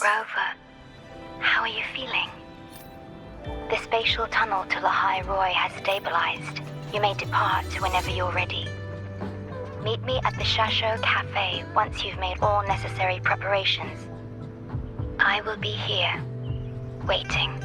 Rover, how are you feeling? The spatial tunnel to Lahai-Roi has stabilized. You may depart whenever you're ready. Meet me at the Shasho Cafe once you've made all necessary preparations. I will be here, waiting.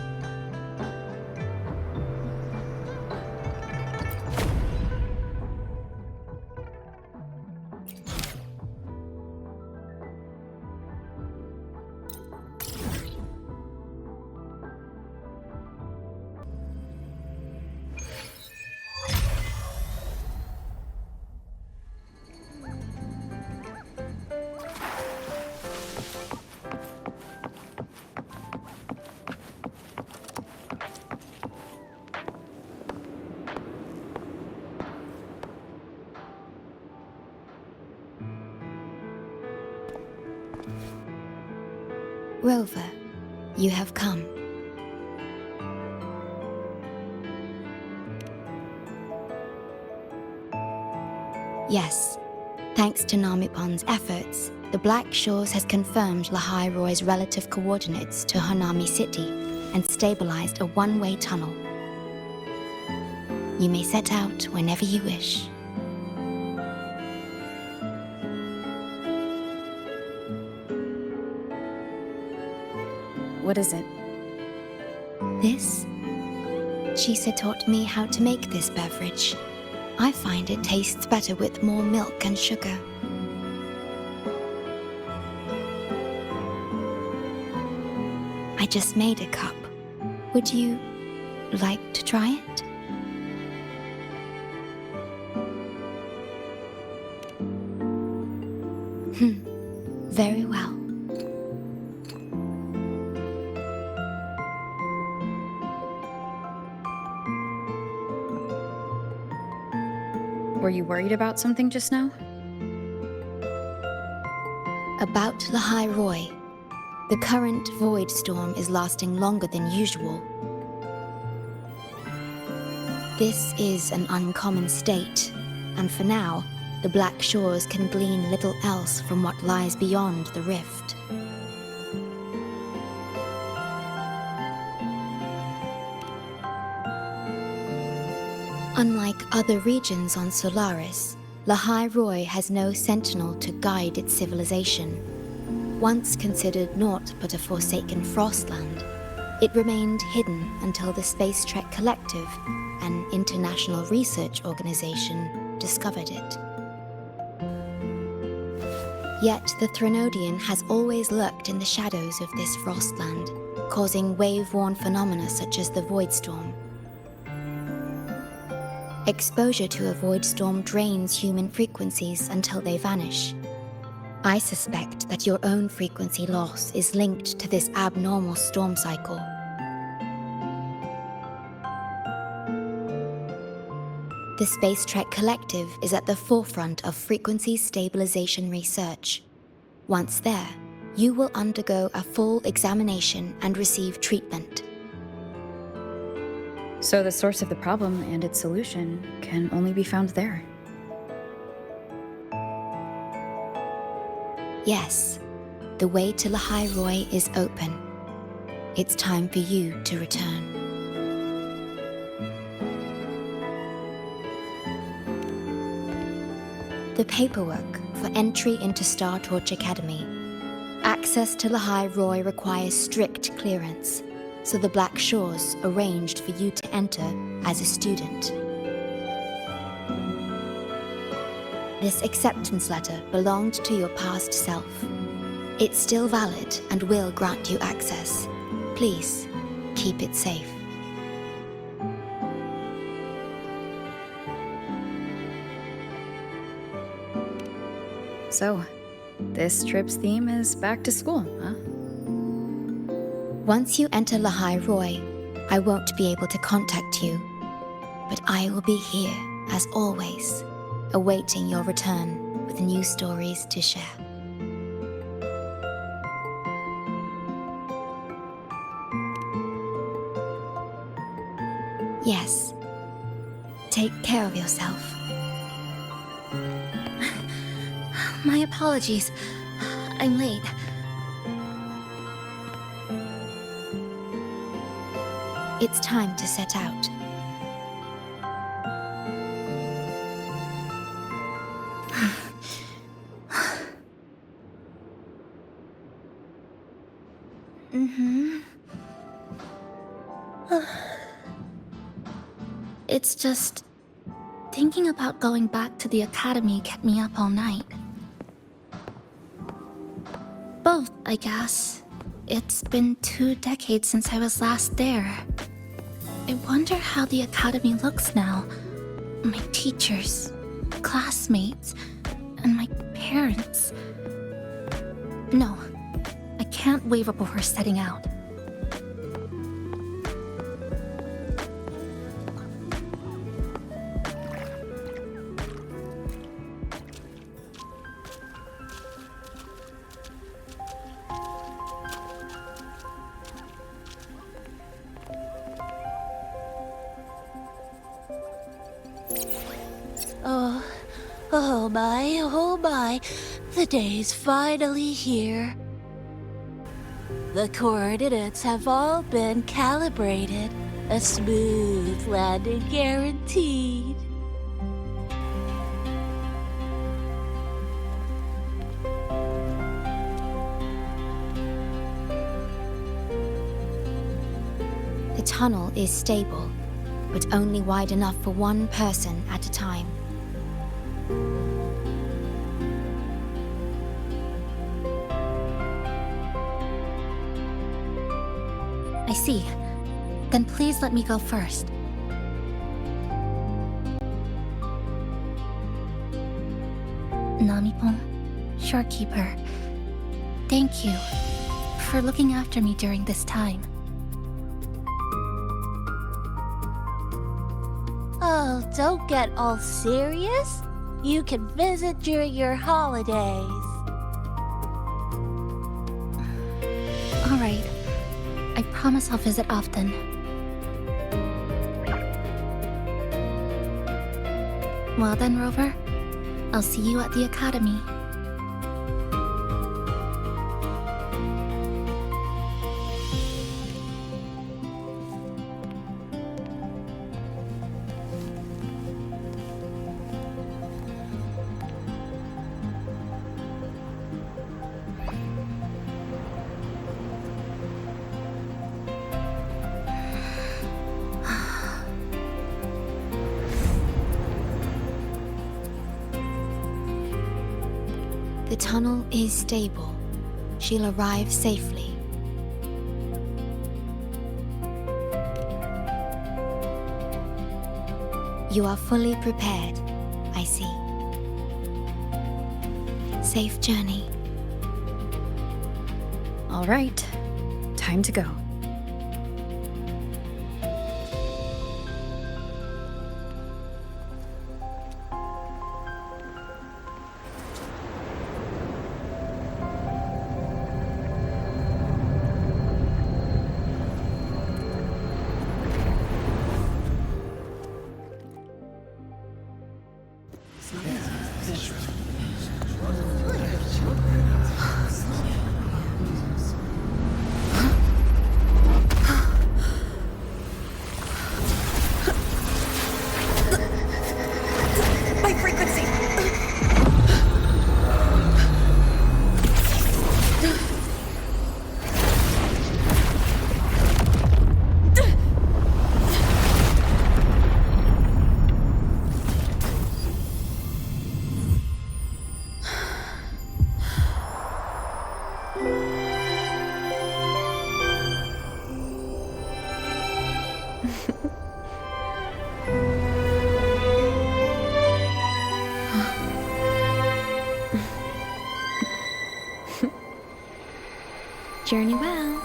Rover, you have come. Yes, thanks to Namipon's efforts, the Black Shores has confirmed Lahai-Roi's relative coordinates to Hanami City and stabilized a one-way tunnel. You may set out whenever you wish. What is it? This? Chisa taught me how to make this beverage. I find it tastes better with more milk and sugar. I just made a cup. Would you like to try it? Very well. Were you worried about something just now? About Lahai-Roi. The current void storm is lasting longer than usual. This is an uncommon state, and for now, the Black Shores can glean little else from what lies beyond the rift. Unlike other regions on Solaris, Lahai-Roi has no sentinel to guide its civilization. Once considered naught but a forsaken frostland, it remained hidden until the Space Trek Collective, an international research organization, discovered it. Yet the Threnodian has always lurked in the shadows of this frostland, causing wave-worn phenomena such as the void storm. Exposure to a void storm drains human frequencies until they vanish. I suspect that your own frequency loss is linked to this abnormal storm cycle. The Space Trek Collective is at the forefront of frequency stabilization research. Once there, you will undergo a full examination and receive treatment. So the source of the problem and its solution can only be found there. Yes, the way to Lahai-Roi is open. It's time for you to return. The paperwork for entry into Startorch Academy. Access to Lahai-Roi requires strict clearance, so the Black Shores arranged for you to enter as a student. This acceptance letter belonged to your past self. It's still valid and will grant you access. Please, keep it safe. So, this trip's theme is back to school, huh? Once you enter Lahai-Roi, I won't be able to contact you, but I will be here, as always, awaiting your return with new stories to share. Yes. Take care of yourself. My apologies. I'm late. It's time to set out. It's just... thinking about going back to the academy kept me up all night. Both, I guess. It's been 2 decades since I was last there. I wonder how the academy looks now. My teachers, classmates, and my parents. No, I can't waver before setting out. Oh my, the day's finally here. The coordinates have all been calibrated. A smooth landing guaranteed. The tunnel is stable, but only wide enough for one person at a time. I see. Then please let me go first. Namipon, Shorekeeper, thank you for looking after me during this time. Oh, don't get all serious. You can visit during your holidays. All right. I promise I'll visit often. Well then, Rover, I'll see you at the academy. The tunnel is stable. She'll arrive safely. You are fully prepared, I see. Safe journey. All right, time to go. Journey well.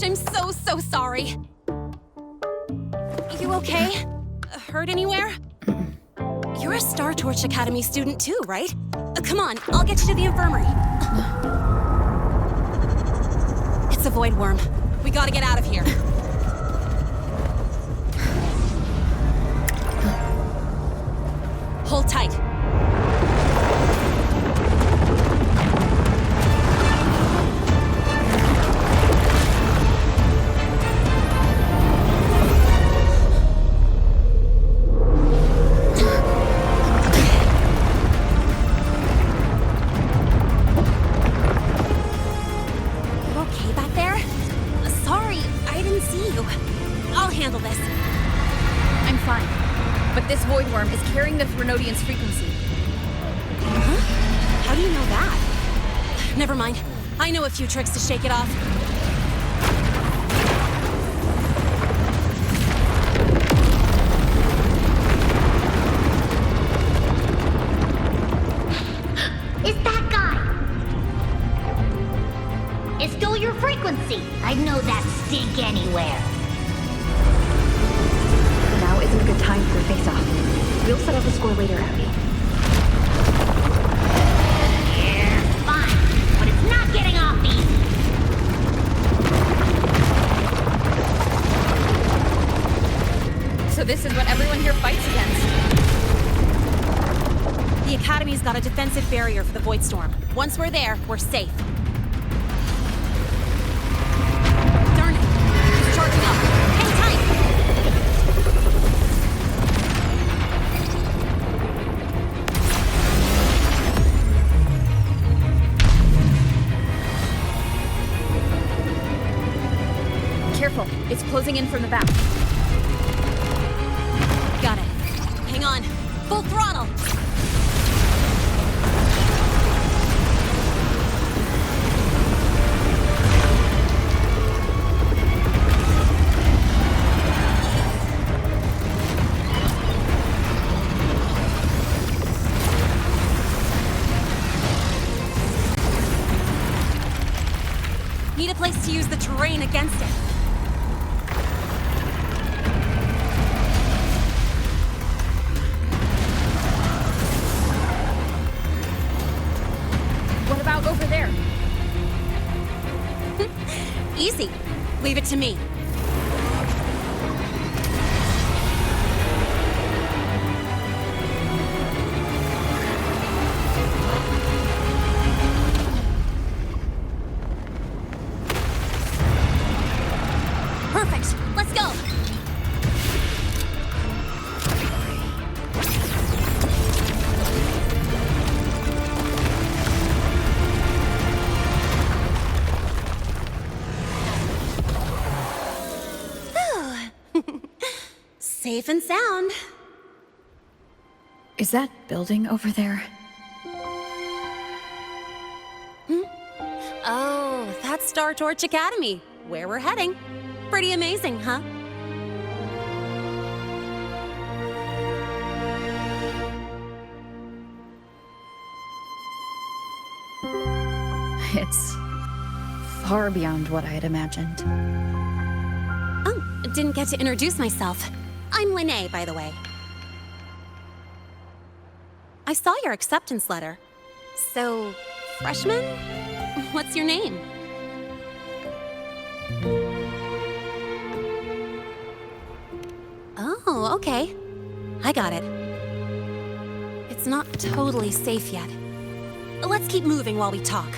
I'm so sorry. You okay? Hurt anywhere? You're a Startorch Academy student too, right? Come on, I'll get you to the infirmary. It's a Voidworm. We gotta get out of here. Hold tight. Voidworm is carrying the Threnodian's frequency. Huh? How do you know that? Never mind. I know a few tricks to shake it off. It's that guy! It stole your frequency! I'd know that stink anywhere. Now isn't a good time for a face-off. We'll settle the score later, Abby. Yeah, fine. But it's not getting off easy. So this is what everyone here fights against. The Academy's got a defensive barrier for the Voidstorm. Once we're there, we're safe. Darn it! It's charging up. Hang tight! Careful, it's closing in from the back. Got it. Hang on. Full throttle! Need a place to use the terrain against it. What about over there? Easy. Leave it to me. Perfect. Let's go. Safe and sound. Is that building over there? Oh, that's Startorch Academy, where we're heading. Pretty amazing, huh? It's far beyond what I had imagined. Oh, didn't get to introduce myself. I'm Lynae, by the way. I saw your acceptance letter. So, freshman? What's your name? Oh, okay. I got it. It's not totally safe yet. Let's keep moving while we talk.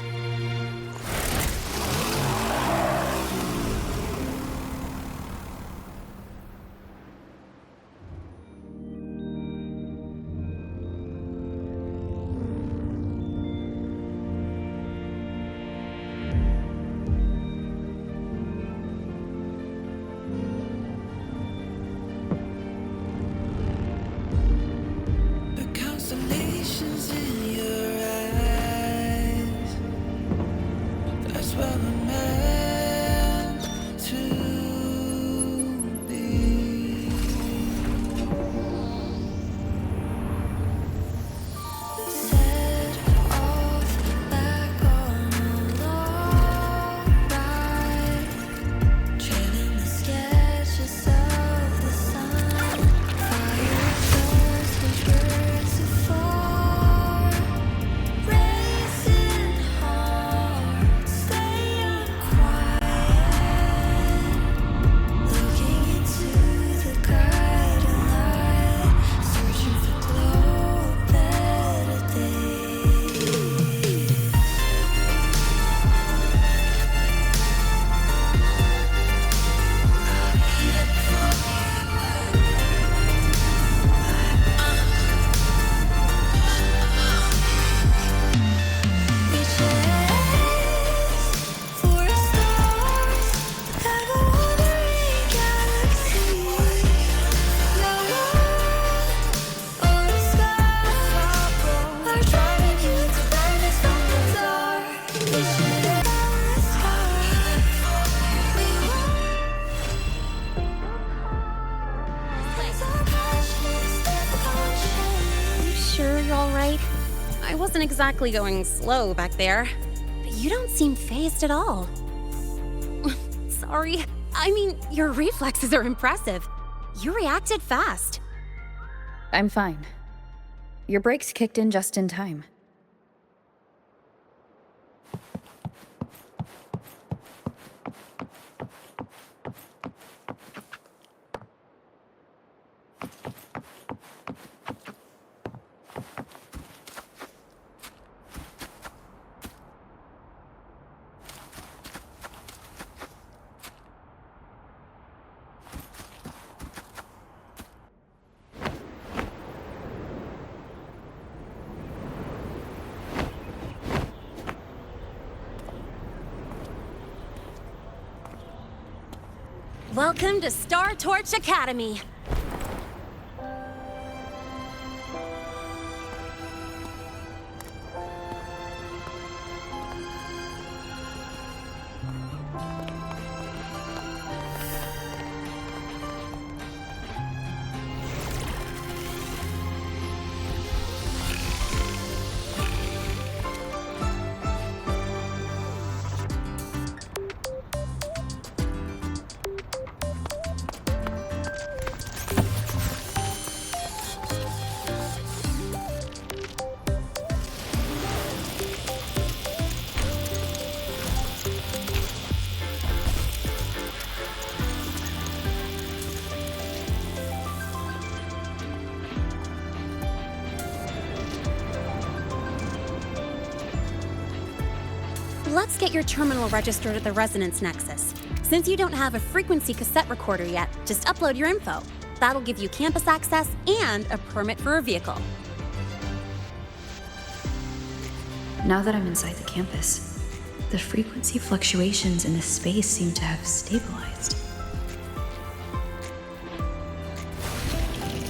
right. I wasn't exactly going slow back there. But you don't seem fazed at all. Sorry. I mean, your reflexes are impressive. You reacted fast. I'm fine. Your brakes kicked in just in time. Welcome to Startorch Academy. Let's get your terminal registered at the Resonance Nexus. Since you don't have a frequency cassette recorder yet, just upload your info. That'll give you campus access and a permit for a vehicle. Now that I'm inside the campus, the frequency fluctuations in this space seem to have stabilized.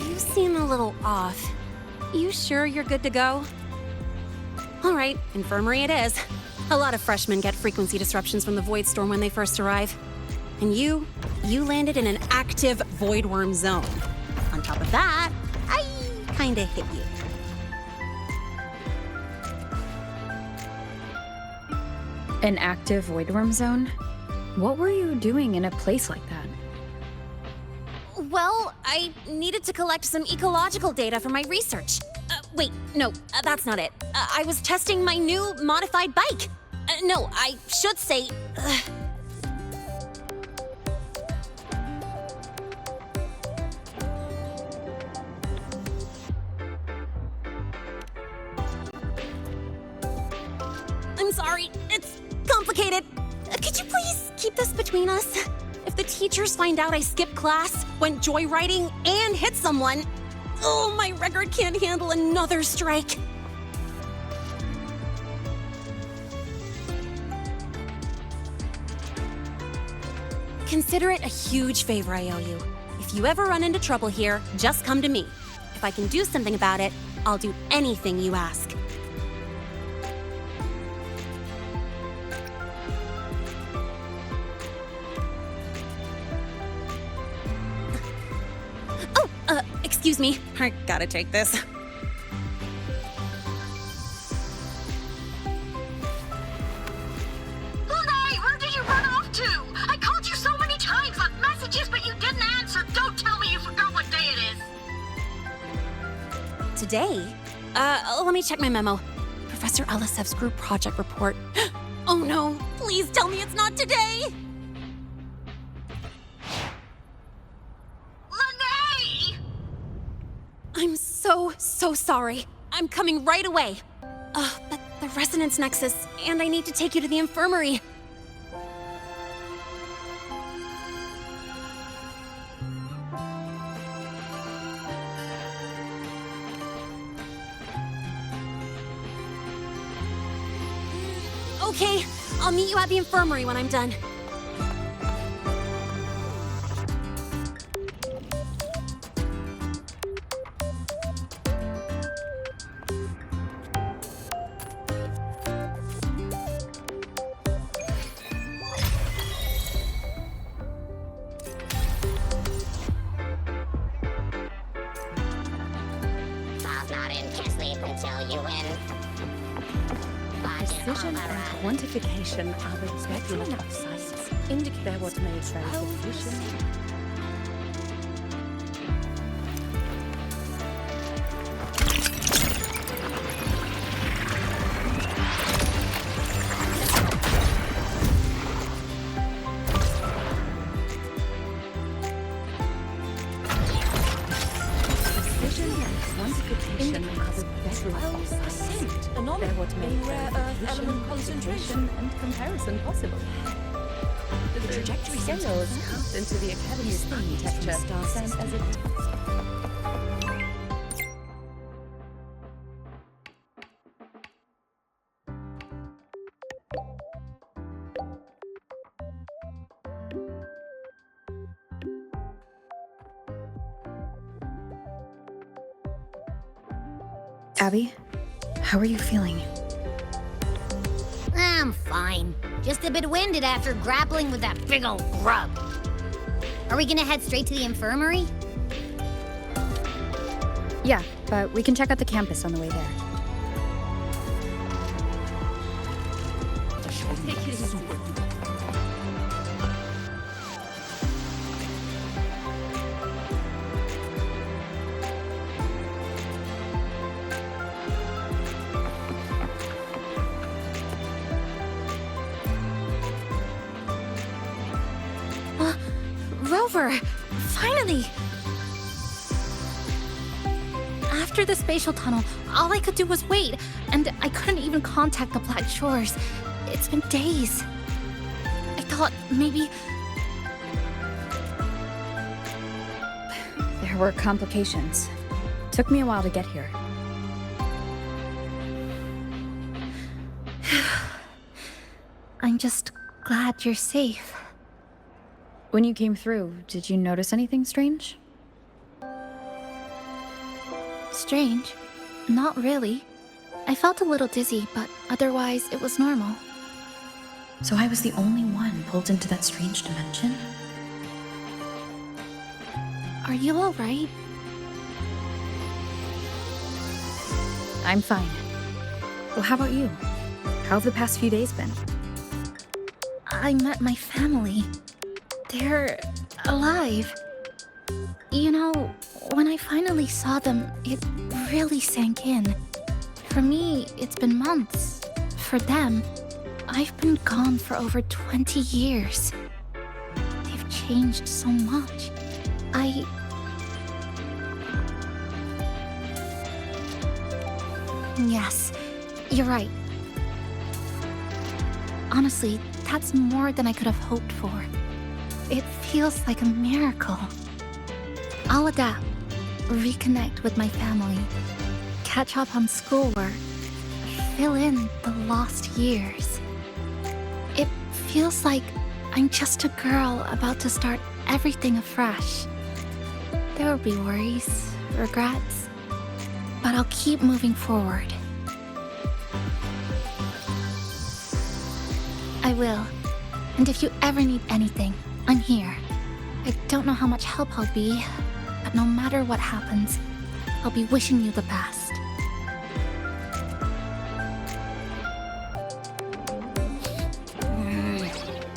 You seem a little off. You sure you're good to go? All right, infirmary it is. A lot of freshmen get frequency disruptions from the Void Storm when they first arrive. And you landed in an active Voidworm zone. On top of that, I kinda hit you. An active Voidworm zone? What were you doing in a place like that? Well, I needed to collect some ecological data for my research. Wait, no, that's not it. I was testing my new modified bike. No, I should say... I'm sorry, it's complicated. Could you please keep this between us? If the teachers find out I skipped class, went joyriding, and hit someone, oh, my record can't handle another strike. Consider it a huge favor I owe you. If you ever run into trouble here, just come to me. If I can do something about it, I'll do anything you ask. Excuse me. I gotta take this. Lynae, where did you run off to? I called you so many times, left messages, but you didn't answer. Don't tell me you forgot what day it is. Today? Let me check my memo. Professor Elisev's group project report. Oh no, please tell me it's not today! I'm so sorry. I'm coming right away. But the Resonance Nexus, and I need to take you to the infirmary. Okay, I'll meet you at the infirmary when I'm done. I'll not intensely until you Precision and quantification are the bedrock of science. Indicate what makes their precision. Concentration and comparison possible. The trajectory signals cast into the Academy's architecture stand as a... Abby, how are you feeling? I'm fine. Just a bit winded after grappling with that big old grub. Are we gonna head straight to the infirmary? Yeah, but we can check out the campus on the way there. Rover! Finally! After the spatial tunnel, all I could do was wait, and I couldn't even contact the Black Shores. It's been days. I thought maybe... There were complications. Took me a while to get here. I'm just glad you're safe. When you came through, did you notice anything strange? Strange? Not really. I felt a little dizzy, but otherwise it was normal. So I was the only one pulled into that strange dimension? Are you alright? I'm fine. Well, how about you? How have the past few days been? I met my family. They're alive. You know, when I finally saw them, it really sank in. For me, it's been months. For them, I've been gone for over 20 years. They've changed so much. Yes, you're right. Honestly, that's more than I could have hoped for. It feels like a miracle. I'll adapt, reconnect with my family, catch up on schoolwork, fill in the lost years. It feels like I'm just a girl about to start everything afresh. There will be worries, regrets, but I'll keep moving forward. I will. And if you ever need anything, I'm here. I don't know how much help I'll be, but no matter what happens, I'll be wishing you the best.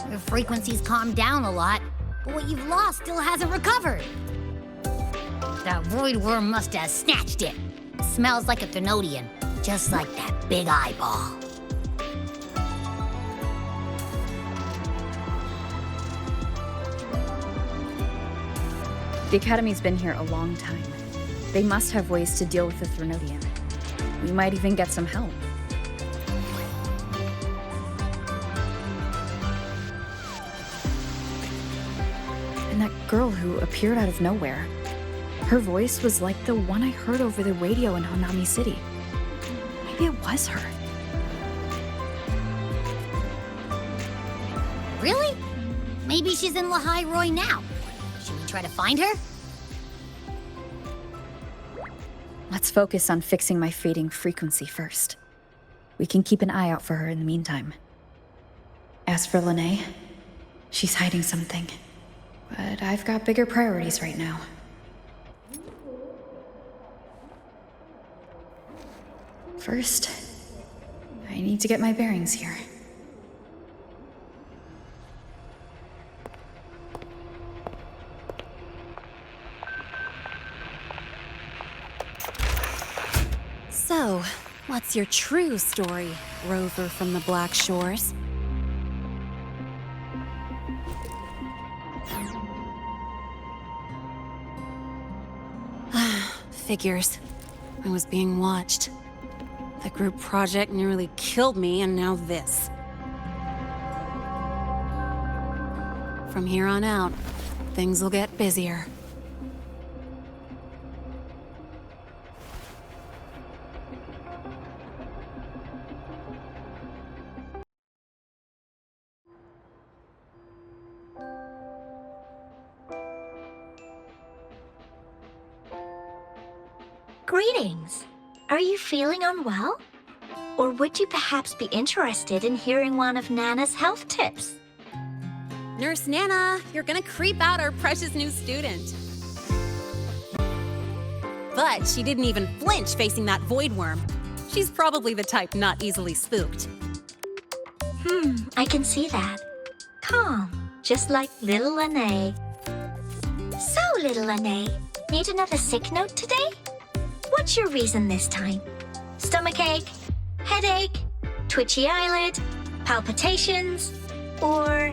Your frequency's calmed down a lot, but what you've lost still hasn't recovered. That Voidworm must have snatched it. Smells like a Thermodian, just like that big eyeball. The Academy's been here a long time. They must have ways to deal with the Thermodian. We might even get some help. And that girl who appeared out of nowhere. Her voice was like the one I heard over the radio in Honami City. Maybe it was her. Really? Maybe she's in Lahai-Roi now. Should we try to find her? Let's focus on fixing my fading frequency first. We can keep an eye out for her in the meantime. As for Lynae, she's hiding something. But I've got bigger priorities right now. First, I I need to get my bearings here. So, what's your true story, rover from the Black Shores? Figures. I was being watched. The group project nearly killed me, and now this. From here on out, things will get busier. Greetings. Are you feeling unwell? Or would you perhaps be interested in hearing one of Nana's health tips? Nurse Nana, you're gonna creep out our precious new student. But she didn't even flinch facing that Voidworm. She's probably the type not easily spooked. I can see that. Calm, just like little Lynae. So, little Lynae, need another sick note today? What's your reason this time? Stomachache? Headache? Twitchy eyelid? Palpitations? Or...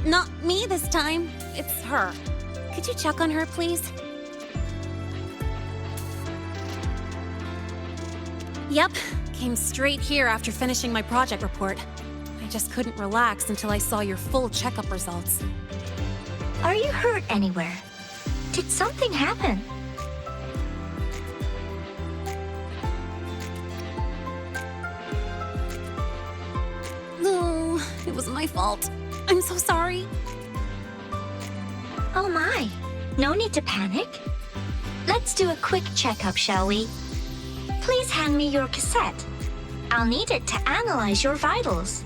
Not me this time. It's her. Could you check on her, please? Yep, came straight here after finishing my project report. I just couldn't relax until I saw your full checkup results. Are you hurt anywhere? Did something happen? No, it was my fault. I'm so sorry. Oh my, no need to panic. Let's do a quick checkup, shall we? Please hand me your cassette. I'll need it to analyze your vitals.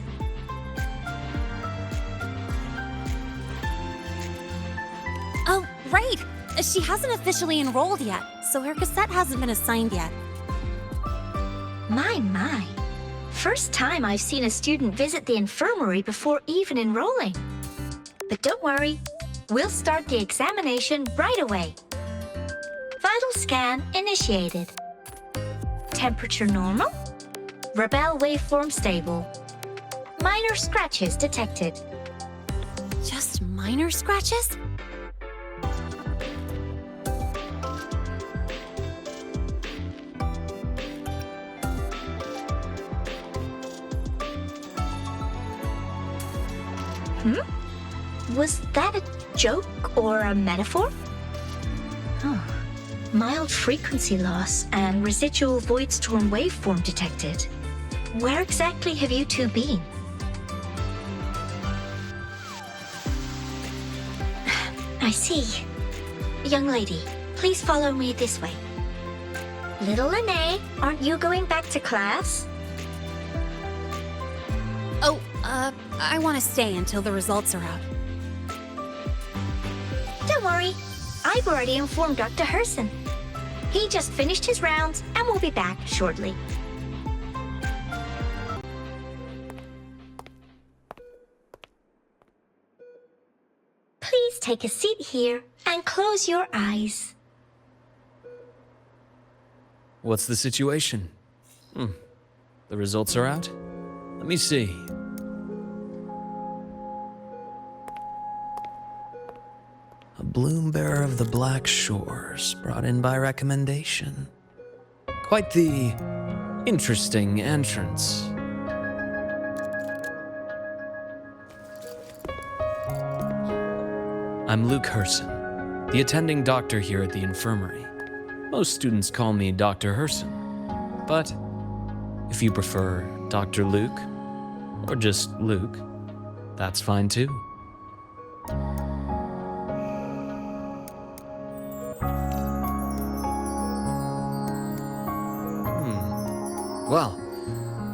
Oh, right. She hasn't officially enrolled yet, so her cassette hasn't been assigned yet. My. First time I've seen a student visit the infirmary before even enrolling. But don't worry, we'll start the examination right away. Vital scan initiated. Temperature normal. Rebel waveform stable. Minor scratches detected. Just minor scratches? Was that a joke or a metaphor? Oh. Mild frequency loss and residual voidstorm waveform detected. Where exactly have you two been? I see. Young lady, please follow me this way. Little Lynae, aren't you going back to class? Oh, I want to stay until the results are out. Don't worry, I've already informed Dr. Herson. He just finished his rounds and will be back shortly. Please take a seat here and close your eyes. What's the situation? The results are out? Let me see. A bloom bearer of the Black Shores, brought in by recommendation. Quite the interesting entrance. I'm Luke Herson, the attending doctor here at the infirmary. Most students call me Dr. Herson, but if you prefer Dr. Luke, or just Luke, that's fine too. Well,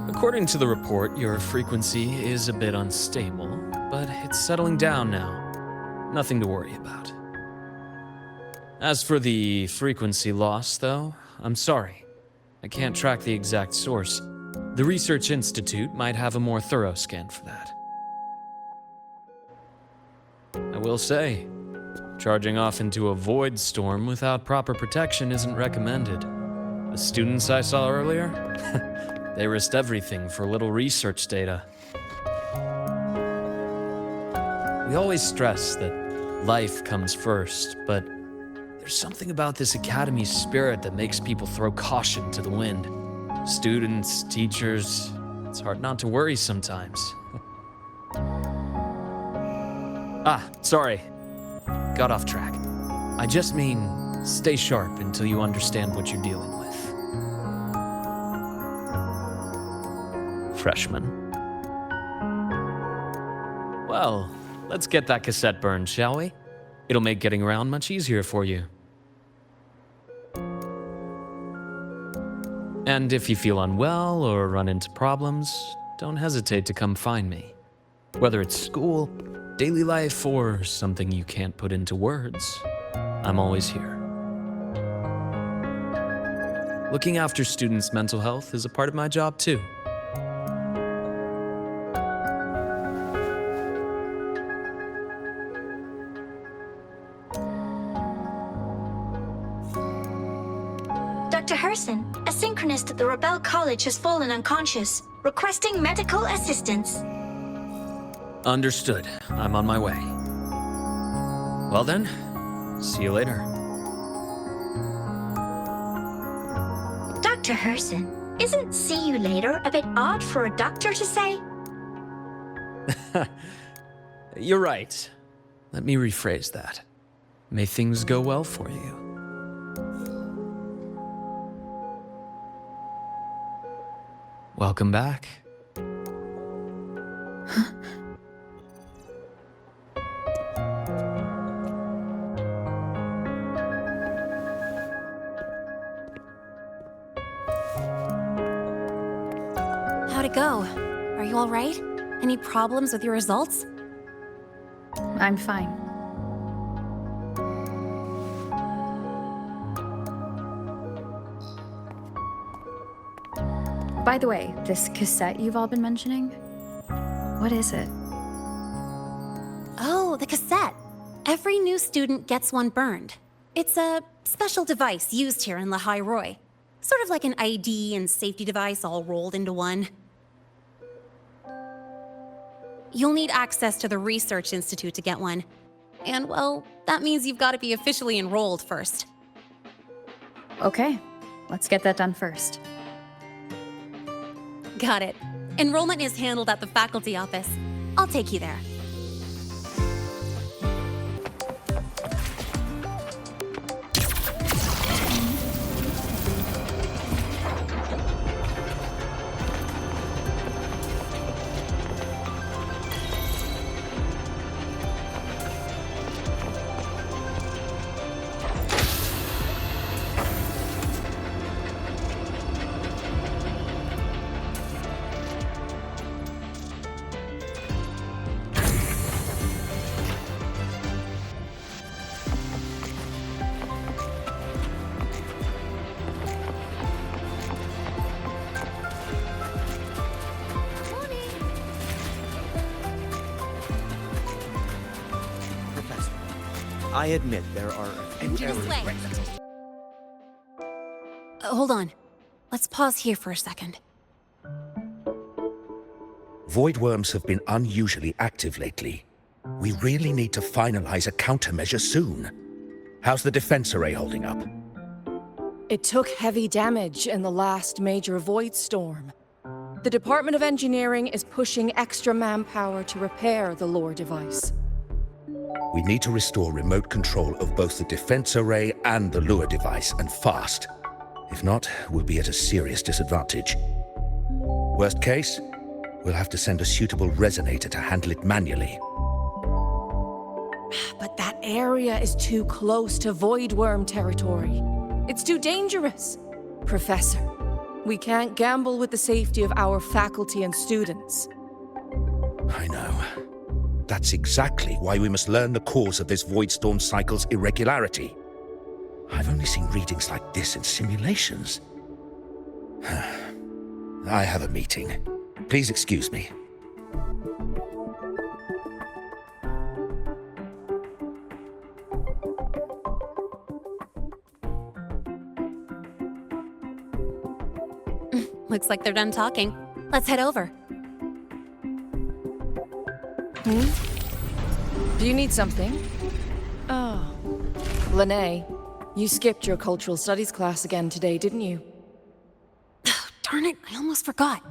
according to the report, your frequency is a bit unstable, but it's settling down now. Nothing to worry about. As for the frequency loss, though, I'm sorry. I can't track the exact source. The Research Institute might have a more thorough scan for that. I will say, charging off into a void storm without proper protection isn't recommended. The students I saw earlier, they risked everything for a little research data. We always stress that life comes first, but there's something about this Academy's spirit that makes people throw caution to the wind. Students, teachers, it's hard not to worry sometimes. Sorry. Got off track. I just mean, stay sharp until you understand what you're dealing with. Freshman. Well, let's get that cassette burned, shall we? It'll make getting around much easier for you. And if you feel unwell or run into problems, don't hesitate to come find me. Whether it's school, daily life, or something you can't put into words, I'm always here. Looking after students' mental health is a part of my job too. Dr. Herson, a synchronist at the Rebel College has fallen unconscious, requesting medical assistance. Understood. I'm on my way. Well then, see you later. Dr. Herson, isn't see you later a bit odd for a doctor to say? You're right. Let me rephrase that. May things go well for you. Welcome back. How'd it go? Are you all right? Any problems with your results? I'm fine. By the way, this cassette you've all been mentioning, what is it? Oh, the cassette. Every new student gets one burned. It's a special device used here in Lahai-Roi. Sort of like an ID and safety device all rolled into one. You'll need access to the Research Institute to get one. And, well, that means you've got to be officially enrolled first. Okay, let's get that done first. Got it. Enrollment is handled at the faculty office. I'll take you there. I admit there are a few This errors. way. Hold on. Let's pause here for a second. Voidworms have been unusually active lately. We really need to finalize a countermeasure soon. How's the defense array holding up? It took heavy damage in the last major void storm. The Department of Engineering is pushing extra manpower to repair the lore device. We need to restore remote control of both the defense array and the lure device, and fast. If not, we'll be at a serious disadvantage. Worst case, we'll have to send a suitable resonator to handle it manually. But that area is too close to Voidworm territory. It's too dangerous. Professor, we can't gamble with the safety of our faculty and students. I know. That's exactly why we must learn the cause of this void storm cycle's irregularity. I've only seen readings like this in simulations. I have a meeting. Please excuse me. Looks like they're done talking. Let's head over. Do you need something? Oh. Lynae, you skipped your cultural studies class again today, didn't you? Darn it, I almost forgot.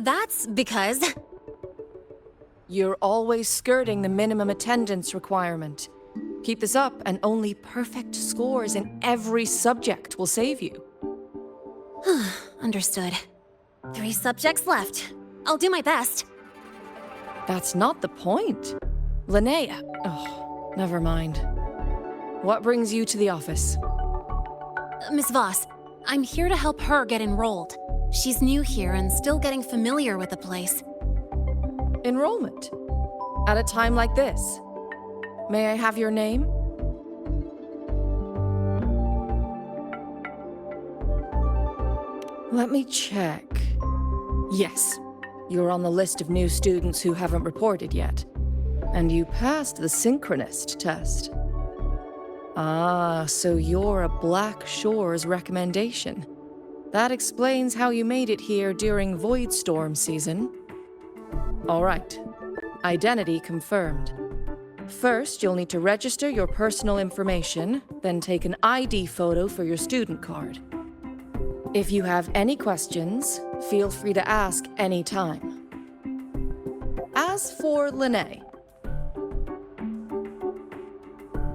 That's because... You're always skirting the minimum attendance requirement. Keep this up, and only perfect scores in every subject will save you. Understood. 3 subjects left. I'll do my best. That's not the point. Lynae... Oh, never mind. What brings you to the office? Miss Voss, I'm here to help her get enrolled. She's new here and still getting familiar with the place. Enrollment? At a time like this? May I have your name? Let me check. Yes, you're on the list of new students who haven't reported yet. And you passed the synchronist test. Ah, so you're a Black Shores recommendation. That explains how you made it here during Voidstorm season. All right. Identity confirmed. First, you'll need to register your personal information, then take an ID photo for your student card. If you have any questions, feel free to ask any time. As for Lynae...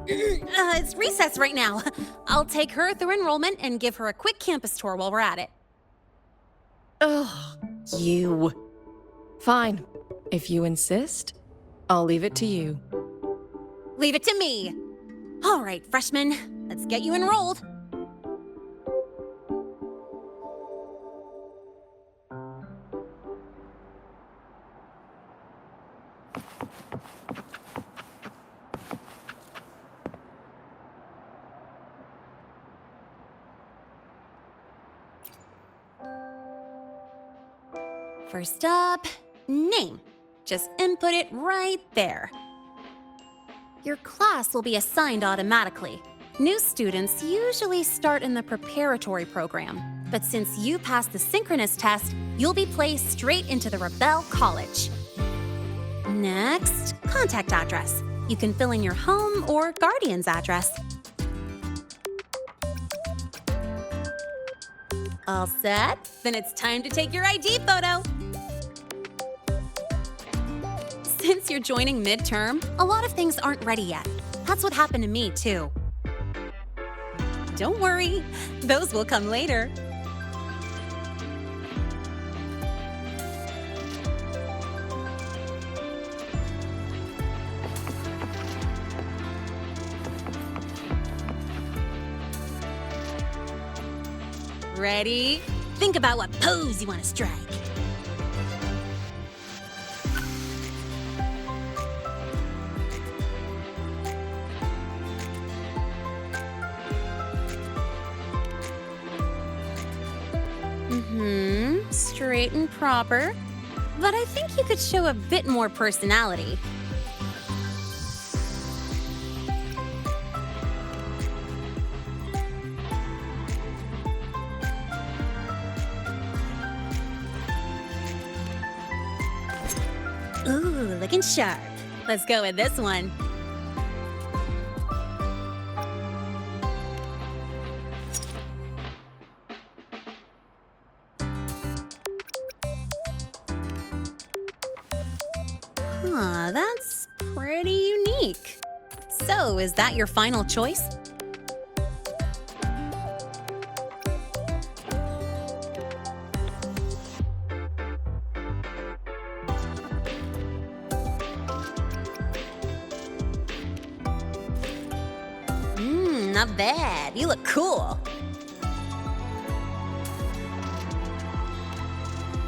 It's recess right now. I'll take her through enrollment and give her a quick campus tour while we're at it. Ugh, you. Fine. If you insist, I'll leave it to you. Leave it to me. All right, freshmen, let's get you enrolled. First up, name. Just input it right there. Your class will be assigned automatically. New students usually start in the preparatory program, but since you passed the synchronous test, you'll be placed straight into the Rebel College. Next, contact address. You can fill in your home or guardian's address. All set? Then it's time to take your ID photo. Since you're joining midterm, a lot of things aren't ready yet. That's what happened to me, too. Don't worry, those will come later. Ready? Think about what pose you want to strike. Straight and proper. But I think you could show a bit more personality. Ooh, looking sharp. Let's go with this one. That's pretty unique. So, is that your final choice? Not bad. You look cool.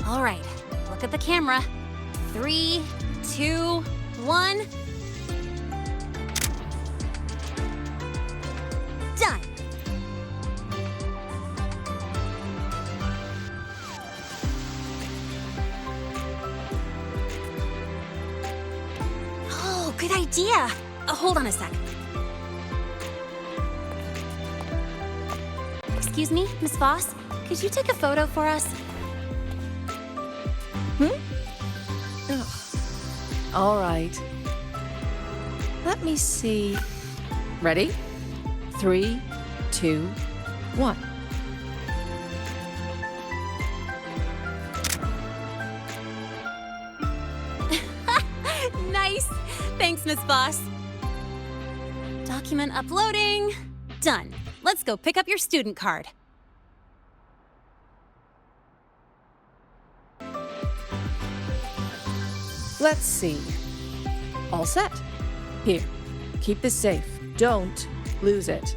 All right, look at the camera. 3, 2, 1. Done. Great idea! Hold on a sec. Excuse me, Miss Voss? Could you take a photo for us? All right. Let me see. Ready? 3, 2, 1. Nice! Thanks, Miss Voss. Document uploading. Done. Let's go pick up your student card. Let's see. All set. Here, keep this safe. Don't lose it.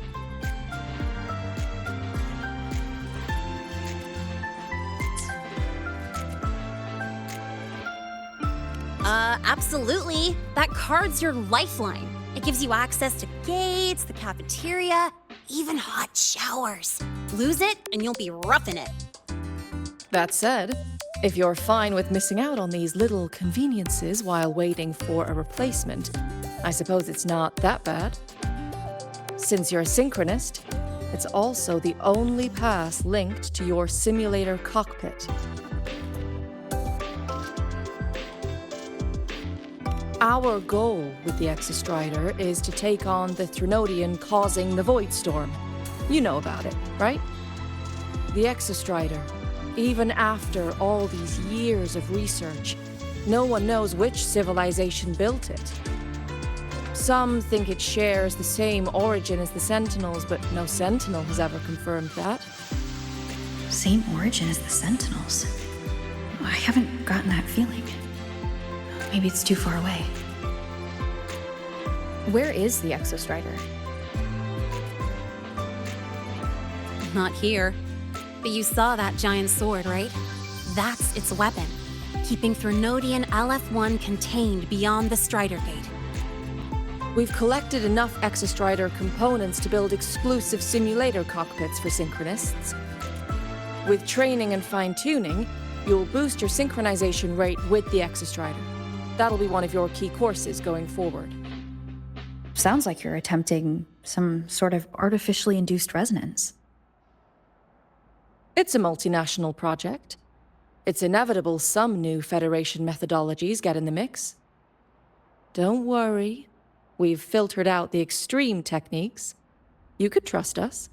Absolutely. That card's your lifeline. It gives you access to gates, the cafeteria, even hot showers. Lose it, and you'll be roughing it. That said, if you're fine with missing out on these little conveniences while waiting for a replacement, I suppose it's not that bad. Since you're a synchronist, it's also the only pass linked to your simulator cockpit. Our goal with the Exostrider is to take on the Threnodian causing the Voidstorm. You know about it, right? The Exostrider, even after all these years of research, no one knows which civilization built it. Some think it shares the same origin as the Sentinels, but no Sentinel has ever confirmed that. Same origin as the Sentinels. I haven't gotten that feeling. Maybe it's too far away. Where is the Exostrider? Not here. But you saw that giant sword, right? That's its weapon, keeping Threnodian LF-1 contained beyond the Strider Gate. We've collected enough Exostrider components to build exclusive simulator cockpits for synchronists. With training and fine-tuning, you'll boost your synchronization rate with the Exostrider. That'll be one of your key courses going forward. Sounds like you're attempting some sort of artificially induced resonance. It's a multinational project. It's inevitable some new Federation methodologies get in the mix. Don't worry. We've filtered out the extreme techniques. You could trust us.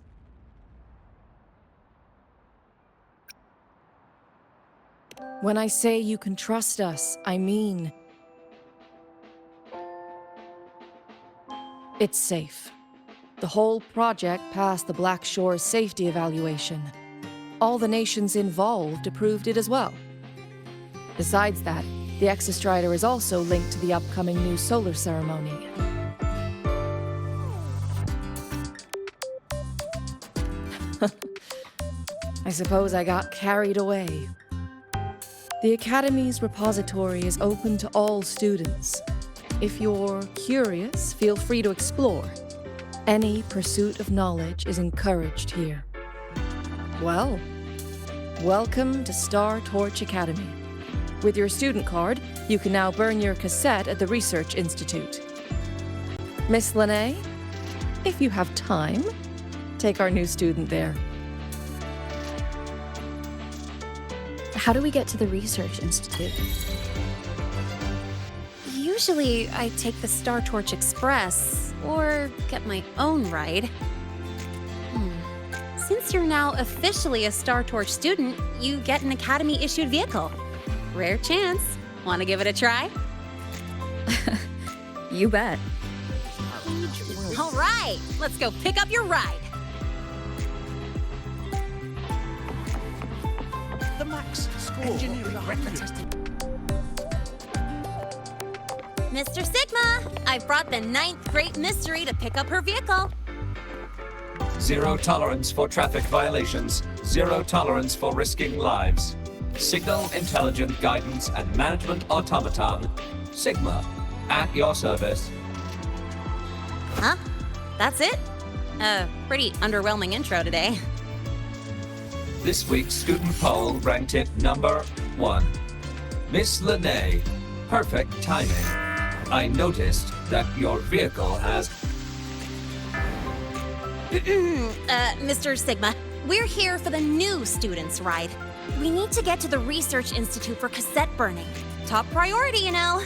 When I say you can trust us, I mean it's safe. The whole project passed the Black Shore's safety evaluation. All the nations involved approved it as well. Besides that, the Exostrider is also linked to the upcoming new solar ceremony. I suppose I got carried away. The Academy's repository is open to all students. If you're curious, feel free to explore. Any pursuit of knowledge is encouraged here. Well, welcome to Startorch Academy. With your student card, you can now burn your cassette at the Research Institute. Miss Lynae, if you have time, take our new student there. How do we get to the Research Institute? Usually, I take the Startorch Express, or get my own ride. Since you're now officially a Startorch student, you get an Academy-issued vehicle. Rare chance. Want to give it a try? You bet. All right, let's go pick up your ride. The max score. Engineering record. Mr. Sigma, I've brought the 9th Great Mystery to pick up her vehicle. Zero tolerance for traffic violations. Zero tolerance for risking lives. Signal Intelligent Guidance and Management Automaton. Sigma, at your service. Huh? That's it? Pretty underwhelming intro today. This week's student poll ranked it number 1. Miss Lynae, perfect timing. I noticed that your vehicle has... Mr. Sigma, we're here for the new students' ride. We need to get to the Research Institute for cassette burning. Top priority, you know.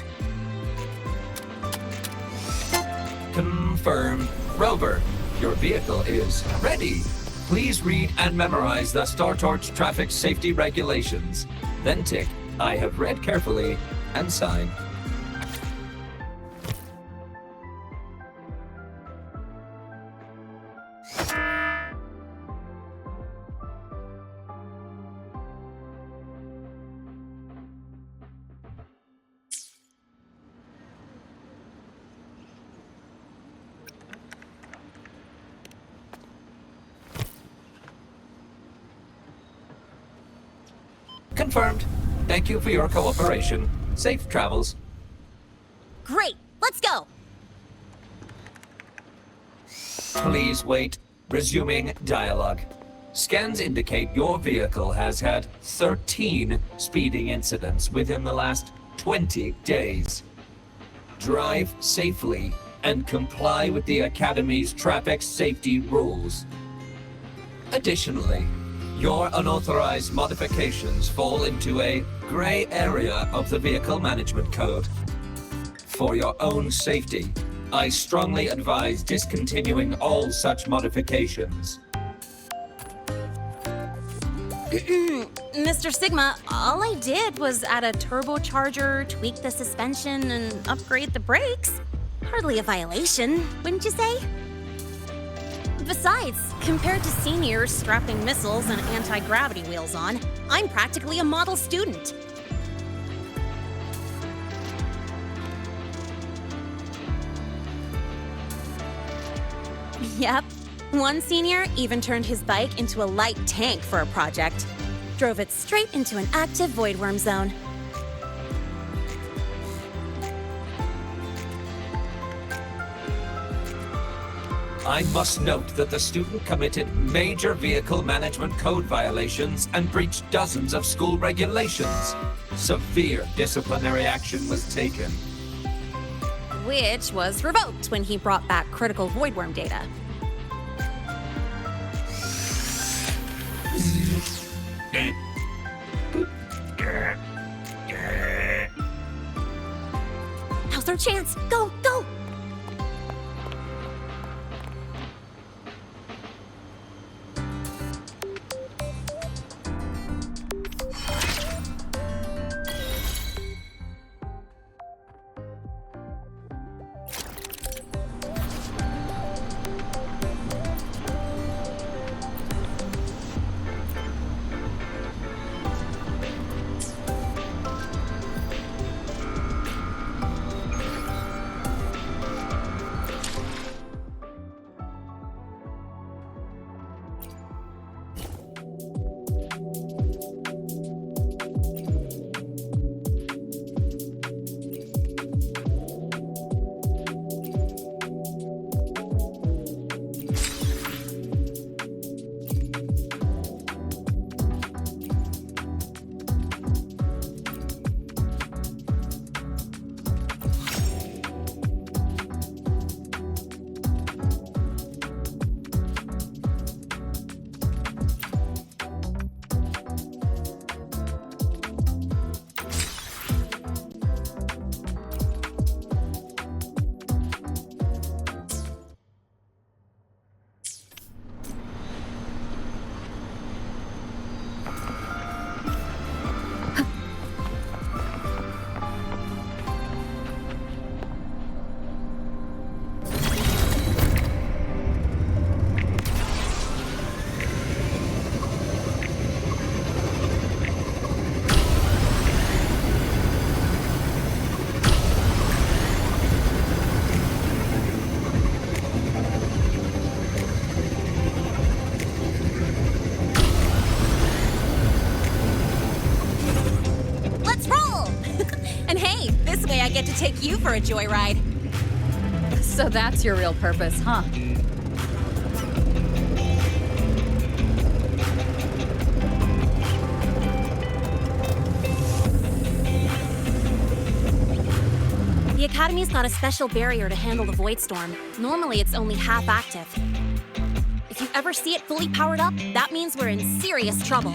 Confirmed. Rover, your vehicle is ready. Please read and memorize the Startorch traffic safety regulations. Then tick, I have read carefully, and sign. Confirmed. Thank you for your cooperation. Safe travels. Great, let's go. Please wait. Resuming dialogue. Scans indicate your vehicle has had 13 speeding incidents within the last 20 days. Drive safely and comply with the Academy's traffic safety rules. Additionally, your unauthorized modifications fall into a gray area of the Vehicle Management Code. For your own safety, I strongly advise discontinuing all such modifications. Mr. Sigma, all I did was add a turbocharger, tweak the suspension, and upgrade the brakes. Hardly a violation, wouldn't you say? Besides, compared to seniors strapping missiles and anti-gravity wheels on, I'm practically a model student. Yep. One senior even turned his bike into a light tank for a project. Drove it straight into an active Voidworm zone. I must note that the student committed major vehicle management code violations and breached dozens of school regulations. Severe disciplinary action was taken. Which was revoked when he brought back critical Voidworm data. Now's our chance! Go, go! I get to take you for a joyride. So that's your real purpose, huh? The Academy's got a special barrier to handle the Void Storm. Normally, it's only half active. If you ever see it fully powered up, that means we're in serious trouble.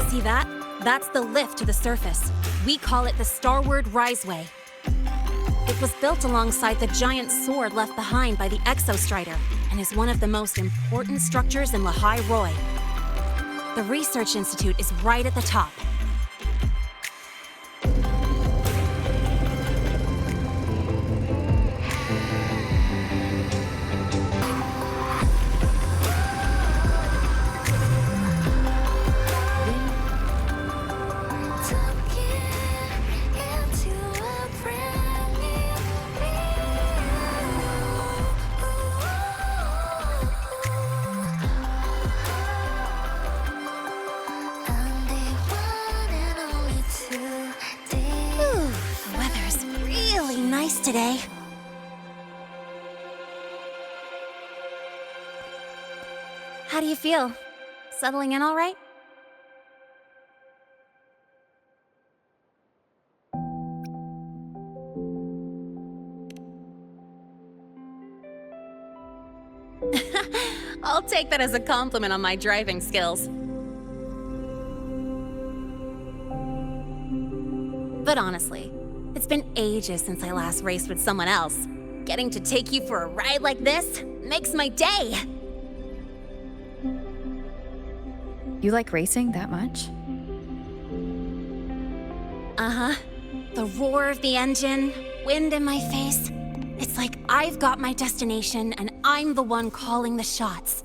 See that? That's the lift to the surface. We call it the Starward Riseway. It was built alongside the giant sword left behind by the Exostrider and is one of the most important structures in Lahai-Roi. The Research Institute is right at the top. Today. How do you feel? Settling in all right? I'll take that as a compliment on my driving skills. But honestly, it's been ages since I last raced with someone else. Getting to take you for a ride like this makes my day! You like racing that much? Uh-huh. The roar of the engine, wind in my face. It's like I've got my destination and I'm the one calling the shots.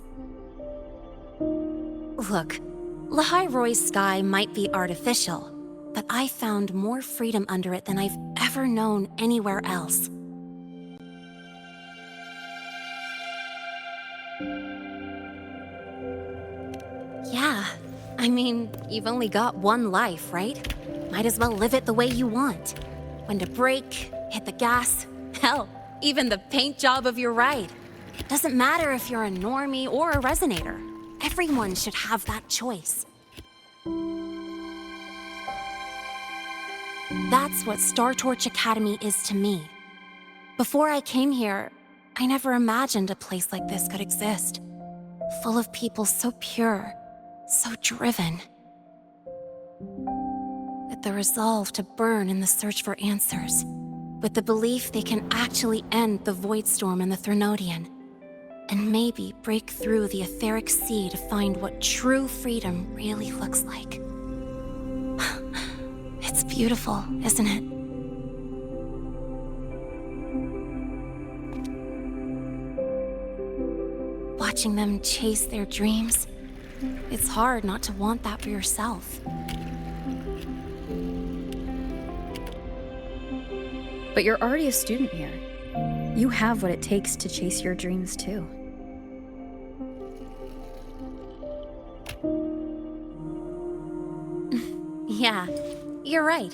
Look, Lahai-Roi's sky might be artificial, but I found more freedom under it than I've ever known anywhere else. Yeah, I mean, you've only got one life, right? Might as well live it the way you want. When to brake, hit the gas, hell, even the paint job of your ride. Doesn't matter if you're a normie or a resonator. Everyone should have that choice. That's what Startorch Academy is to me. Before I came here, I never imagined a place like this could exist. Full of people so pure, so driven. With the resolve to burn in the search for answers. With the belief they can actually end the Void Storm and the Threnodian. And maybe break through the etheric sea to find what true freedom really looks like. It's beautiful, isn't it? Watching them chase their dreams, it's hard not to want that for yourself. But you're already a student here. You have what it takes to chase your dreams too. Yeah, you're right.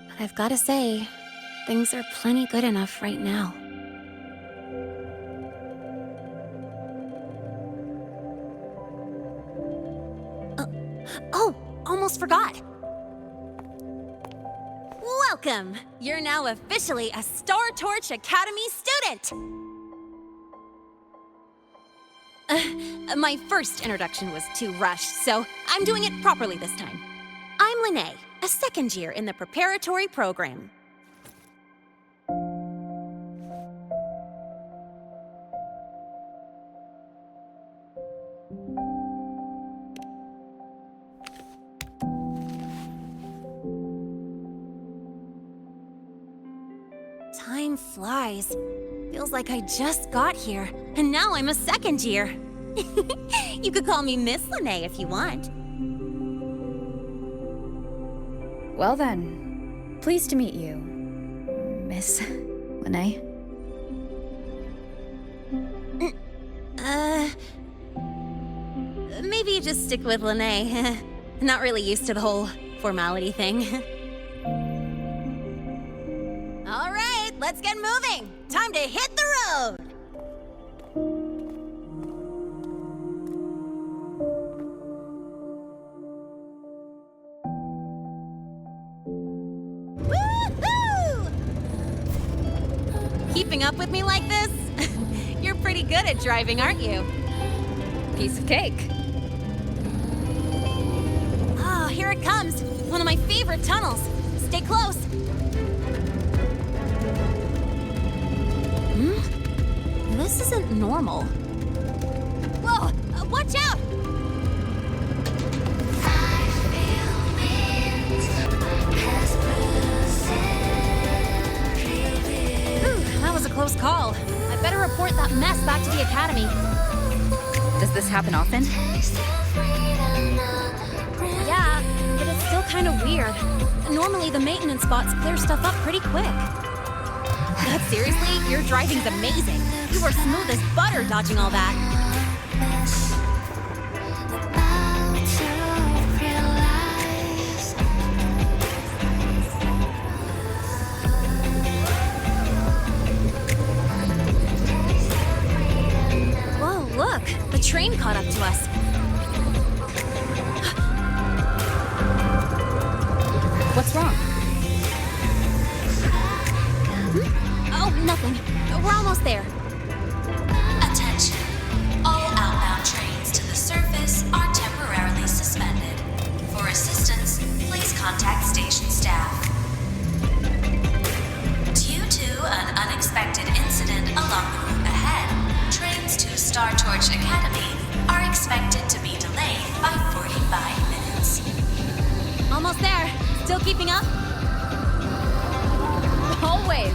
But I've gotta say, things are plenty good enough right now. Oh, almost forgot. Welcome! You're now officially a Startorch Academy student! My first introduction was too rushed, so I'm doing it properly this time. I'm Lynae, a second year in the preparatory program. Time flies. Feels like I just got here, and now I'm a second year. You could call me Miss Lynae if you want. Well then, pleased to meet you, Miss Lynae. Maybe just stick with Lynae. Not really used to the whole formality thing. All right, let's get moving. Time to hit the road. Keeping up with me like this? You're pretty good at driving, aren't you? Piece of cake. Oh, here it comes. One of my favorite tunnels. Stay close. This isn't normal. Whoa! Watch out! Whew, that was a close call. I better report that mess back to the Academy. Does this happen often? Yeah, but it's still kind of weird. Normally the maintenance bots clear stuff up pretty quick. But seriously, your driving's amazing. You were smooth as butter dodging all that. Whoa, look! The train caught up to us. What's wrong? Oh, nothing. We're almost there. Attention. All outbound trains to the surface are temporarily suspended. For assistance, please contact station staff. Due to an unexpected incident along the route ahead, trains to Startorch Academy are expected to be delayed by 45 minutes. Almost there. Still keeping up? Always.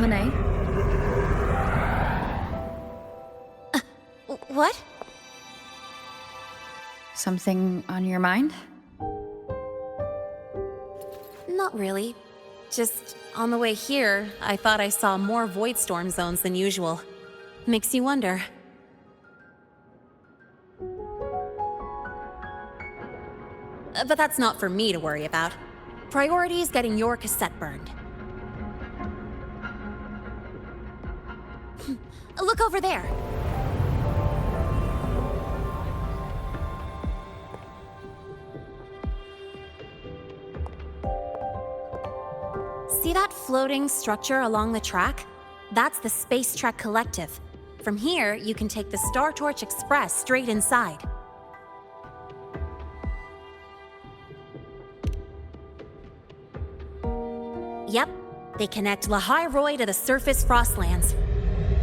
Lynae? What? Something on your mind? Not really. Just on the way here, I thought I saw more void storm zones than usual. Makes you wonder. But that's not for me to worry about. Priority is getting your cassette burned. Look over there. See that floating structure along the track? That's the Space Trek Collective. From here, you can take the Startorch Express straight inside. Yep, they connect Lahai-Roi to the surface Frostlands.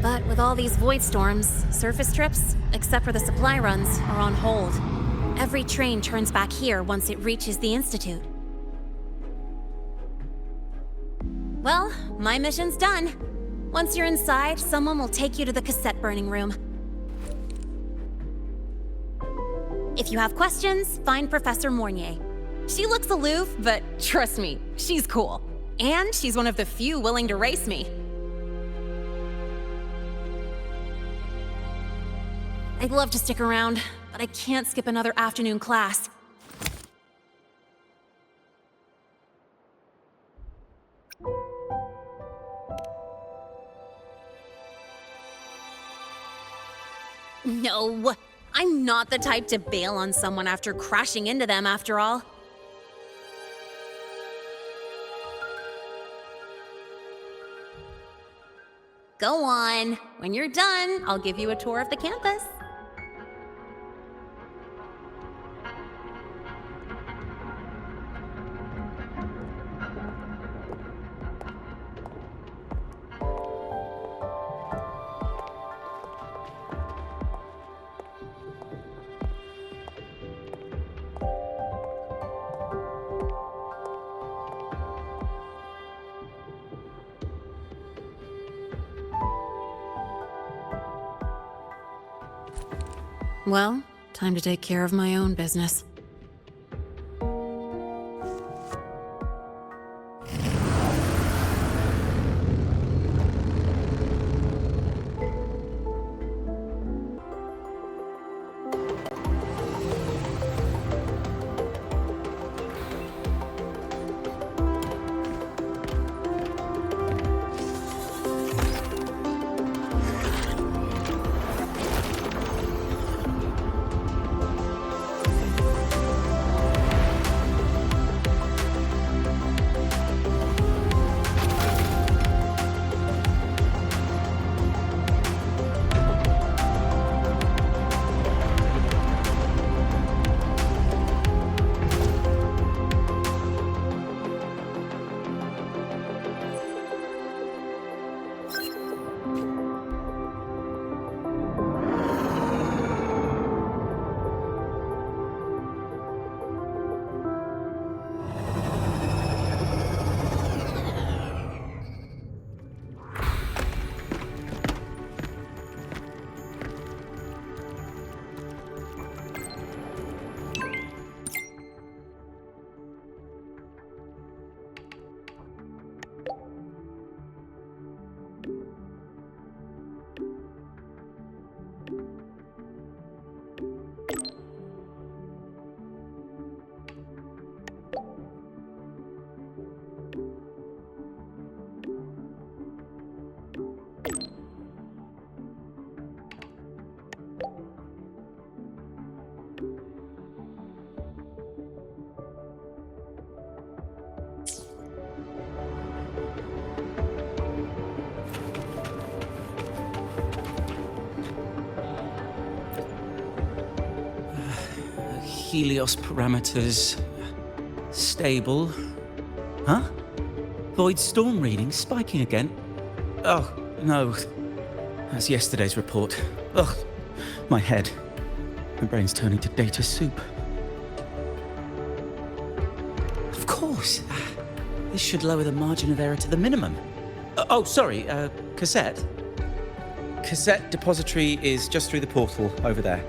But with all these void storms, surface trips, except for the supply runs, are on hold. Every train turns back here once it reaches the Institute. Well, my mission's done. Once you're inside, someone will take you to the cassette burning room. If you have questions, find Professor Mornier. She looks aloof, but trust me, she's cool. And she's one of the few willing to race me. I'd love to stick around, but I can't skip another afternoon class. No, I'm not the type to bail on someone after crashing into them, after all. Go on. When you're done, I'll give you a tour of the campus. Well, time to take care of my own business. Helios parameters... stable. Huh? Void storm reading spiking again? Oh, no. That's yesterday's report. Ugh, my head. My brain's turning to data soup. Of course. This should lower the margin of error to the minimum. Oh, sorry, cassette. Cassette depository is just through the portal over there.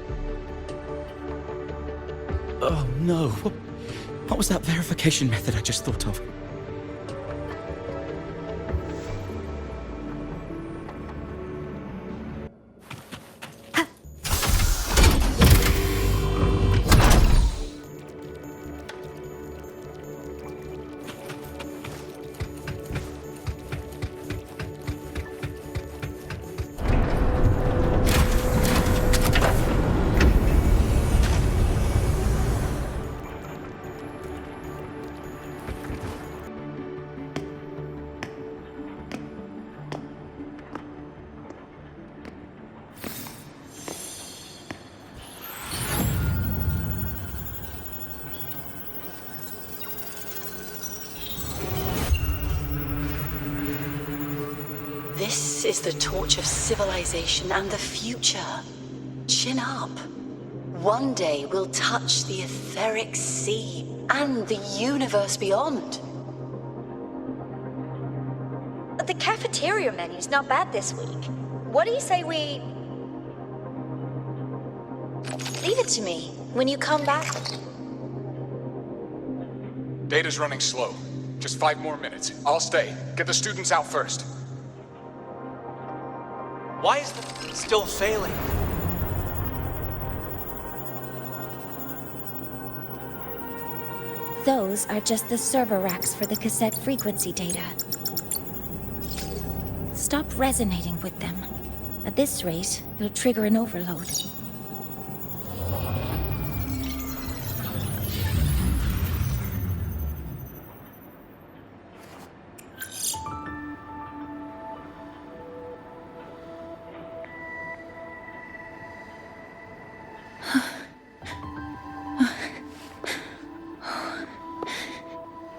Oh no, what was that verification method I just thought of? This is the torch of civilization and the future. Chin up. One day we'll touch the etheric sea and the universe beyond. The cafeteria menu's not bad this week. What do you say we... Leave it to me. When you come back... Data's running slow. Just 5 more minutes. I'll stay. Get the students out first. Why is it still failing? Those are just the server racks for the cassette frequency data. Stop resonating with them. At this rate, you'll trigger an overload.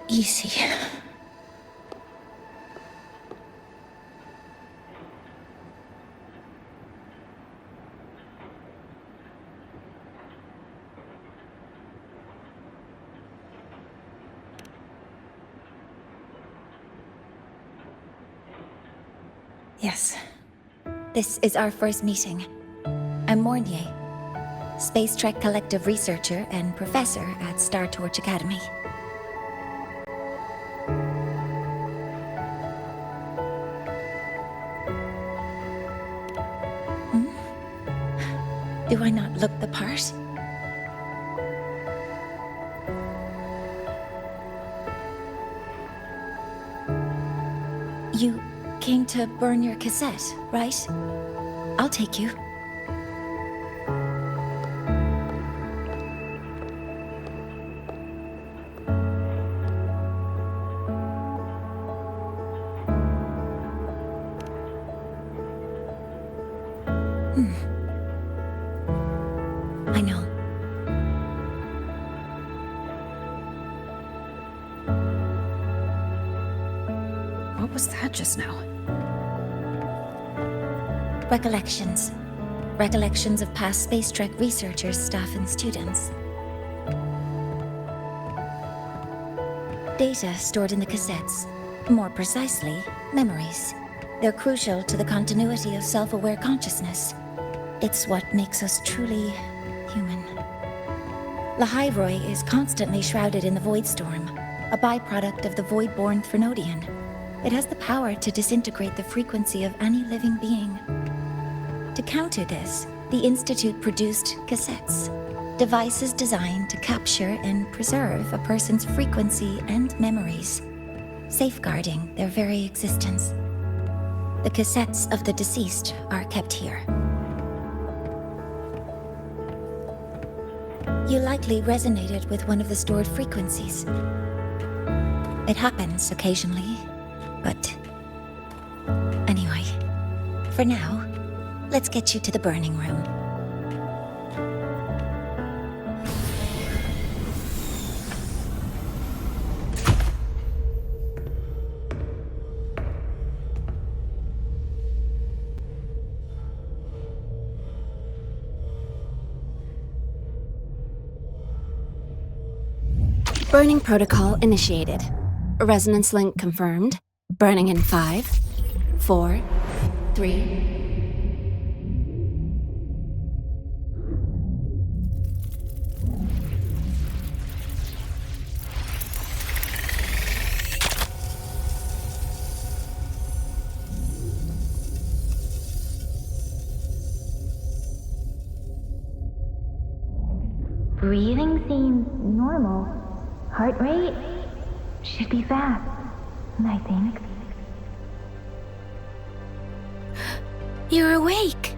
Easy. Yes. This is our first meeting. I'm Mornier. Space Trek Collective researcher and professor at Startorch Academy. Do I not look the part? You came to burn your cassette, right? I'll take you. I know. What was that just now? Recollections. Recollections of past Space Trek researchers, staff, and students. Data stored in the cassettes. More precisely, memories. They're crucial to the continuity of self-aware consciousness. It's what makes us truly human. Lahai-Roi is constantly shrouded in the void storm, a byproduct of the void-born Threnodian. It has the power to disintegrate the frequency of any living being. To counter this, the Institute produced cassettes, devices designed to capture and preserve a person's frequency and memories, safeguarding their very existence. The cassettes of the deceased are kept here. You likely resonated with one of the stored frequencies. It happens occasionally, but anyway, for now, let's get you to the burning room. Burning protocol initiated. Resonance link confirmed. Burning in 5, 4, 3... Breathing seems normal. Heart rate should be fast, I think. You're awake.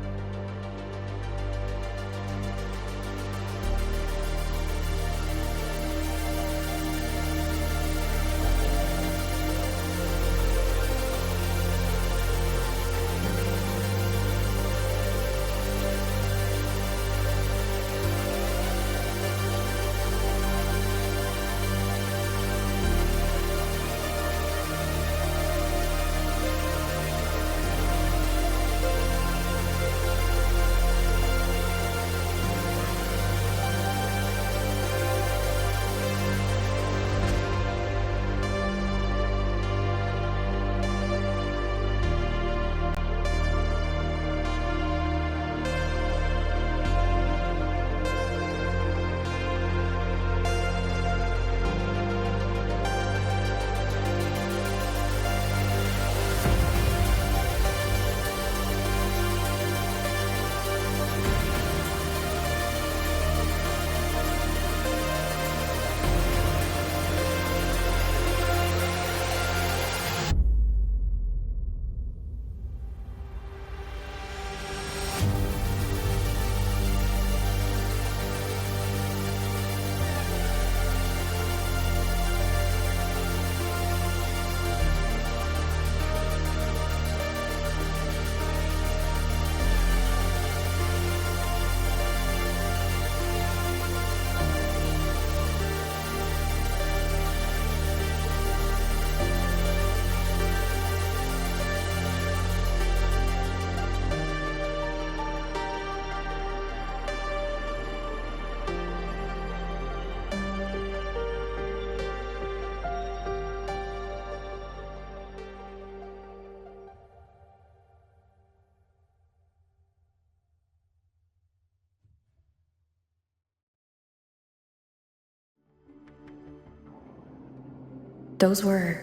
Those were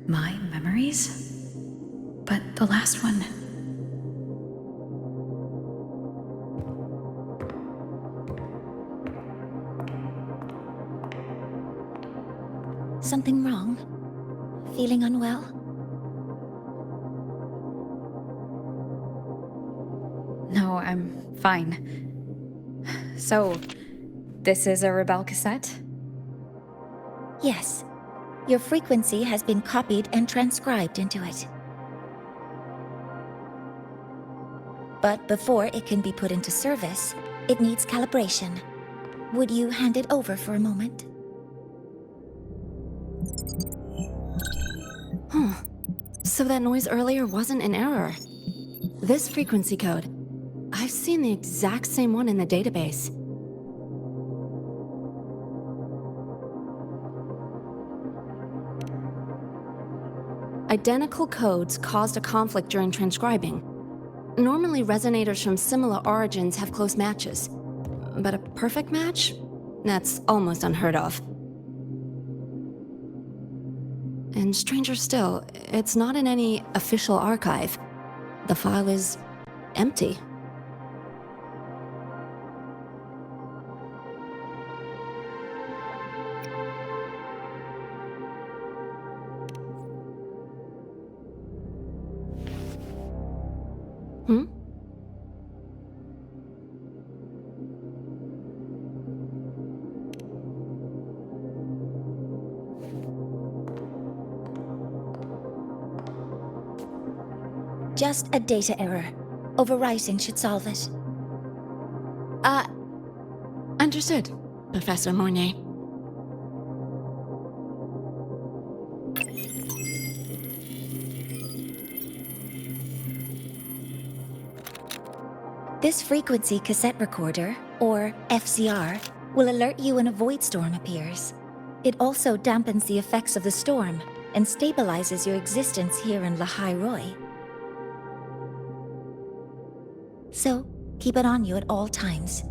my memories? But the last one... Something wrong? Feeling unwell? No, I'm fine. So, this is a Rebel cassette? Yes. Your frequency has been copied and transcribed into it. But before it can be put into service, it needs calibration. Would you hand it over for a moment? Huh. So that noise earlier wasn't an error. This frequency code, I've seen the exact same one in the database. Identical codes caused a conflict during transcribing. Normally, resonators from similar origins have close matches. But a perfect match? That's almost unheard of. And stranger still, it's not in any official archive. The file is empty. Hmm? Just a data error. Overwriting should solve it. Understood, Professor Mornay. This frequency cassette recorder, or FCR, will alert you when a void storm appears. It also dampens the effects of the storm and stabilizes your existence here in Lahai-Roi. So, keep it on you at all times.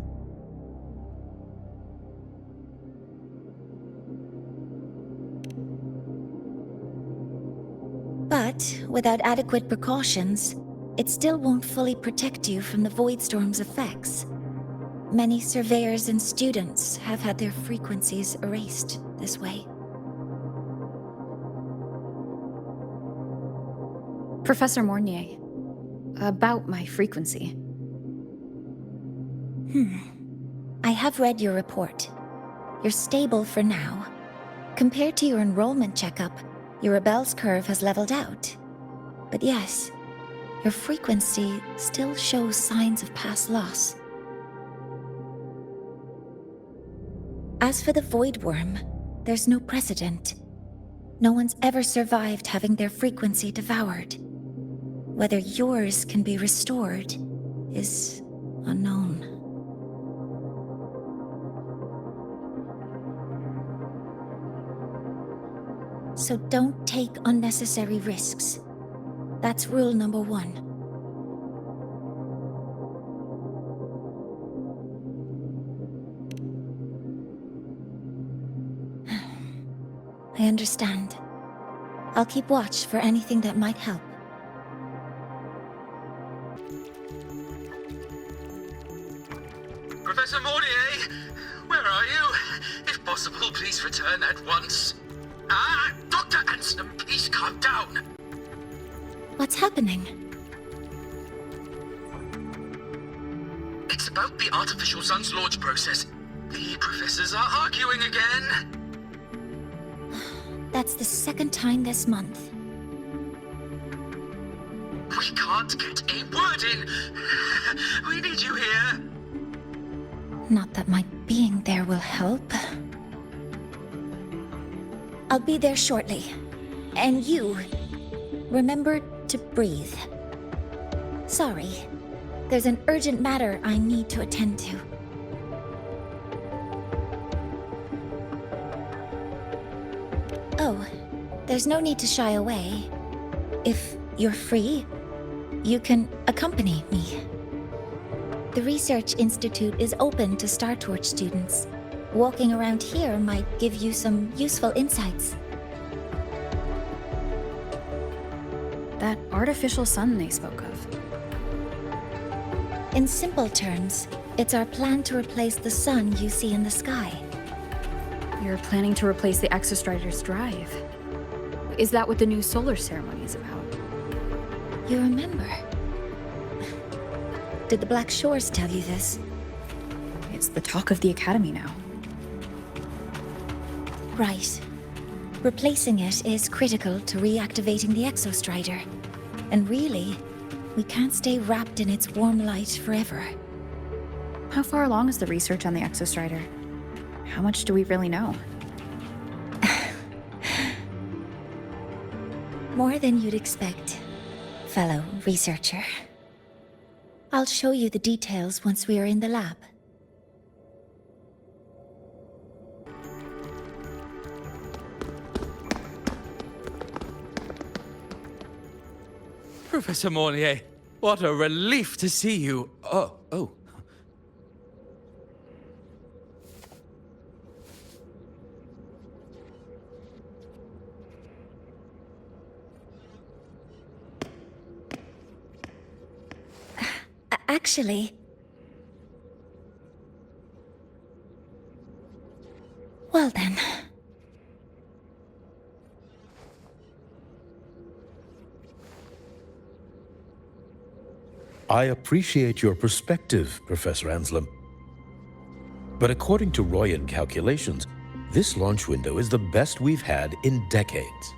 But, without adequate precautions, it still won't fully protect you from the void storm's effects. Many surveyors and students have had their frequencies erased this way. Professor Mornier, about my frequency. I have read your report. You're stable for now. Compared to your enrollment checkup, your rebel's curve has leveled out. But yes, your frequency still shows signs of past loss. As for the Voidworm, there's no precedent. No one's ever survived having their frequency devoured. Whether yours can be restored is unknown. So don't take unnecessary risks. That's rule number 1. I understand. I'll keep watch for anything that might help. Professor Mornier, where are you? If possible, please return at once. Dr. Anson, please calm down. What's happening? It's about the artificial sun's launch process. The professors are arguing again. That's the second time this month. We can't get a word in. We need you here. Not that my being there will help. I'll be there shortly. And you, remember to breathe. Sorry, there's an urgent matter I need to attend to. Oh, there's no need to shy away. If you're free, you can accompany me. The Research Institute is open to Startorch students. Walking around here might give you some useful insights. That artificial sun they spoke of. In simple terms, it's our plan to replace the sun you see in the sky. You're planning to replace the Exostrider's drive. Is that what the new solar ceremony is about? You remember? Did the Black Shores tell you this? It's the talk of the Academy now. Right. Replacing it is critical to reactivating the Exostrider. And really, we can't stay wrapped in its warm light forever. How far along is the research on the Exostrider? How much do we really know? More than you'd expect, fellow researcher. I'll show you the details once we are in the lab. Professor Mornier, what a relief to see you. Oh. Actually... Well then... I appreciate your perspective, Professor Anselm. But according to Royan calculations, this launch window is the best we've had in decades.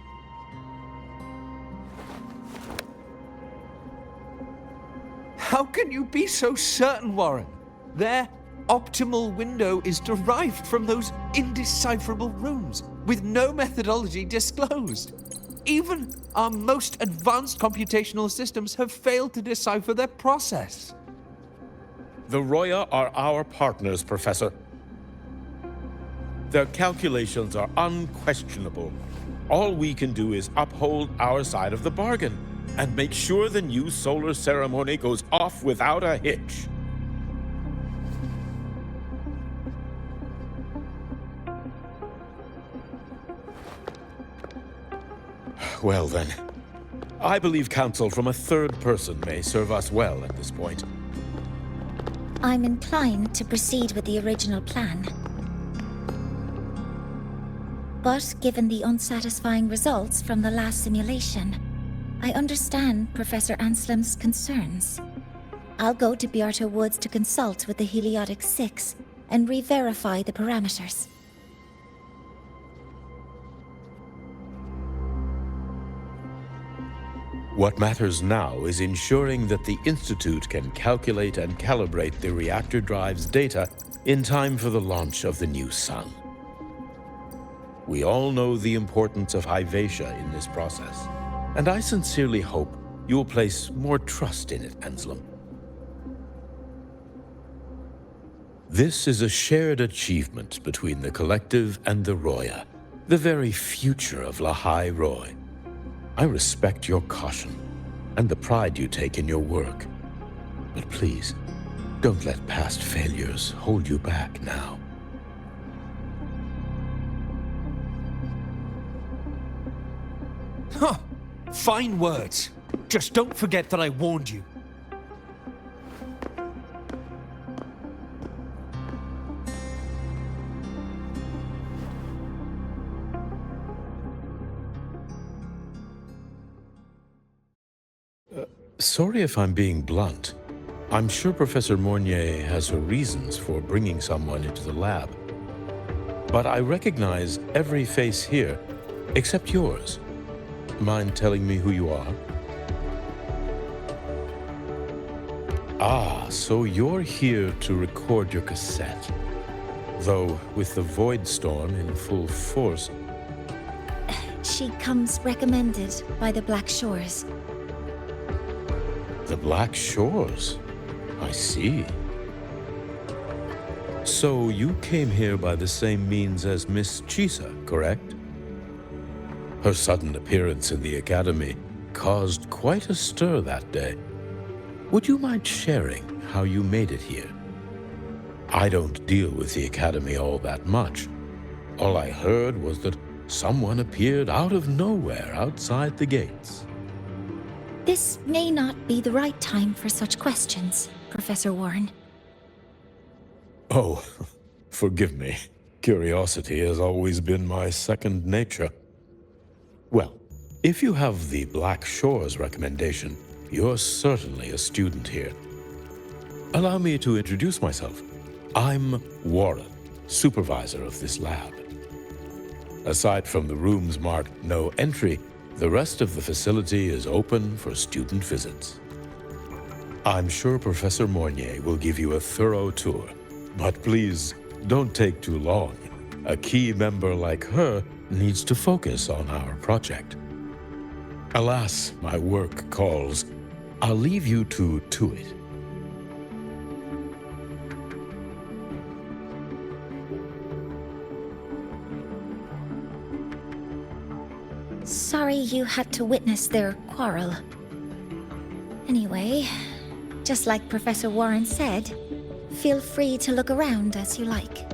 How can you be so certain, Warren? Their optimal window is derived from those indecipherable runes, with no methodology disclosed. Even our most advanced computational systems have failed to decipher their process. The Roya are our partners, Professor. Their calculations are unquestionable. All we can do is uphold our side of the bargain and make sure the new solar ceremony goes off without a hitch. Well then, I believe counsel from a third person may serve us well at this point. I'm inclined to proceed with the original plan. But given the unsatisfying results from the last simulation, I understand Professor Anselm's concerns. I'll go to Bearta Woods to consult with the Heliotic Six and re-verify the parameters. What matters now is ensuring that the Institute can calculate and calibrate the reactor drive's data in time for the launch of the new sun. We all know the importance of Hyvatia in this process, and I sincerely hope you will place more trust in it, Anselm. This is a shared achievement between the Collective and the Roya, the very future of Lahai-Roi. I respect your caution and the pride you take in your work. But please, don't let past failures hold you back now. Huh. Fine words. Just don't forget that I warned you. Sorry if I'm being blunt. I'm sure Professor Mornier has her reasons for bringing someone into the lab. But I recognize every face here, except yours. Mind telling me who you are? Ah, so you're here to record your cassette. Though, with the Void Storm in full force... She comes recommended by the Black Shores. The Black Shores? I see. So you came here by the same means as Miss Chisa, correct? Her sudden appearance in the Academy caused quite a stir that day. Would you mind sharing how you made it here? I don't deal with the Academy all that much. All I heard was that someone appeared out of nowhere outside the gates. This may not be the right time for such questions, Professor Warren. Oh, forgive me. Curiosity has always been my second nature. Well, if you have the Black Shores recommendation, you're certainly a student here. Allow me to introduce myself. I'm Warren, supervisor of this lab. Aside from the rooms marked no entry, the rest of the facility is open for student visits. I'm sure Professor Mornier will give you a thorough tour, but please don't take too long. A key member like her needs to focus on our project. Alas, my work calls. I'll leave you to it. Sorry you had to witness their quarrel. Anyway, just like Professor Warren said, feel free to look around as you like.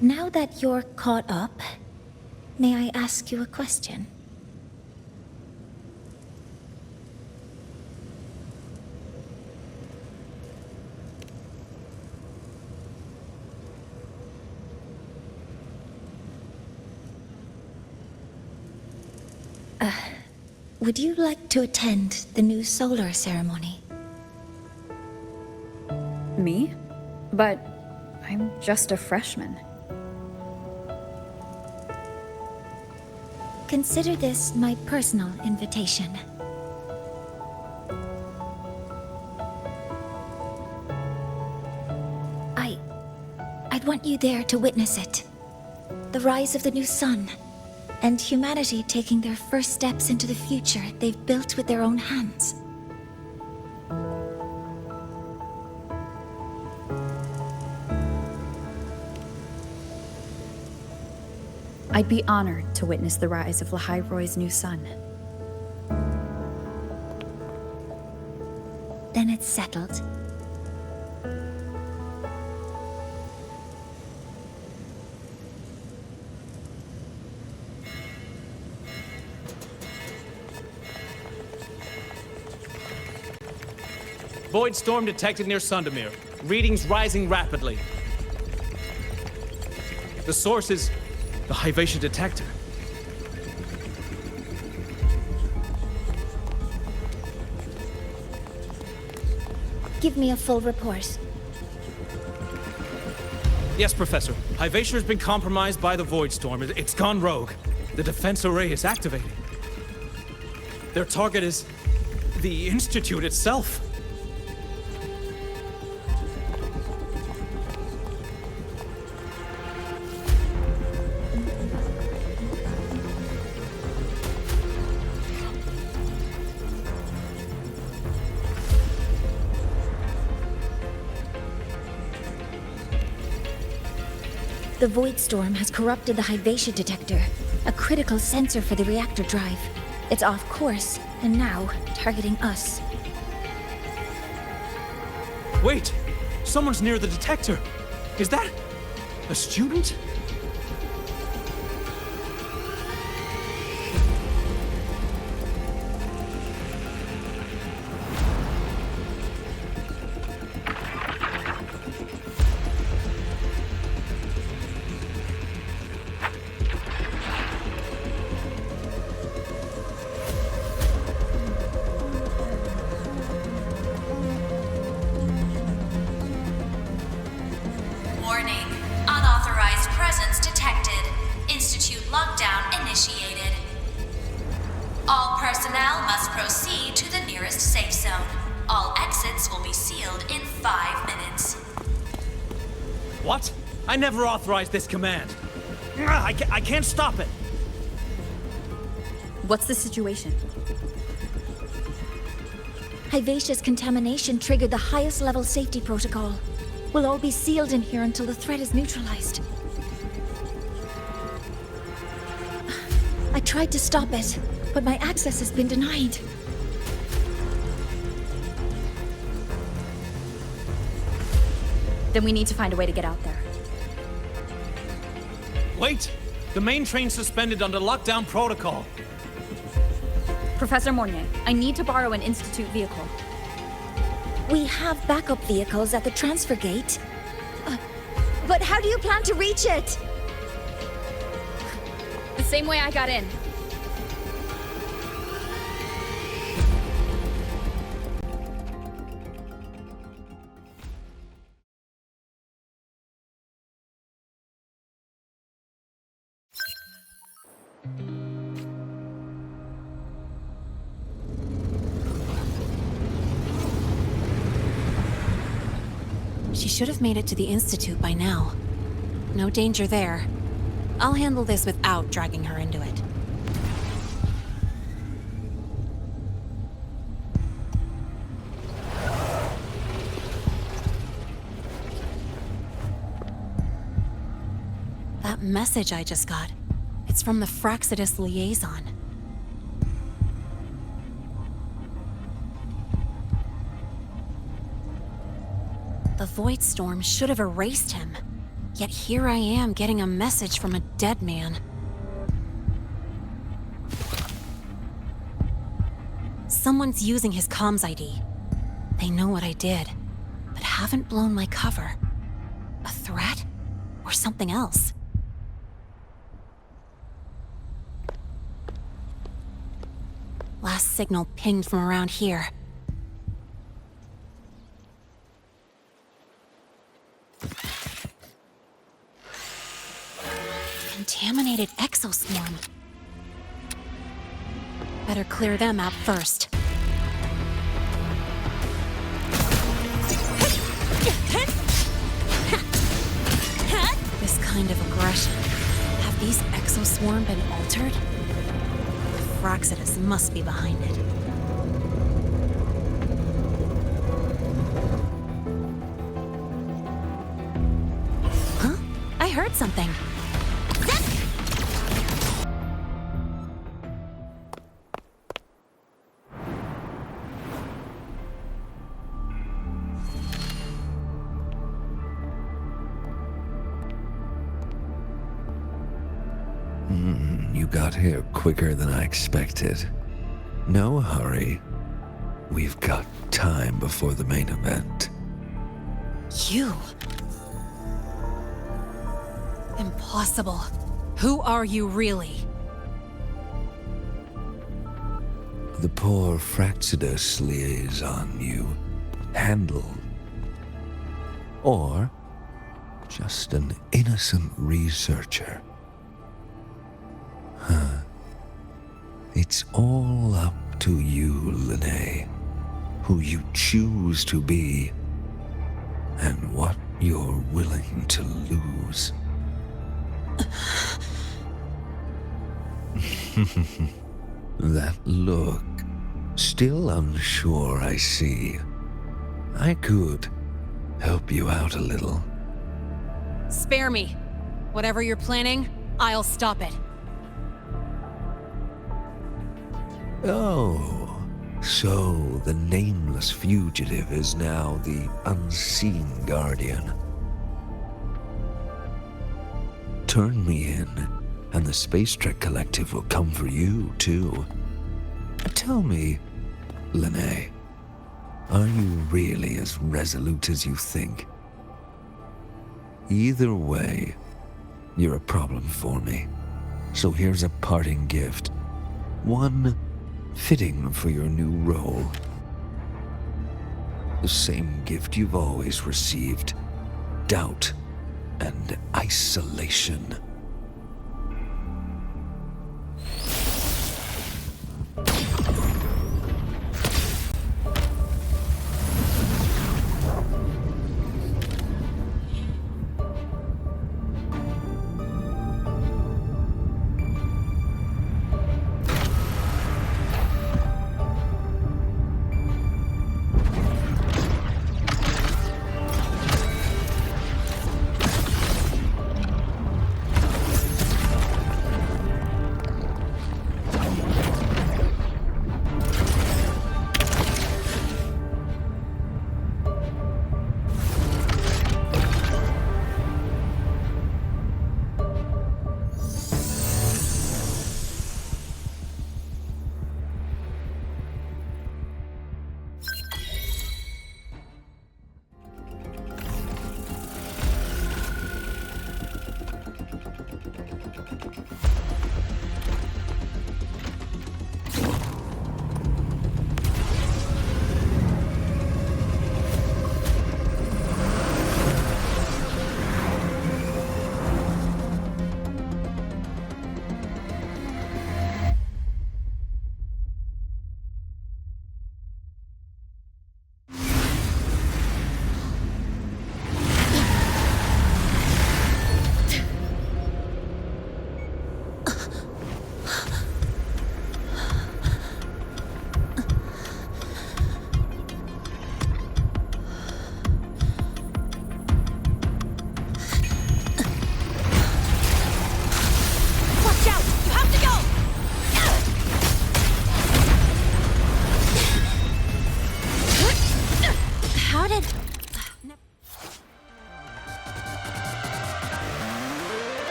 Now that you're caught up, may I ask you a question? Would you like to attend the new solar ceremony? Me? But I'm just a freshman. Consider this my personal invitation. I'd want you there to witness it. The rise of the new sun, and humanity taking their first steps into the future they've built with their own hands. I'd be honored to witness the rise of Lahai-Roi's new sun. Then it's settled. Void storm detected near Sundermere. Readings rising rapidly. The source is the Hivatia detector. Give me a full report. Yes, Professor. Hivatia has been compromised by the Void Storm. It's gone rogue. The defense array is activated. Their target is the Institute itself. The Voidstorm has corrupted the Hyvatia detector, a critical sensor for the reactor drive. It's off course, and now targeting us. Wait! Someone's near the detector! Is that a student? Warning. Unauthorized presence detected. Institute lockdown initiated. All personnel must proceed to the nearest safe zone. All exits will be sealed in 5 minutes. What? I never authorized this command. I can't stop it. What's the situation? Hyvatia's contamination triggered the highest level safety protocol. We'll all be sealed in here until the threat is neutralized. I tried to stop it, but my access has been denied. Then we need to find a way to get out there. Wait! The main train's suspended under lockdown protocol. Professor Mornier, I need to borrow an Institute vehicle. We have backup vehicles at the transfer gate. But how do you plan to reach it? The same way I got in. She should have made it to the Institute by now. No danger there. I'll handle this without dragging her into it. That message I just got, it's from the Fraxidus liaison. The Voidstorm should have erased him. Yet here I am getting a message from a dead man. Someone's using his comms ID. They know what I did, but haven't blown my cover. A threat? Or something else? Last signal pinged from around here. Contaminated exoswarm. Better clear them out first. This kind of aggression. Have these exoswarm been altered? Fraxidus must be behind it. Huh? I heard something. You got here quicker than I expected. No hurry. We've got time before the main event. You? Impossible. Who are you really? The poor Fraxidus liaison you handled. Or just an innocent researcher. It's all up to you, Lynae, who you choose to be, and what you're willing to lose. That look, still unsure, I see. I could help you out a little. Spare me. Whatever you're planning, I'll stop it. Oh, so the nameless fugitive is now the unseen guardian. Turn me in, and the Space Trek Collective will come for you, too. Tell me, Lynae, are you really as resolute as you think? Either way, you're a problem for me. So here's a parting gift. One fitting for your new role. The same gift you've always received. Doubt and isolation.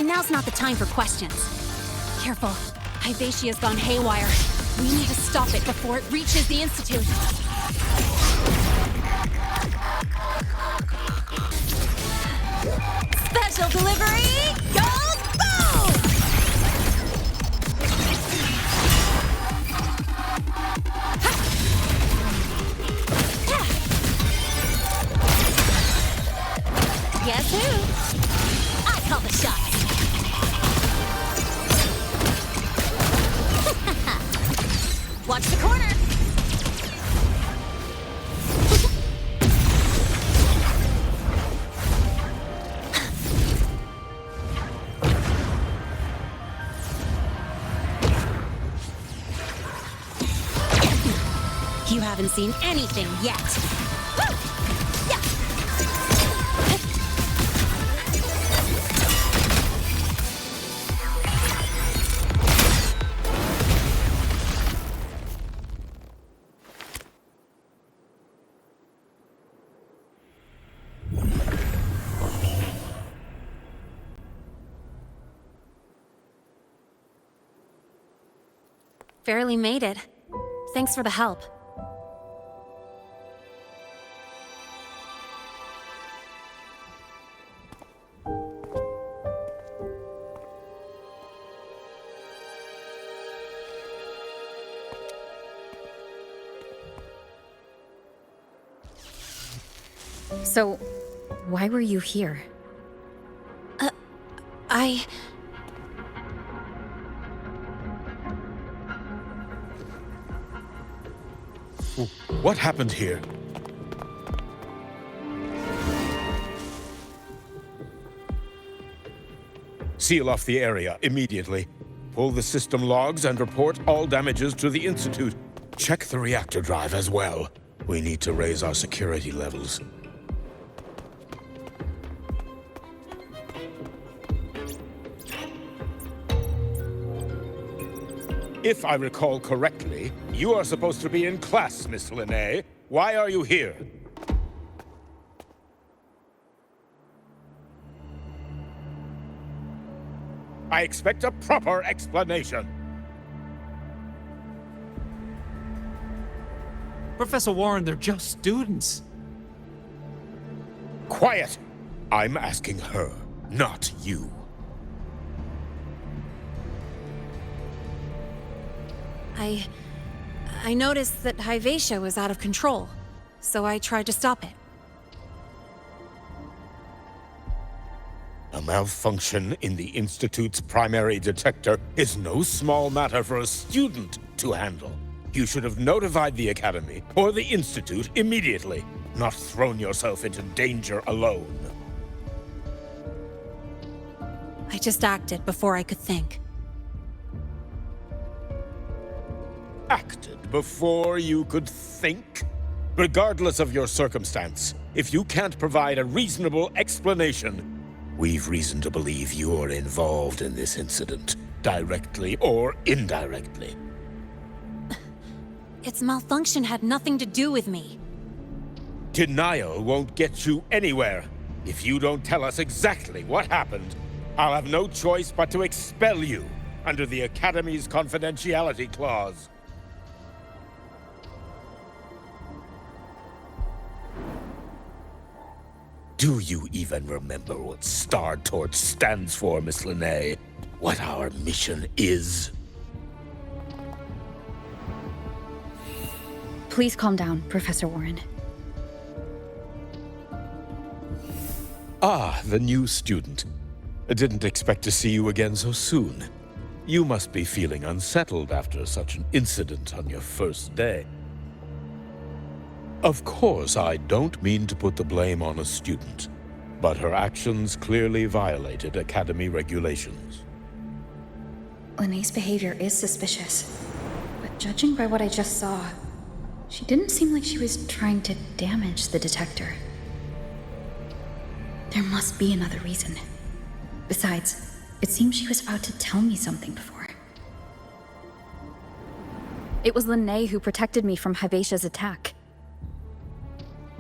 Now's not the time for questions. Careful. Hyvatia's gone haywire. We need to stop it before it reaches the Institute. Special delivery! Goes boom! Guess who? I call the shots. Watch the corner! You haven't seen anything yet. Barely made it. Thanks for the help. So, why were you here? What happened here? Seal off the area immediately. Pull the system logs and report all damages to the Institute. Check the reactor drive as well. We need to raise our security levels. If I recall correctly, you are supposed to be in class, Miss Lynae. Why are you here? I expect a proper explanation. Professor Warren, they're just students. Quiet! I'm asking her, not you. I noticed that Hyvatia was out of control, so I tried to stop it. A malfunction in the Institute's primary detector is no small matter for a student to handle. You should have notified the Academy or the Institute immediately, not thrown yourself into danger alone. I just acted before I could think. Acted before you could think? Regardless of your circumstance, if you can't provide a reasonable explanation, we've reason to believe you're involved in this incident, directly or indirectly. Its malfunction had nothing to do with me. Denial won't get you anywhere. If you don't tell us exactly what happened, I'll have no choice but to expel you under the Academy's confidentiality clause. Do you even remember what Startorch stands for, Miss Lynae? What our mission is? Please calm down, Professor Warren. Ah, the new student. I didn't expect to see you again so soon. You must be feeling unsettled after such an incident on your first day. Of course, I don't mean to put the blame on a student, but her actions clearly violated Academy regulations. Lynae's behavior is suspicious, but judging by what I just saw, she didn't seem like she was trying to damage the detector. There must be another reason. Besides, it seems she was about to tell me something before. It was Lynae who protected me from Hyvatia's attack.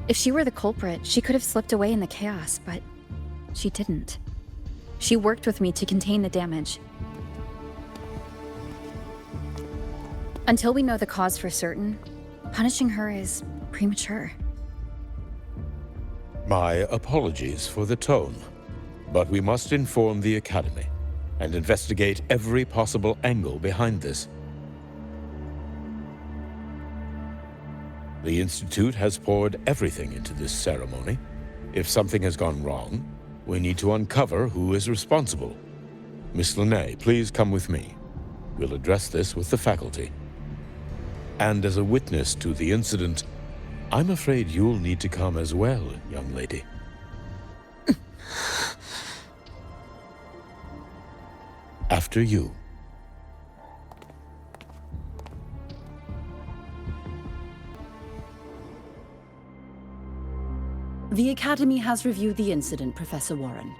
If she were the culprit, she could have slipped away in the chaos, but she didn't. She worked with me to contain the damage. Until we know the cause for certain, punishing her is premature. My apologies for the tone, but we must inform the Academy and investigate every possible angle behind this. The Institute has poured everything into this ceremony. If something has gone wrong, we need to uncover who is responsible. Miss Lynae, please come with me. We'll address this with the faculty. And as a witness to the incident, I'm afraid you'll need to come as well, young lady. After you. The Academy has reviewed the incident, Professor Warren.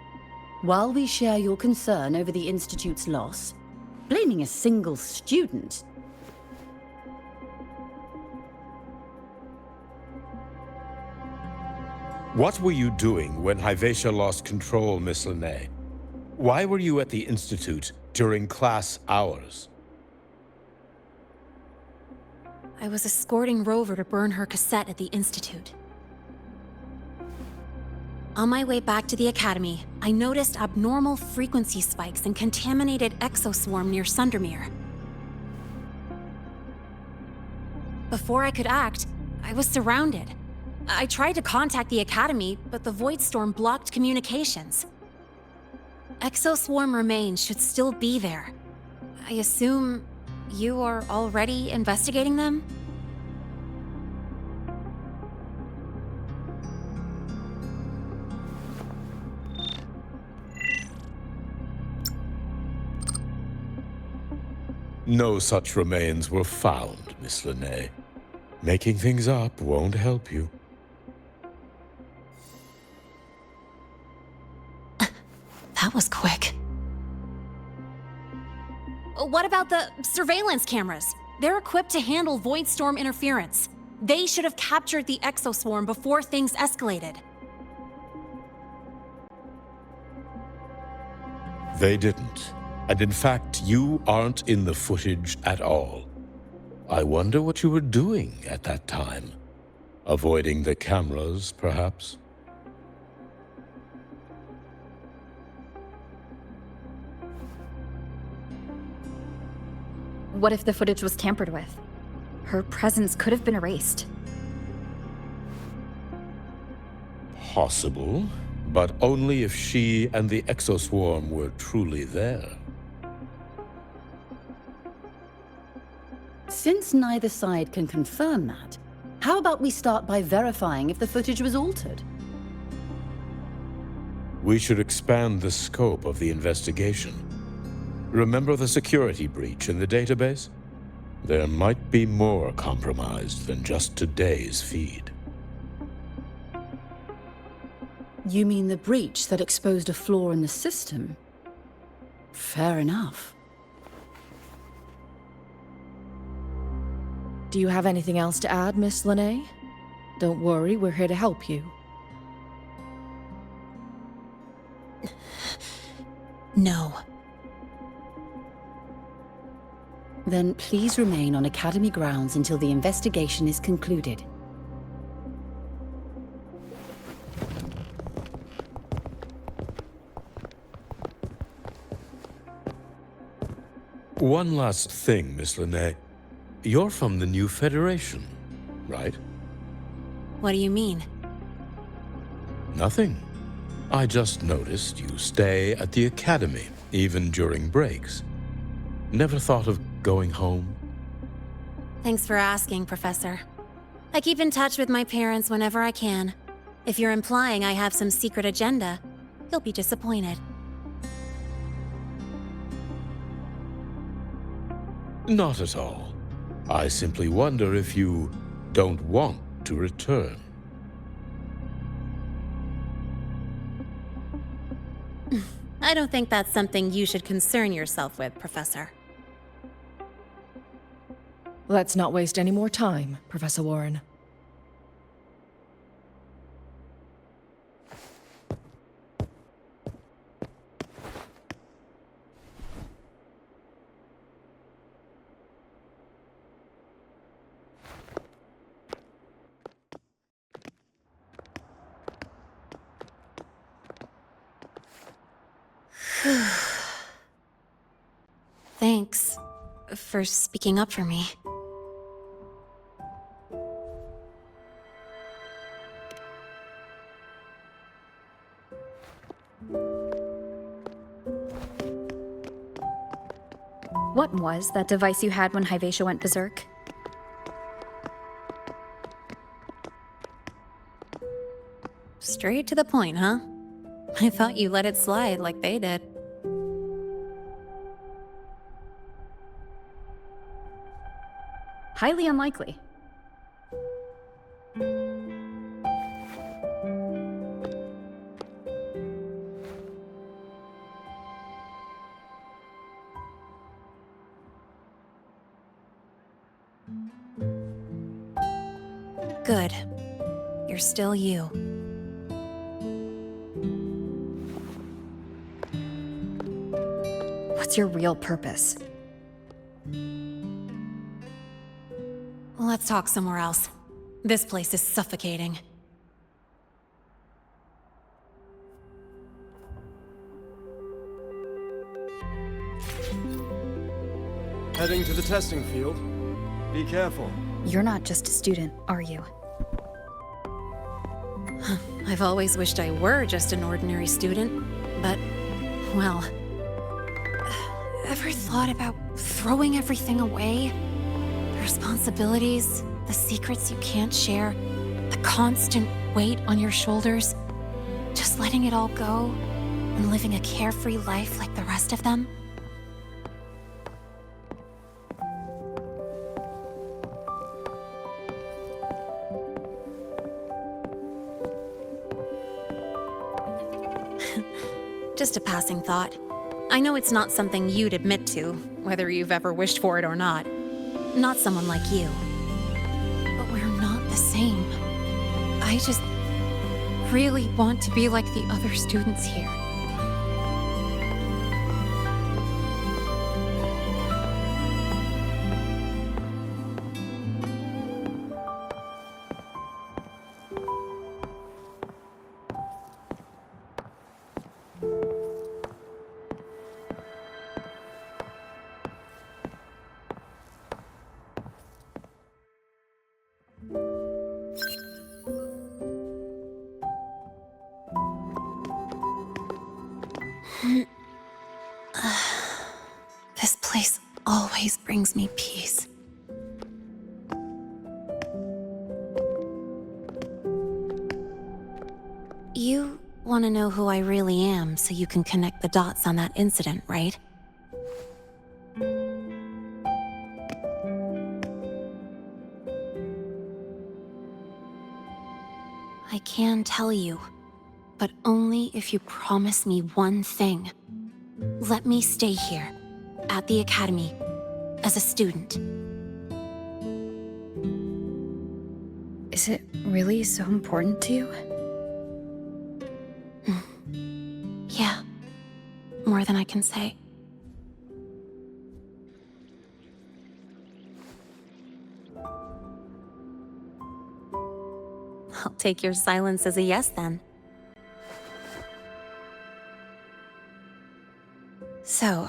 While we share your concern over the Institute's loss, blaming a single student... What were you doing when Hyvatia lost control, Miss Lynae? Why were you at the Institute during class hours? I was escorting Rover to burn her cassette at the Institute. On my way back to the Academy, I noticed abnormal frequency spikes and contaminated exoswarm near Sundermere. Before I could act, I was surrounded. I tried to contact the Academy, but the Voidstorm blocked communications. Exoswarm remains should still be there. I assume you are already investigating them? No such remains were found, Miss Lynae. Making things up won't help you. That was quick. what about the surveillance cameras? They're equipped to handle void storm interference. They should have captured the exoswarm before things escalated. They didn't. And in fact, you aren't in the footage at all. I wonder what you were doing at that time. Avoiding the cameras, perhaps? What if the footage was tampered with? Her presence could have been erased. Possible, but only if she and the exoswarm were truly there. Since neither side can confirm that, how about we start by verifying if the footage was altered? We should expand the scope of the investigation. Remember the security breach in the database? There might be more compromised than just today's feed. You mean the breach that exposed a flaw in the system? Fair enough. Do you have anything else to add, Miss Lynae? Don't worry, we're here to help you. No. Then please remain on Academy grounds until the investigation is concluded. One last thing, Miss Lynae. You're from the new Federation, right? What do you mean? Nothing. I just noticed you stay at the Academy, even during breaks. Never thought of going home? Thanks for asking, Professor. I keep in touch with my parents whenever I can. If you're implying I have some secret agenda, you'll be disappointed. Not at all. I simply wonder if you don't want to return. I don't think that's something you should concern yourself with, Professor. Let's not waste any more time, Professor Warren. Thanks for speaking up for me. What was that device you had when Hyvatia went berserk? Straight to the point, huh? I thought you let it slide like they did. Highly unlikely. Good. You're still you. What's your real purpose? Let's talk somewhere else. This place is suffocating. Heading to the testing field. Be careful. You're not just a student, are you? I've always wished I were just an ordinary student, but, well... Ever thought about throwing everything away? The responsibilities, the secrets you can't share, the constant weight on your shoulders. Just letting it all go and living a carefree life like the rest of them? Just a passing thought. I know it's not something you'd admit to, whether you've ever wished for it or not. Not someone like you. But we're not the same. I just really want to be like the other students here. This place always brings me peace. You want to know who I really am so you can connect the dots on that incident, right? I can tell you, but only if you promise me one thing. Let me stay here, at the Academy, as a student. Is it really so important to you? Yeah, more than I can say. I'll take your silence as a yes, then. So,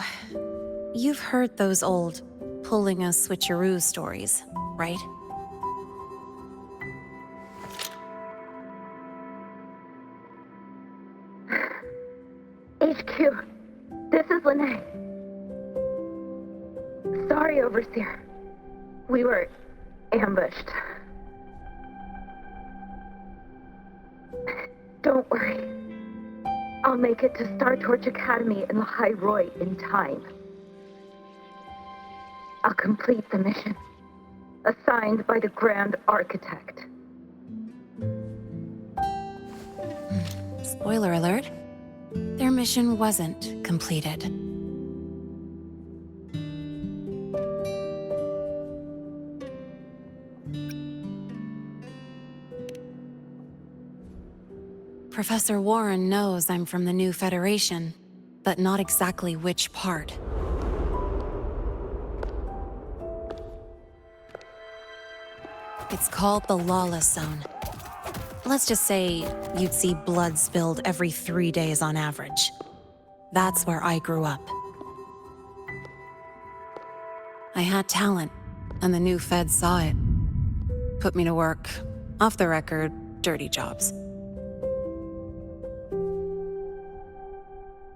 you've heard those old pulling a switcheroo stories, right? HQ, this is Lynae. Sorry, Overseer. We were ambushed. Don't worry. I'll make it to Startorch Academy in Lahai-Roi in time. I'll complete the mission, assigned by the Grand Architect. Spoiler alert. Their mission wasn't completed. Professor Warren knows I'm from the new Federation, but not exactly which part. It's called the Lawless Zone. Let's just say you'd see blood spilled every 3 days on average. That's where I grew up. I had talent, and the new Fed saw it. Put me to work, off the record, dirty jobs.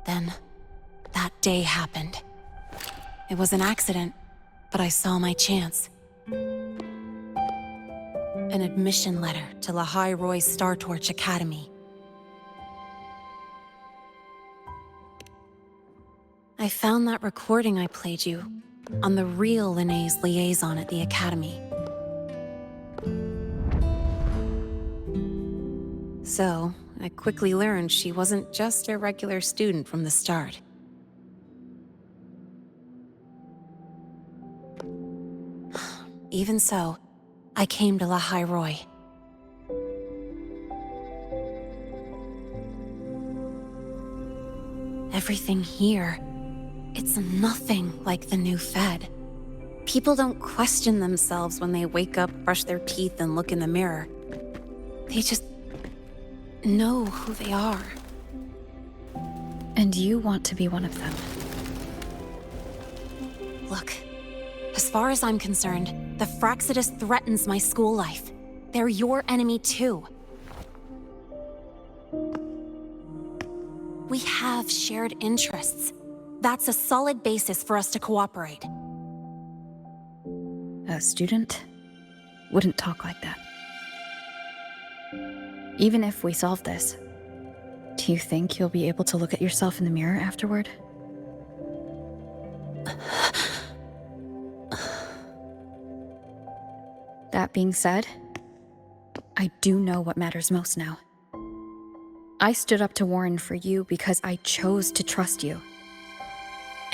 Then, that day happened. It was an accident, but I saw my chance. An admission letter to Lahai-Roi Startorch Academy. I found that recording I played you on the real Lynae's liaison at the Academy. So, I quickly learned she wasn't just a regular student from the start. Even so, I came to Lahai-Roi. Everything here, it's nothing like the new Fed. People don't question themselves when they wake up, brush their teeth, and look in the mirror. They just know who they are. And you want to be one of them. Look, as far as I'm concerned, the Fraxidus threatens my school life. They're your enemy too. We have shared interests. That's a solid basis for us to cooperate. A student wouldn't talk like that. Even if we solve this, do you think you'll be able to look at yourself in the mirror afterward? That being said, I do know what matters most now. I stood up to Warren for you because I chose to trust you.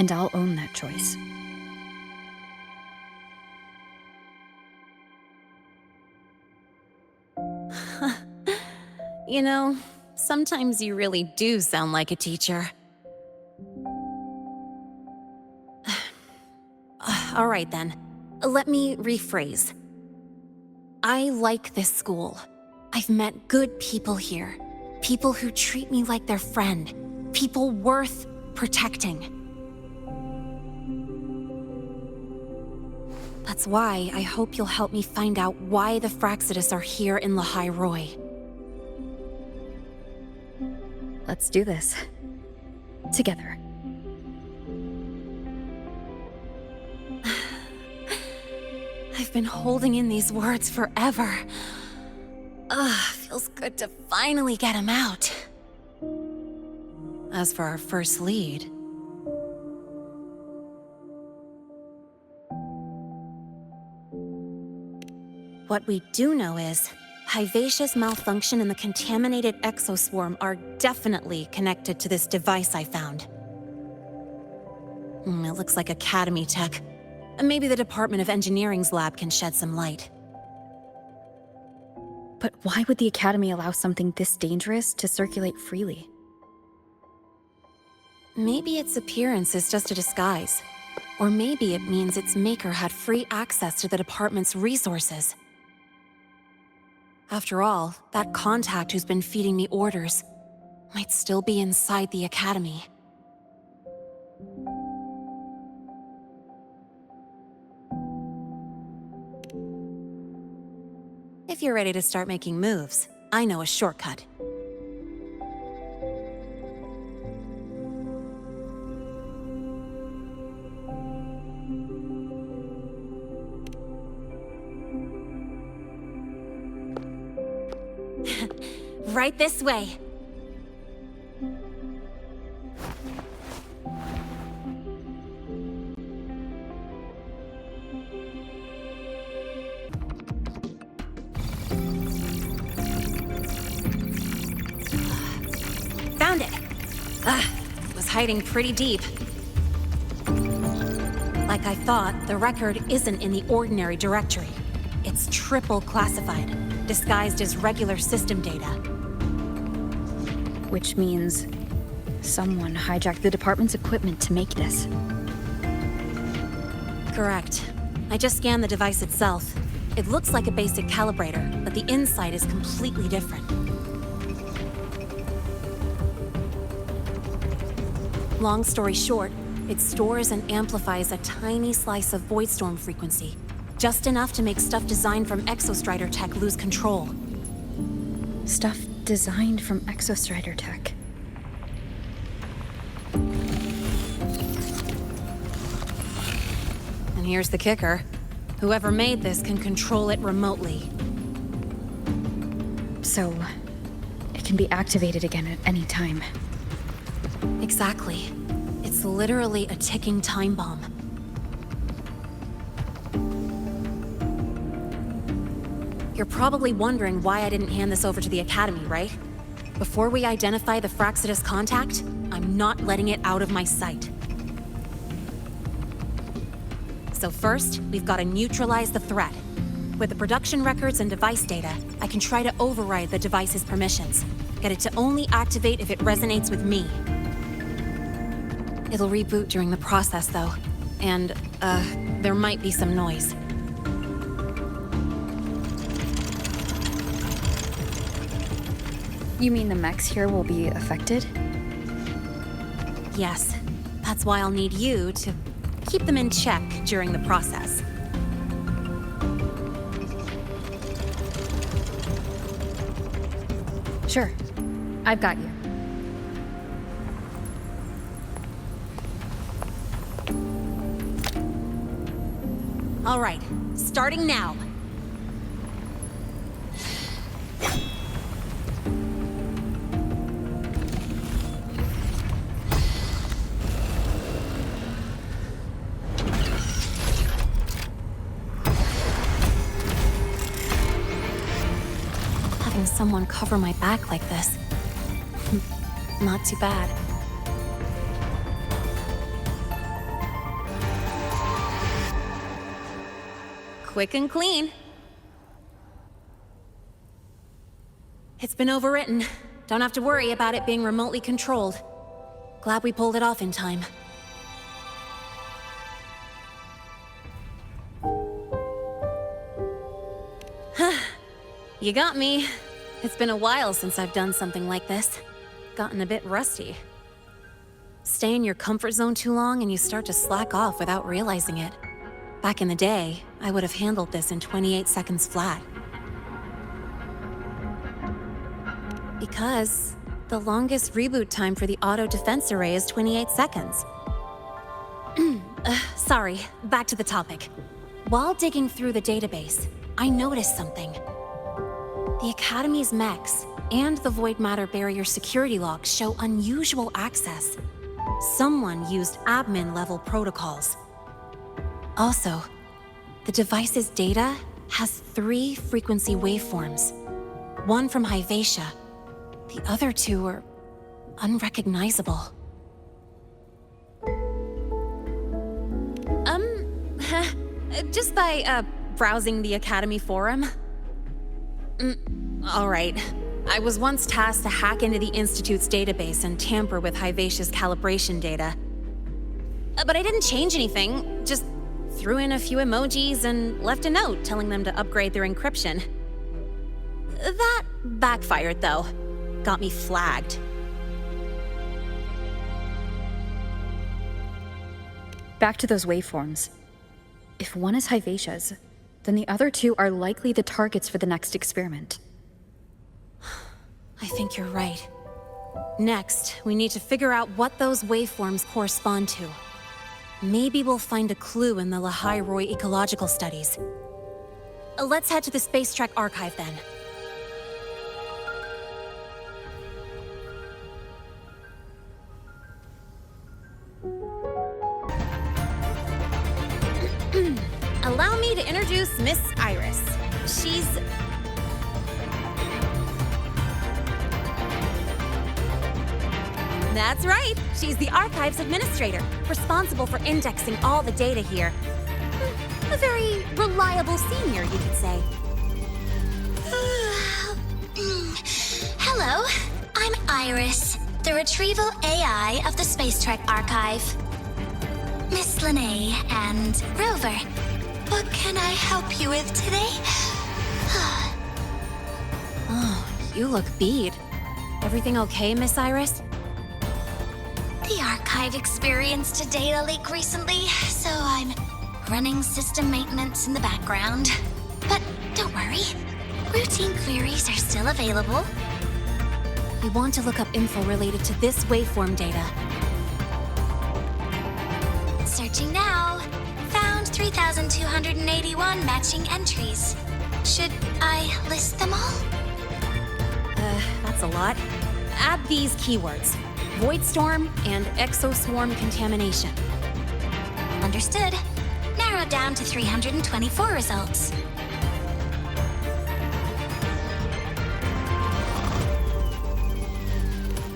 And I'll own that choice. You know, sometimes you really do sound like a teacher. All right then, let me rephrase. I like this school. I've met good people here. People who treat me like their friend. People worth protecting. That's why I hope you'll help me find out why the Fractsidus are here in Lahai-Roi. Let's do this. Together. I've been holding in these words forever. Feels good to finally get them out. As for our first lead... What we do know is, Hyvatia's malfunction and the contaminated exoswarm are definitely connected to this device I found. It looks like Academy tech. Maybe the Department of Engineering's lab can shed some light. But why would the Academy allow something this dangerous to circulate freely? Maybe its appearance is just a disguise. Or maybe it means its maker had free access to the department's resources. After all, that contact who's been feeding me orders might still be inside the Academy. If you're ready to start making moves, I know a shortcut. Right this way. Found it! It was hiding pretty deep. Like I thought, the record isn't in the ordinary directory. It's triple classified, disguised as regular system data. Which means someone hijacked the department's equipment to make this. Correct. I just scanned the device itself. It looks like a basic calibrator, but the inside is completely different. Long story short, it stores and amplifies a tiny slice of Voidstorm frequency, just enough to make stuff designed from Exostrider tech lose control. Stuff designed from Exostrider tech. And here's the kicker. Whoever made this can control it remotely. So, it can be activated again at any time. Exactly. It's literally a ticking time bomb. You're probably wondering why I didn't hand this over to the Academy, right? Before we identify the Fractsidus contact, I'm not letting it out of my sight. So first, we've got to neutralize the threat. With the production records and device data, I can try to override the device's permissions. Get it to only activate if it resonates with me. It'll reboot during the process, though. And, there might be some noise. You mean the mechs here will be affected? Yes. That's why I'll need you to keep them in check during the process. Sure. I've got you. All right, starting now. Having someone cover my back like this. Not too bad. quick and clean. It's been overwritten. Don't have to worry about it being remotely controlled. Glad we pulled it off in time. You got me. It's been a while since I've done something like this. Gotten a bit rusty. Stay in your comfort zone too long and you start to slack off without realizing it. Back in the day, I would have handled this in 28 seconds flat. Because the longest reboot time for the auto defense array is 28 seconds. Sorry, back to the topic. While digging through the database, I noticed something. The Academy's mechs and the Void Matter Barrier security logs show unusual access. Someone used admin-level protocols. Also, the device's data has 3 frequency waveforms. One from Hyvatia. The other 2 are unrecognizable. Just by, browsing the Academy forum. Alright. I was once tasked to hack into the Institute's database and tamper with Hyvatia's calibration data. But I didn't change anything, just threw in a few emojis and left a note telling them to upgrade their encryption. That backfired, though. Got me flagged. Back to those waveforms. If one is Hyvatia's, then the other 2 are likely the targets for the next experiment. I think you're right. Next, we need to figure out what those waveforms correspond to. Maybe we'll find a clue in the Lahai-Roi ecological studies. Let's head to the Space Trek archive then. Allow me to introduce Miss Iris. She's... That's right! She's the Archives Administrator, responsible for indexing all the data here. A very reliable senior, you could say. Hello, I'm Iris, the Retrieval AI of the Space Trek Archive. Miss Lynae and Rover, what can I help you with today? Oh, you look beat. Everything okay, Miss Iris? The Archive experienced a data leak recently, so I'm running system maintenance in the background. But don't worry, routine queries are still available. We want to look up info related to this waveform data. Searching now. Found 3,281 matching entries. Should I list them all? That's a lot. Add these keywords. Voidstorm and exoswarm contamination. Understood. Narrowed down to 324 results.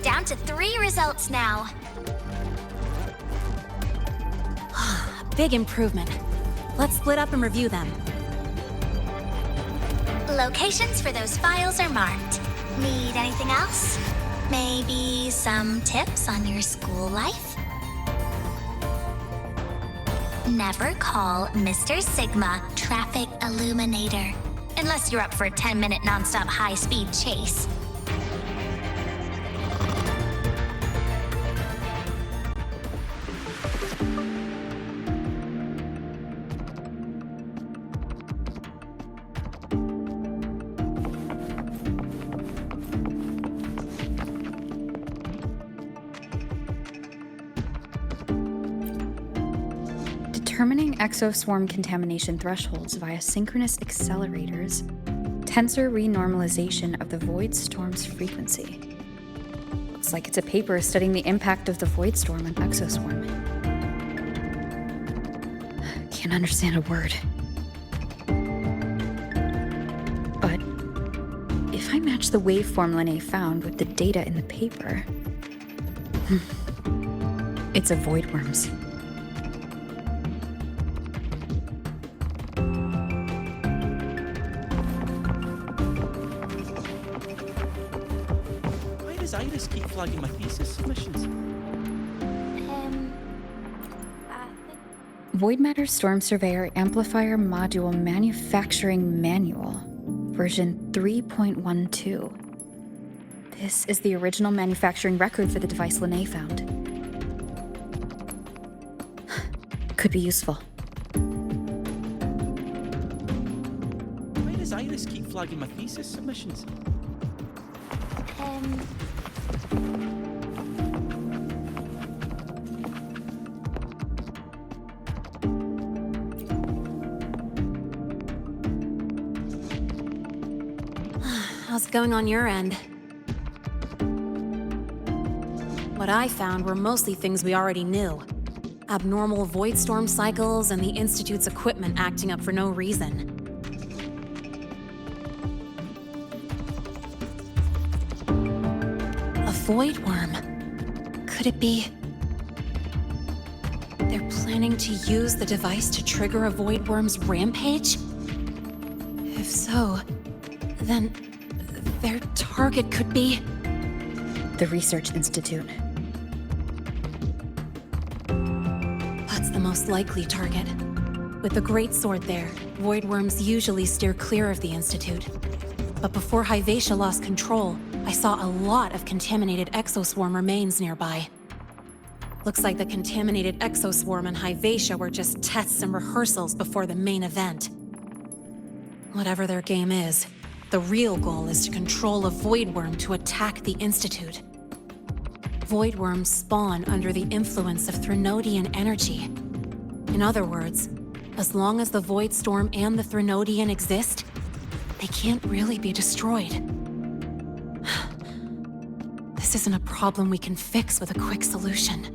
Down to 3 results now. Big improvement. Let's split up and review them. Locations for those files are marked. Need anything else? Maybe some tips on your school life? Never call Mr. Sigma Traffic Illuminator, unless you're up for a 10-minute nonstop high-speed chase. Determining exoswarm contamination thresholds via synchronous accelerators, tensor renormalization of the Voidstorm's frequency. Looks like it's a paper studying the impact of the Voidstorm on exoswarm. Can't understand a word. But if I match the waveform Lynae found with the data in the paper, it's a Voidworm's. just keep flagging my thesis submissions? Void Matter Storm Surveyor Amplifier Module Manufacturing Manual, version 3.12. This is the original manufacturing record for the device Lynae found. Could be useful. Why does Iris keep flagging my thesis submissions? How's it going on your end? What I found were mostly things we already knew. Abnormal void storm cycles and the Institute's equipment acting up for no reason. A Voidworm. Could it be... they're planning to use the device to trigger a Voidworm's rampage? If so, then their target could be... the Research Institute. That's the most likely target. With the Greatsword there, Voidworms usually steer clear of the Institute. But before Hyvatia lost control, I saw a lot of contaminated exoswarm remains nearby. Looks like the contaminated exoswarm and Hyvatia were just tests and rehearsals before the main event. Whatever their game is, the real goal is to control a Voidworm to attack the Institute. Voidworms spawn under the influence of Threnodian energy. In other words, as long as the Void Storm and the Threnodian exist, they can't really be destroyed. This isn't a problem we can fix with a quick solution.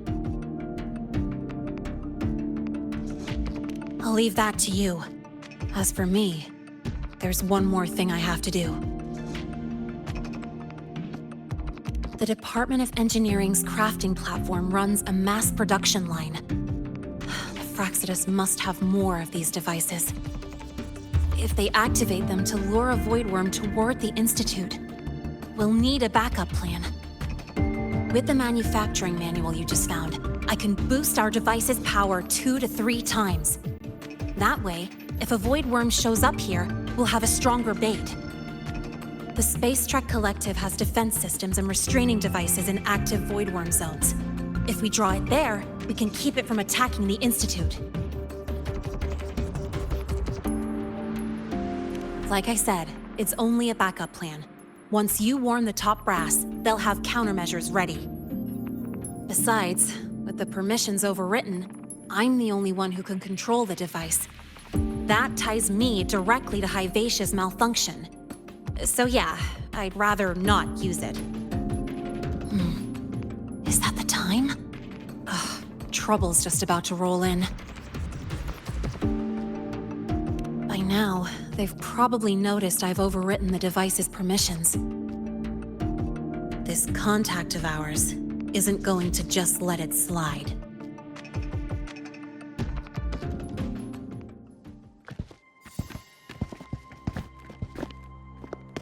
I'll leave that to you. As for me, there's one more thing I have to do. The Department of Engineering's crafting platform runs a mass production line. The Fraxidus must have more of these devices. If they activate them to lure a Voidworm toward the Institute, we'll need a backup plan. With the manufacturing manual you just found, I can boost our device's power 2 to 3 times. That way, if a Voidworm shows up here, we'll have a stronger bait. The Space Trek Collective has defense systems and restraining devices in active Voidworm zones. If we draw it there, we can keep it from attacking the Institute. Like I said, it's only a backup plan. Once you warn the top brass, they'll have countermeasures ready. Besides, with the permissions overwritten, I'm the only one who can control the device. That ties me directly to Hyvatia's malfunction. So yeah, I'd rather not use it. Is that the time? Ugh, trouble's just about to roll in. By now, they've probably noticed I've overwritten the device's permissions. This contact of ours isn't going to just let it slide.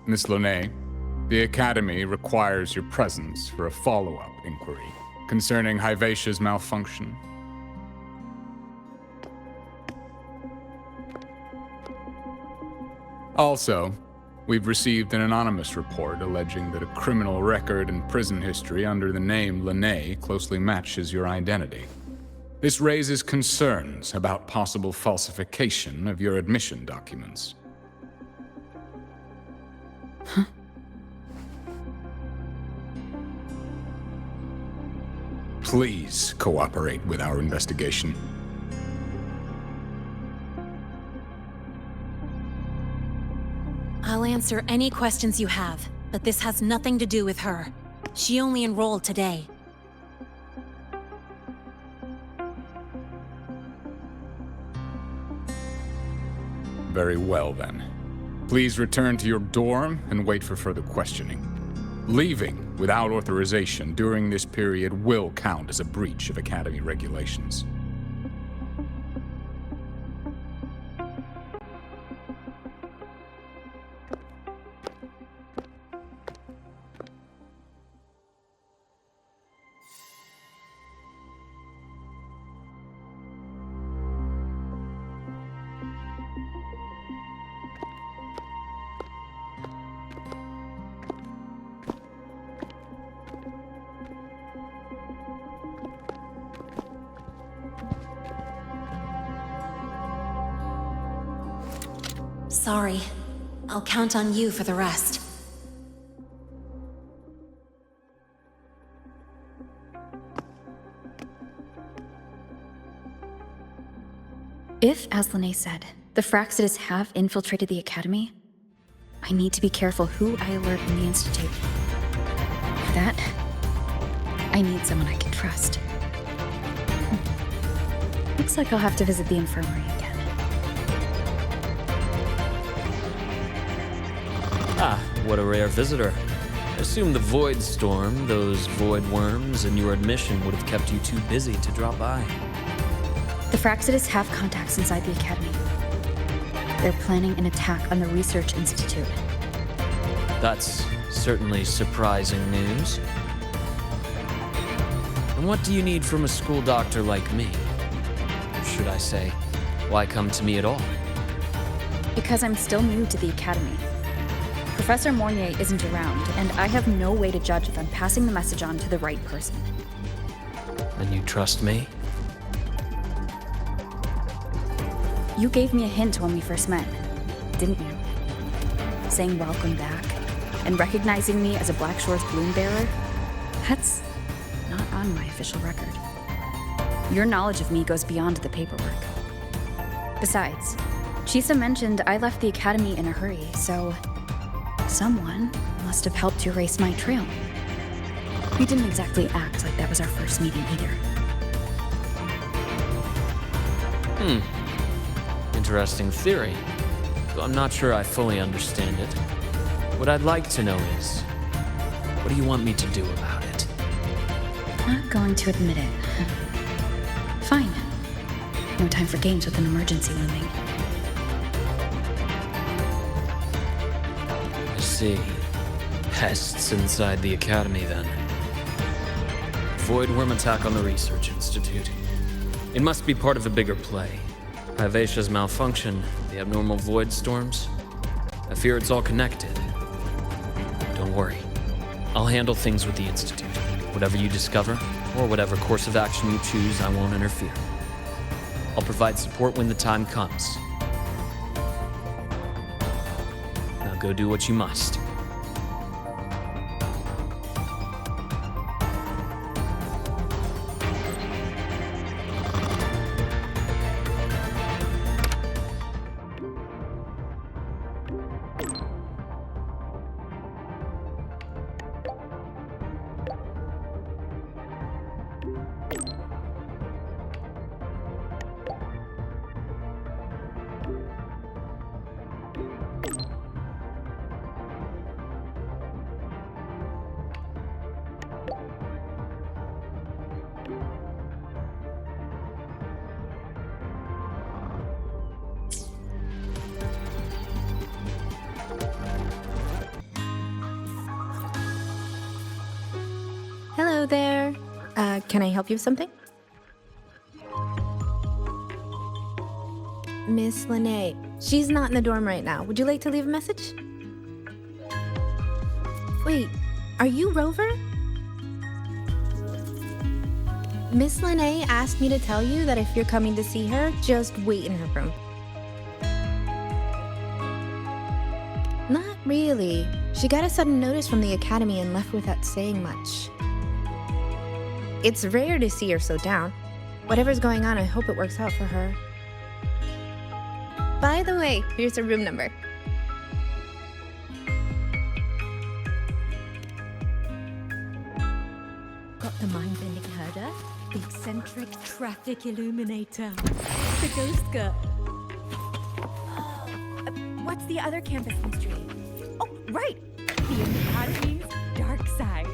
Miss Lynae, the Academy requires your presence for a follow-up inquiry concerning Hyvatia's malfunction. Also, we've received an anonymous report alleging that a criminal record and prison history under the name Lynae closely matches your identity. This raises concerns about possible falsification of your admission documents. Huh? Please cooperate with our investigation. I'll answer any questions you have, but this has nothing to do with her. She only enrolled today. Very well, then. Please return to your dorm and wait for further questioning. Leaving without authorization during this period will count as a breach of Academy regulations. Sorry. I'll count on you for the rest. If, as Lynae said, the Fractsidus have infiltrated the Academy, I need to be careful who I alert in the Institute. For that, I need someone I can trust. Looks like I'll have to visit the infirmary again. Ah, what a rare visitor. I assume the Void Storm, those Voidworms, and your admission would have kept you too busy to drop by. The Fractsidus have contacts inside the Academy. They're planning an attack on the Research Institute. That's certainly surprising news. And what do you need from a school doctor like me? Or should I say, why come to me at all? Because I'm still new to the Academy. Professor Mornier isn't around, and I have no way to judge if I'm passing the message on to the right person. And you trust me? You gave me a hint when we first met, didn't you? Saying welcome back, and recognizing me as a Black Shore's bloom bearer? That's not on my official record. Your knowledge of me goes beyond the paperwork. Besides, Chisa mentioned I left the Academy in a hurry, so someone must have helped to erase my trail. You didn't exactly act like that was our first meeting either. Interesting theory, though I'm not sure I fully understand it. What I'd like to know is, what do you want me to do about it? Not going to admit it. Fine. No time for games with an emergency looming. I see. Pests inside the Academy, then. Voidworm attack on the Research Institute. It must be part of a bigger play. Vivacia's malfunction, the abnormal void storms. I fear it's all connected. Don't worry. I'll handle things with the Institute. Whatever you discover, or whatever course of action you choose, I won't interfere. I'll provide support when the time comes. Now go do what you must. Hello there. Can I help you with something? Miss Lynae. She's not in the dorm right now. Would you like to leave a message? Wait, are you Rover? Miss Lynae asked me to tell you that if you're coming to see her, just wait in her room. Not really. She got a sudden notice from the Academy and left without saying much. It's rare to see her so down. Whatever's going on, I hope it works out for her. By the way, here's her room number. Got the mind-bending herder, the eccentric traffic illuminator, the ghost girl. What's the other campus mystery? Oh, right! The Academy's dark side.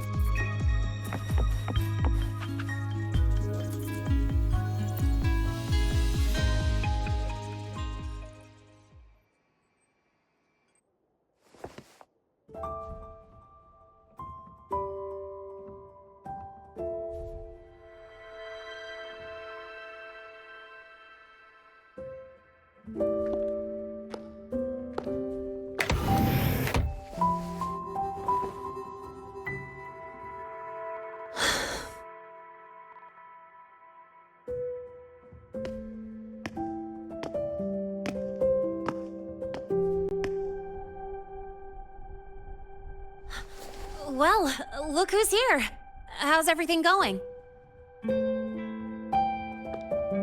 Well, look who's here. How's everything going?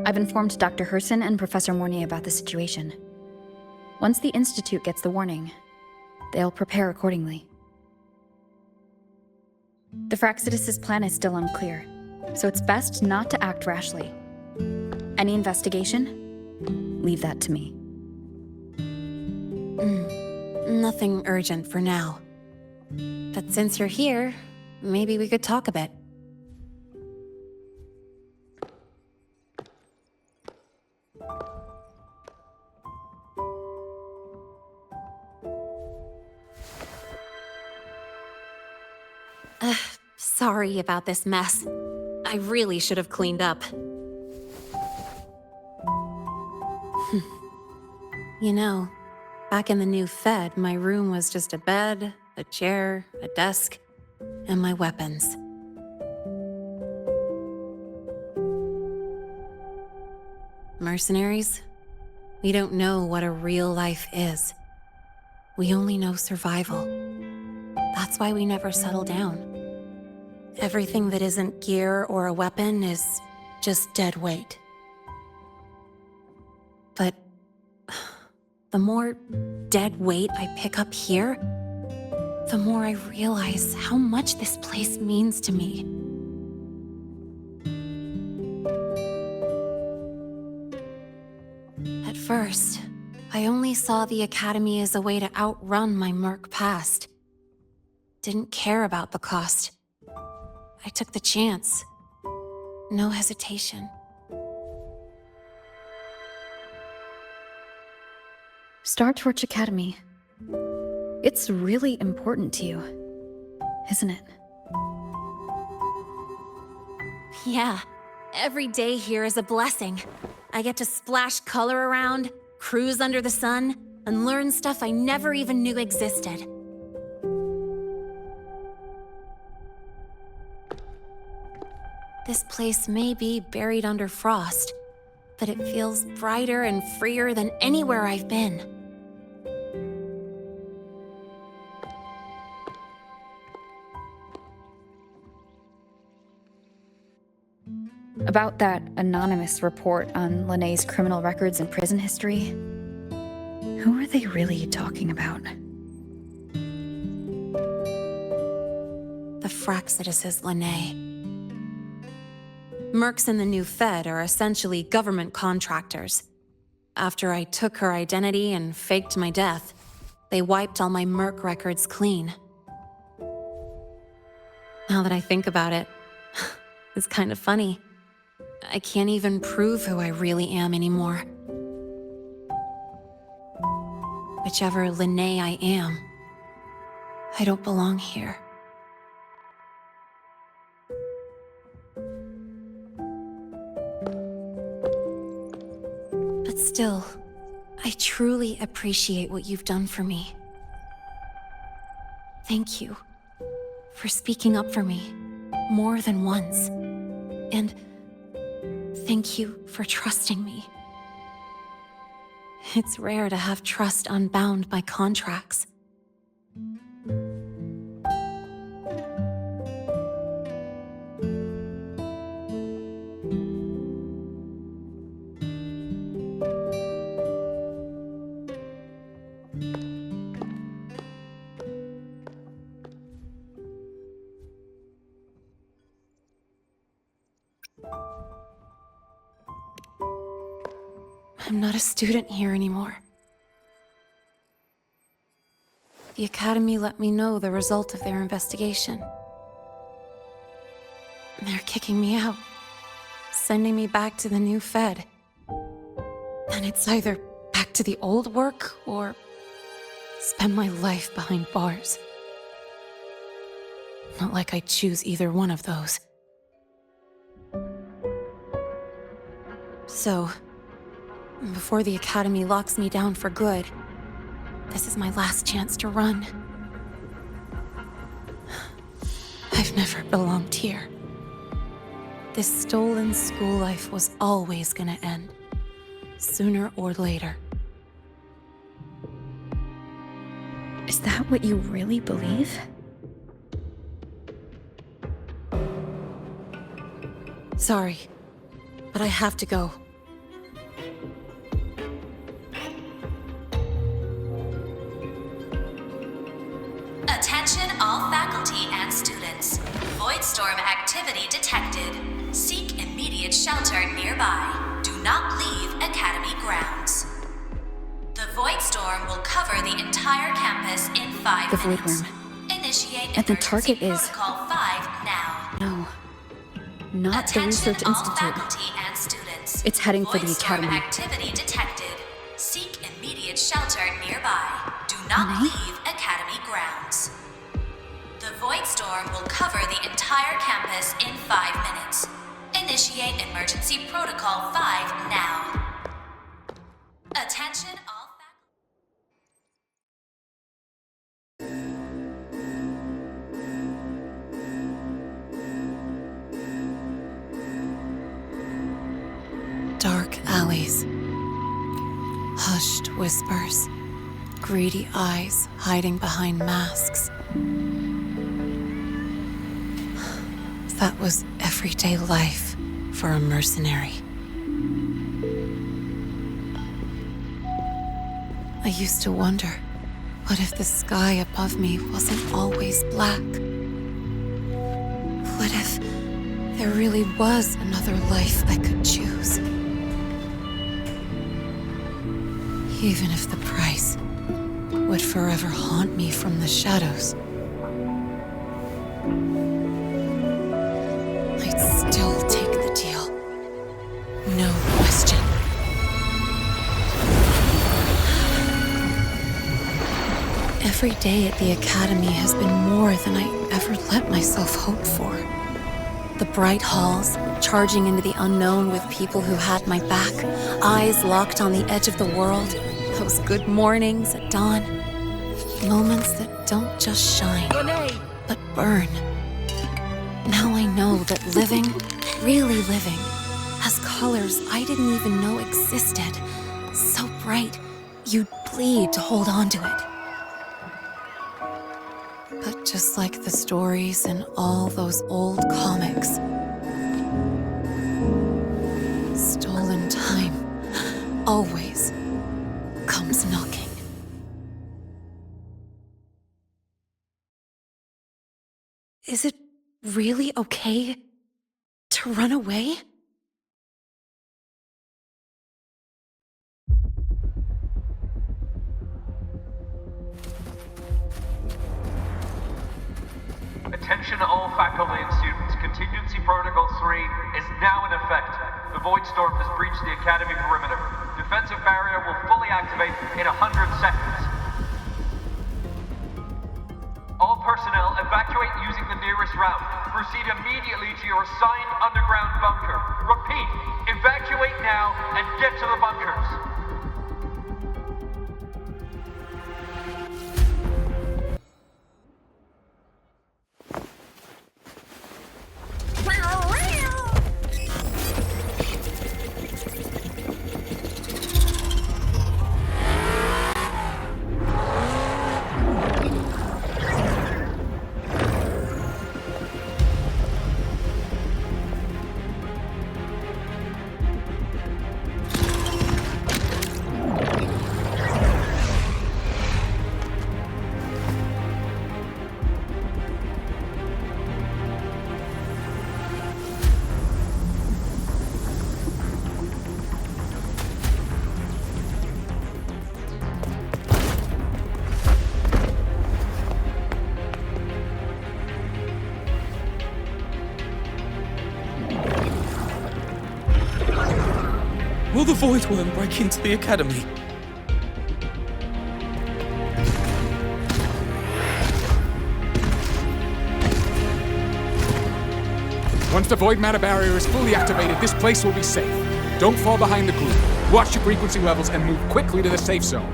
I've informed Dr. Herson and Professor Mornay about the situation. Once the Institute gets the warning, they'll prepare accordingly. The Fraxidus' plan is still unclear, so it's best not to act rashly. Any investigation? Leave that to me. Nothing urgent for now. But since you're here, maybe we could talk a bit. Sorry about this mess. I really should have cleaned up. You know, back in the new Fed, my room was just a bed, a chair, a desk, and my weapons. Mercenaries? We don't know what a real life is. We only know survival. That's why we never settle down. Everything that isn't gear or a weapon is just dead weight. But the more dead weight I pick up here, the more I realize how much this place means to me. At first, I only saw the Academy as a way to outrun my merc past. Didn't care about the cost. I took the chance. No hesitation. Startorch Academy. It's really important to you, isn't it? Yeah, every day here is a blessing. I get to splash color around, cruise under the sun, and learn stuff I never even knew existed. This place may be buried under frost, but it feels brighter and freer than anywhere I've been. About that anonymous report on Lynae's criminal records and prison history, who are they really talking about? The Fraxidus is Lynae. Mercs in the new Fed are essentially government contractors. After I took her identity and faked my death, they wiped all my merc records clean. Now that I think about it, it's kind of funny. I can't even prove who I really am anymore. Whichever Lynae I am, I don't belong here. But still, I truly appreciate what you've done for me. Thank you for speaking up for me more than once. And thank you for trusting me. It's rare to have trust unbound by contracts. I'm not a student here anymore. The Academy let me know the result of their investigation. They're kicking me out, sending me back to the new Fed. And it's either back to the old work or spend my life behind bars. Not like I choose either one of those. So, before the Academy locks me down for good, this is my last chance to run. I've never belonged here. This stolen school life was always gonna end, sooner or later. Is that what you really believe? Sorry, but I have to go. Attention all faculty and students. Voidstorm activity detected. Seek immediate shelter nearby. Do not leave Academy grounds. The Voidstorm will cover the entire campus in 5 The minutes. Voidworm. Initiate And the emergency target is... protocol 5 now. No. Not the Attention Research all Institute. faculty and students. It's heading for the Voidstorm Academy. activity detected. Seek immediate shelter nearby. Do not Lynae? leave Academy grounds. The Voidstorm will cover the entire campus in 5 minutes. Initiate emergency protocol 5 now. Attention all Dark alleys. Hushed whispers. Greedy eyes hiding behind masks. That was everyday life for a mercenary. I used to wonder, what if the sky above me wasn't always black? What if there really was another life I could choose? Even if the price would forever haunt me from the shadows, I'd still take the deal. No question. Every day at the Academy has been more than I ever let myself hope for. The bright halls, charging into the unknown with people who had my back, eyes locked on the edge of the world, those good mornings at dawn, moments that don't just shine, but burn. Now I know that living, really living, has colors I didn't even know existed. So bright, you'd bleed to hold on to it. But just like the stories in all those old comics, stolen time always comes knocking. Is it really okay to run away? Attention all faculty and students. Contingency Protocol 3 is now in effect. The Voidstorm has breached the Academy perimeter. Defensive barrier will fully activate in 100 seconds. All personnel evacuate using the nearest route. Proceed immediately to your assigned underground bunker. Repeat, evacuate now and get to the bunkers. Will the Voidworm break into the Academy? Once the void matter barrier is fully activated, this place will be safe. Don't fall behind the group. Watch your frequency levels and move quickly to the safe zone.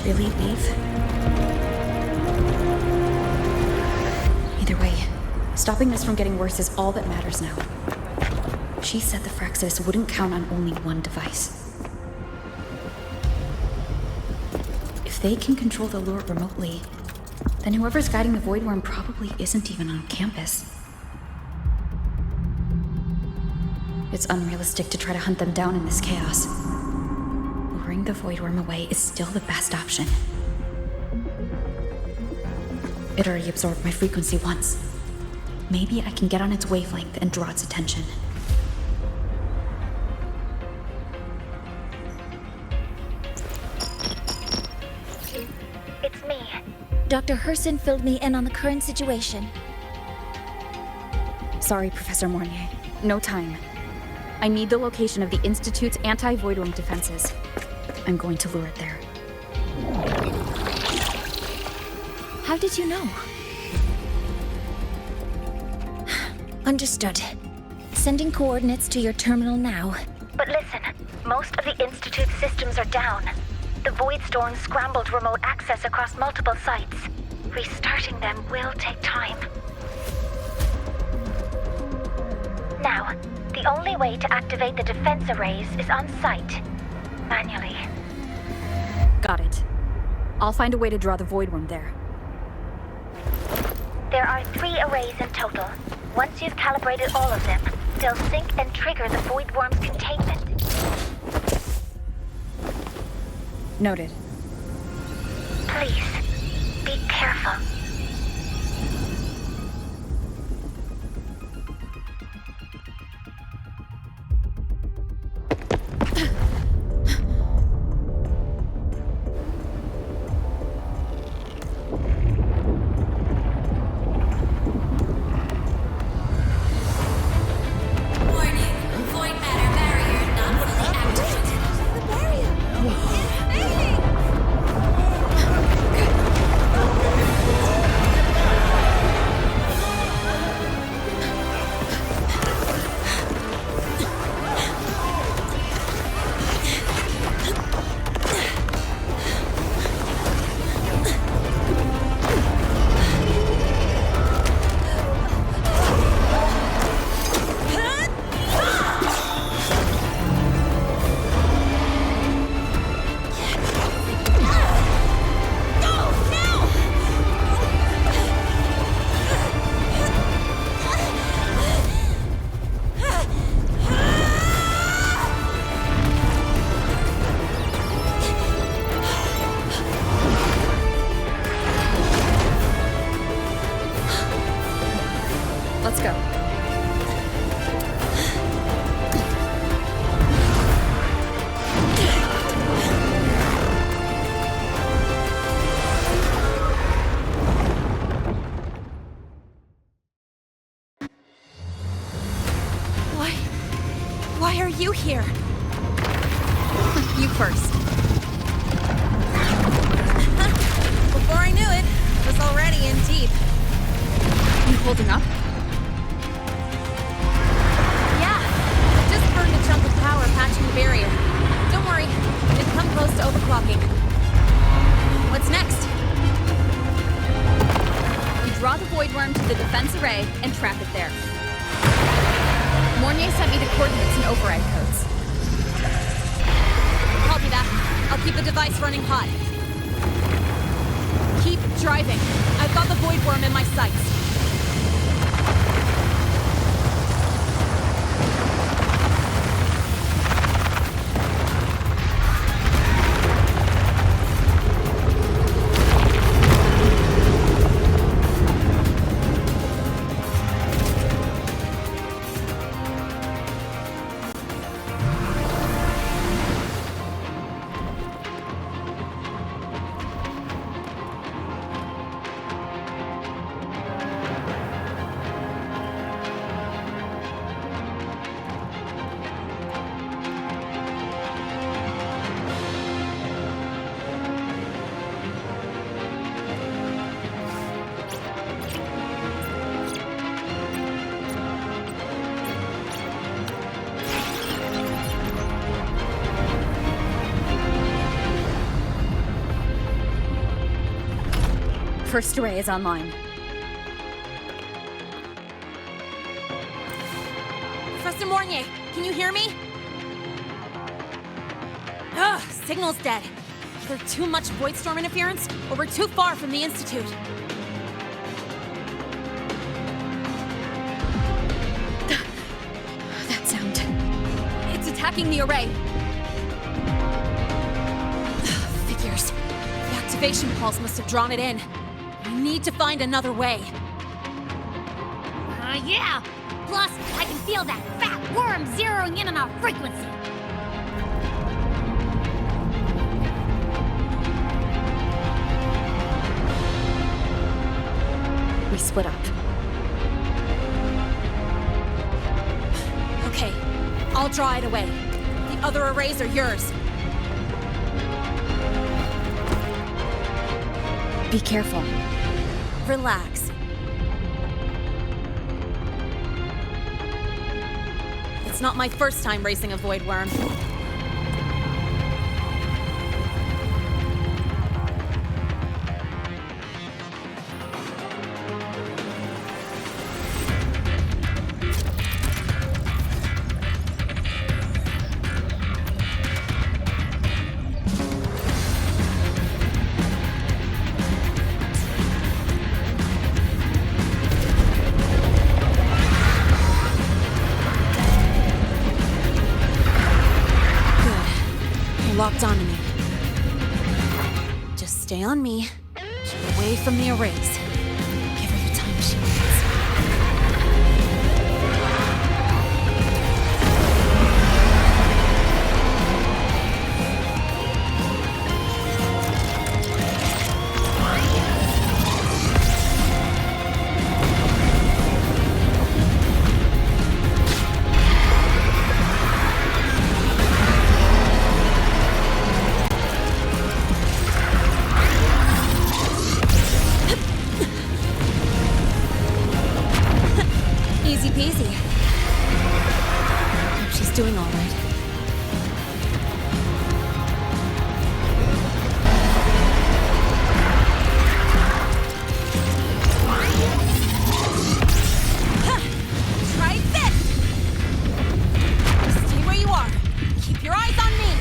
Really leave? Either way, Stopping this from getting worse is all that matters now. She said the Fraxis wouldn't count on only one device. If they can control the lure remotely, then whoever's guiding the Voidworm probably isn't even on campus. It's unrealistic to try to hunt them down in this chaos. Luring the Voidworm away is still the best option. It already absorbed my frequency once. Maybe I can get on its wavelength and draw its attention. It's me. Dr. Herson filled me in on the current situation. Sorry, Professor Mornier. No time. I need the location of the Institute's anti-Voidworm defenses. I'm going to lure it there. How did you know? Understood. Sending coordinates to your terminal now. But listen, most of the Institute's systems are down. The Voidstorm scrambled remote access across multiple sites. Restarting them will take time. Now, the only way to activate the defense arrays is on site. Manually. Got it. I'll find a way to draw the Voidworm there. There are 3 arrays in total. Once you've calibrated all of them, they'll sync and trigger the Voidworm's containment. Noted. Please, be careful. Let's go. Why are you here? You first. Before I knew it, I was already in deep. You holding up? Yeah, I just burned a chunk of power patching the barrier. Don't worry, didn't come close to overclocking. What's next? You draw the Voidworm to the defense array and trap it there. Mornier sent me the coordinates and override codes. Copy that. I'll keep the device running hot. Keep driving. I've got the Voidworm in my sights. First array is online. Mornier, can you hear me? Ugh, signal's dead. Either too much Voidstorm interference, or we're too far from the Institute. That sound. It's attacking the array. Figures. The activation pulse must have drawn it in. We need to find another way. Yeah! Plus, I can feel that fat worm zeroing in on our frequency. We split up. Okay, I'll draw it away. The other arrays are yours. Be careful. Relax. It's not my first time racing a Voidworm. Locked onto me. Just stay on me. Keep away from the arrays. Give her the time she needs. Easy peasy. Hope she's doing all right. Try this! Stay where you are. Keep your eyes on me.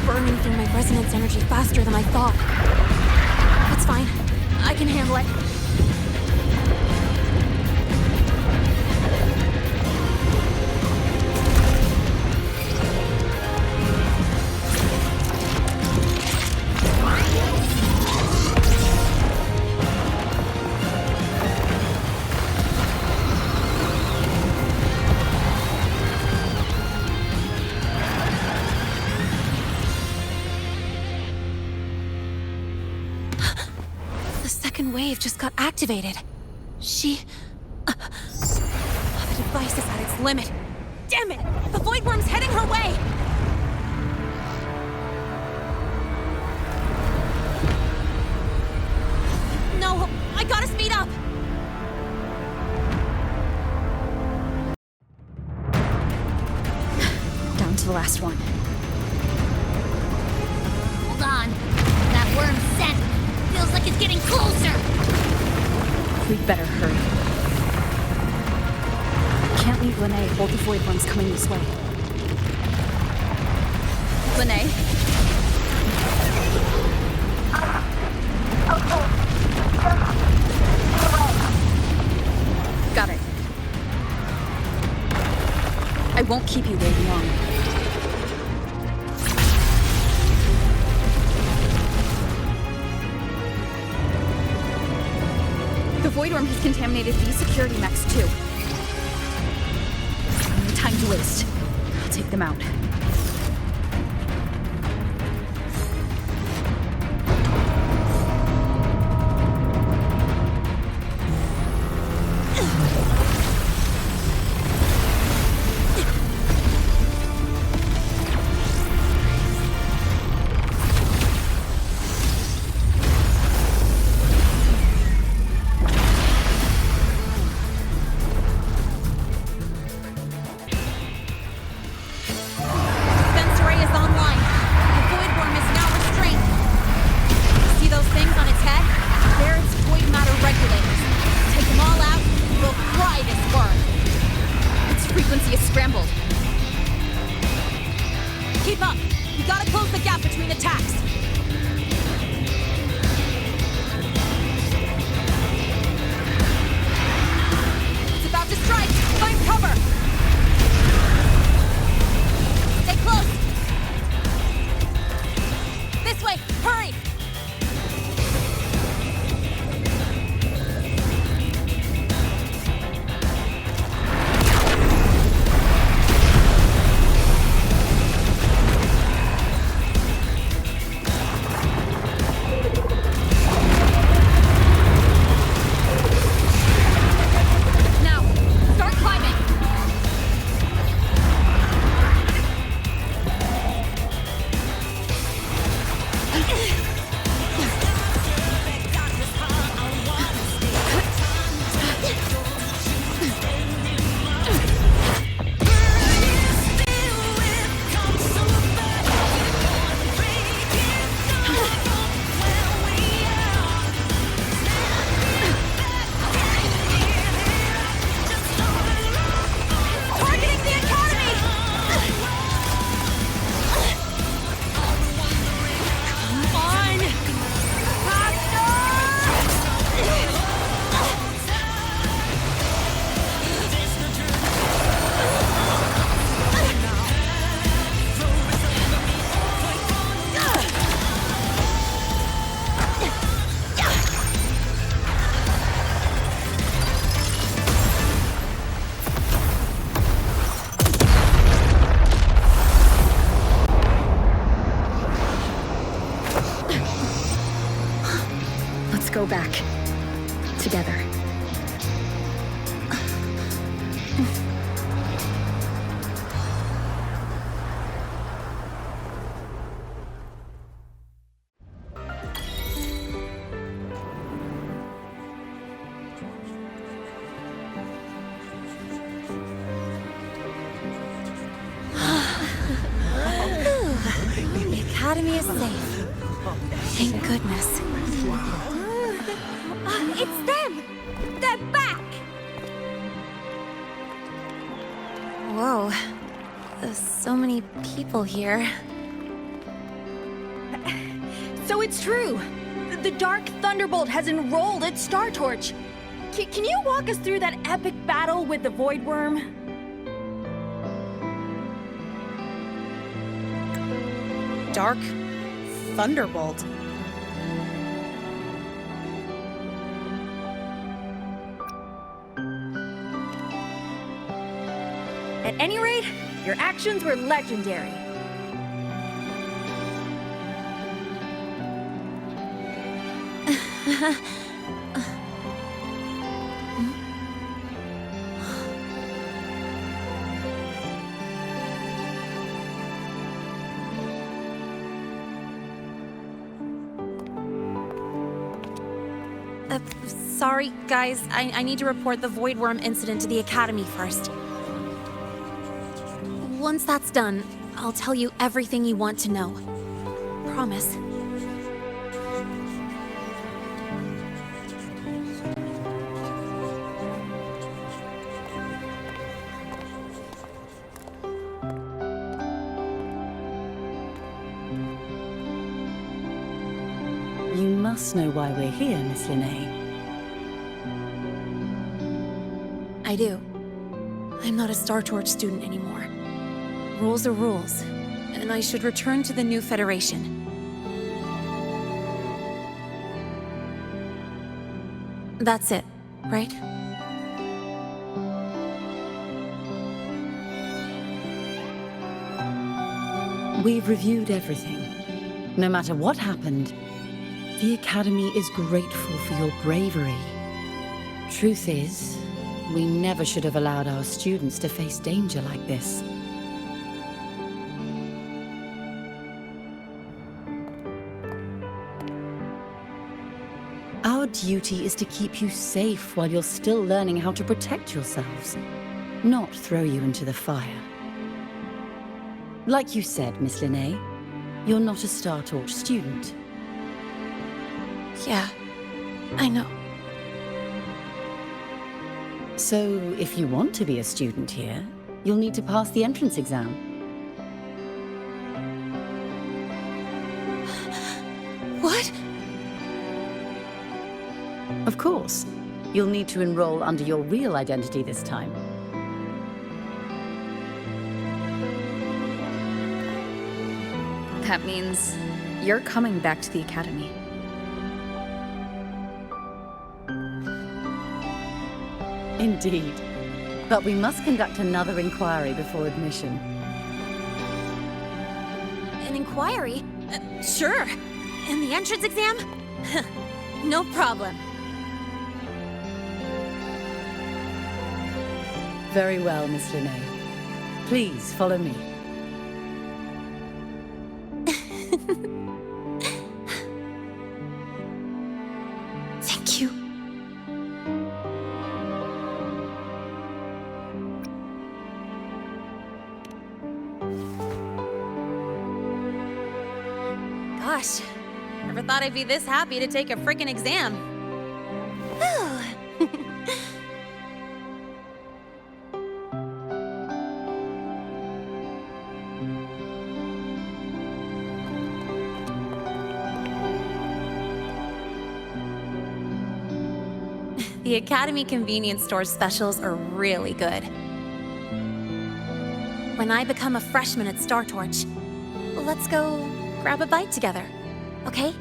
Burning through my resonance energy faster than I thought. It's fine. I can handle it. Wave just got activated. The device is at its limit. Damn it! The Voidworm's heading her way! No, I gotta speed up! Down to the last one. Hold on. That worm's scent feels like it's getting closer! We'd better hurry. Can't leave Lynae hold the Voidworms coming this way. Lynae? Got it. I won't keep you waiting long. The Voidworm has contaminated these security mechs too. No time to waste. I'll take them out. attacks! It's about to strike! Find cover! Stay close! This way! Hurry! Go back. Together. The Academy is safe. Thank goodness. It's them! They're back! Whoa. There's so many people here. So it's true! The Dark Thunderbolt has enrolled at Startorch! Can you walk us through that epic battle with the Voidworm? Dark Thunderbolt? At any rate, your actions were legendary. Sorry, guys. I need to report the Voidworm incident to the Academy first. Once that's done, I'll tell you everything you want to know. Promise. You must know why we're here, Miss Lynae. I do. I'm not a Startorch student anymore. Rules are rules, and I should return to the new Federation. That's it, right? We've reviewed everything. No matter what happened, the Academy is grateful for your bravery. Truth is, we never should have allowed our students to face danger like this. Our duty is to keep you safe while you're still learning how to protect yourselves, not throw you into the fire. Like you said, Miss Lynae, you're not a Startorch student. Yeah, I know. So, if you want to be a student here, you'll need to pass the entrance exam. Of course. You'll need to enroll under your real identity this time. That means you're coming back to the Academy. Indeed. But we must conduct another inquiry before admission. An inquiry? Sure. And the entrance exam? No problem. Very well, Miss Lynae. Please follow me. Thank you. Gosh, never thought I'd be this happy to take a freaking exam. The Academy convenience store specials are really good. When I become a freshman at Startorch, let's go grab a bite together, okay?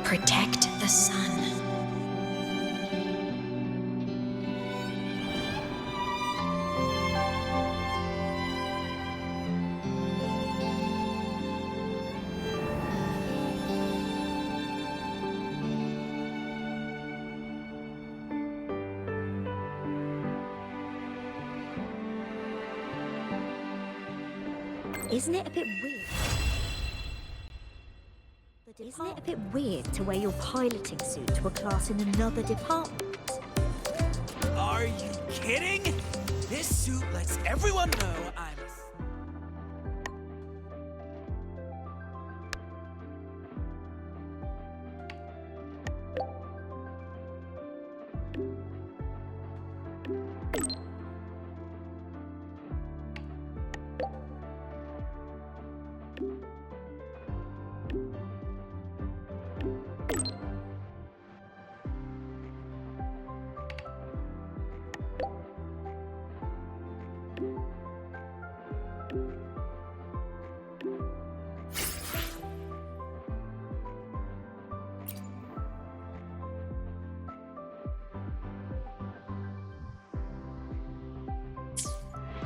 Protect the sun. Isn't it a bit weird? Isn't it a bit weird to wear your piloting suit to a class in another department? Are you kidding? This suit lets everyone know I'm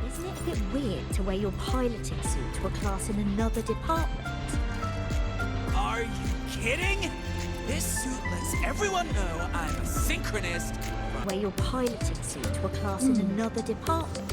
Isn't it a bit weird to wear your piloting suit to a class in another department? Are you kidding? This suit lets everyone know I'm a synchronist. Wear your piloting suit to a class in another department.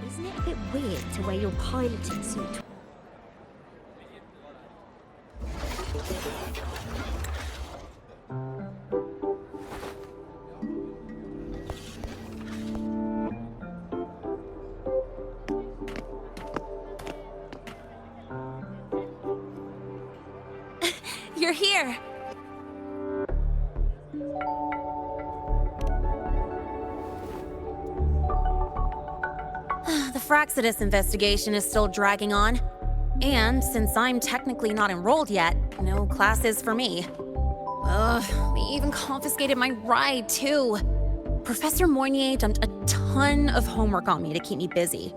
Isn't it a bit weird to wear your piloting suit? You're here! The Fraxidus investigation is still dragging on. And since I'm technically not enrolled yet, no classes for me. Ugh, they even confiscated my ride, too. Professor Moynier dumped a ton of homework on me to keep me busy.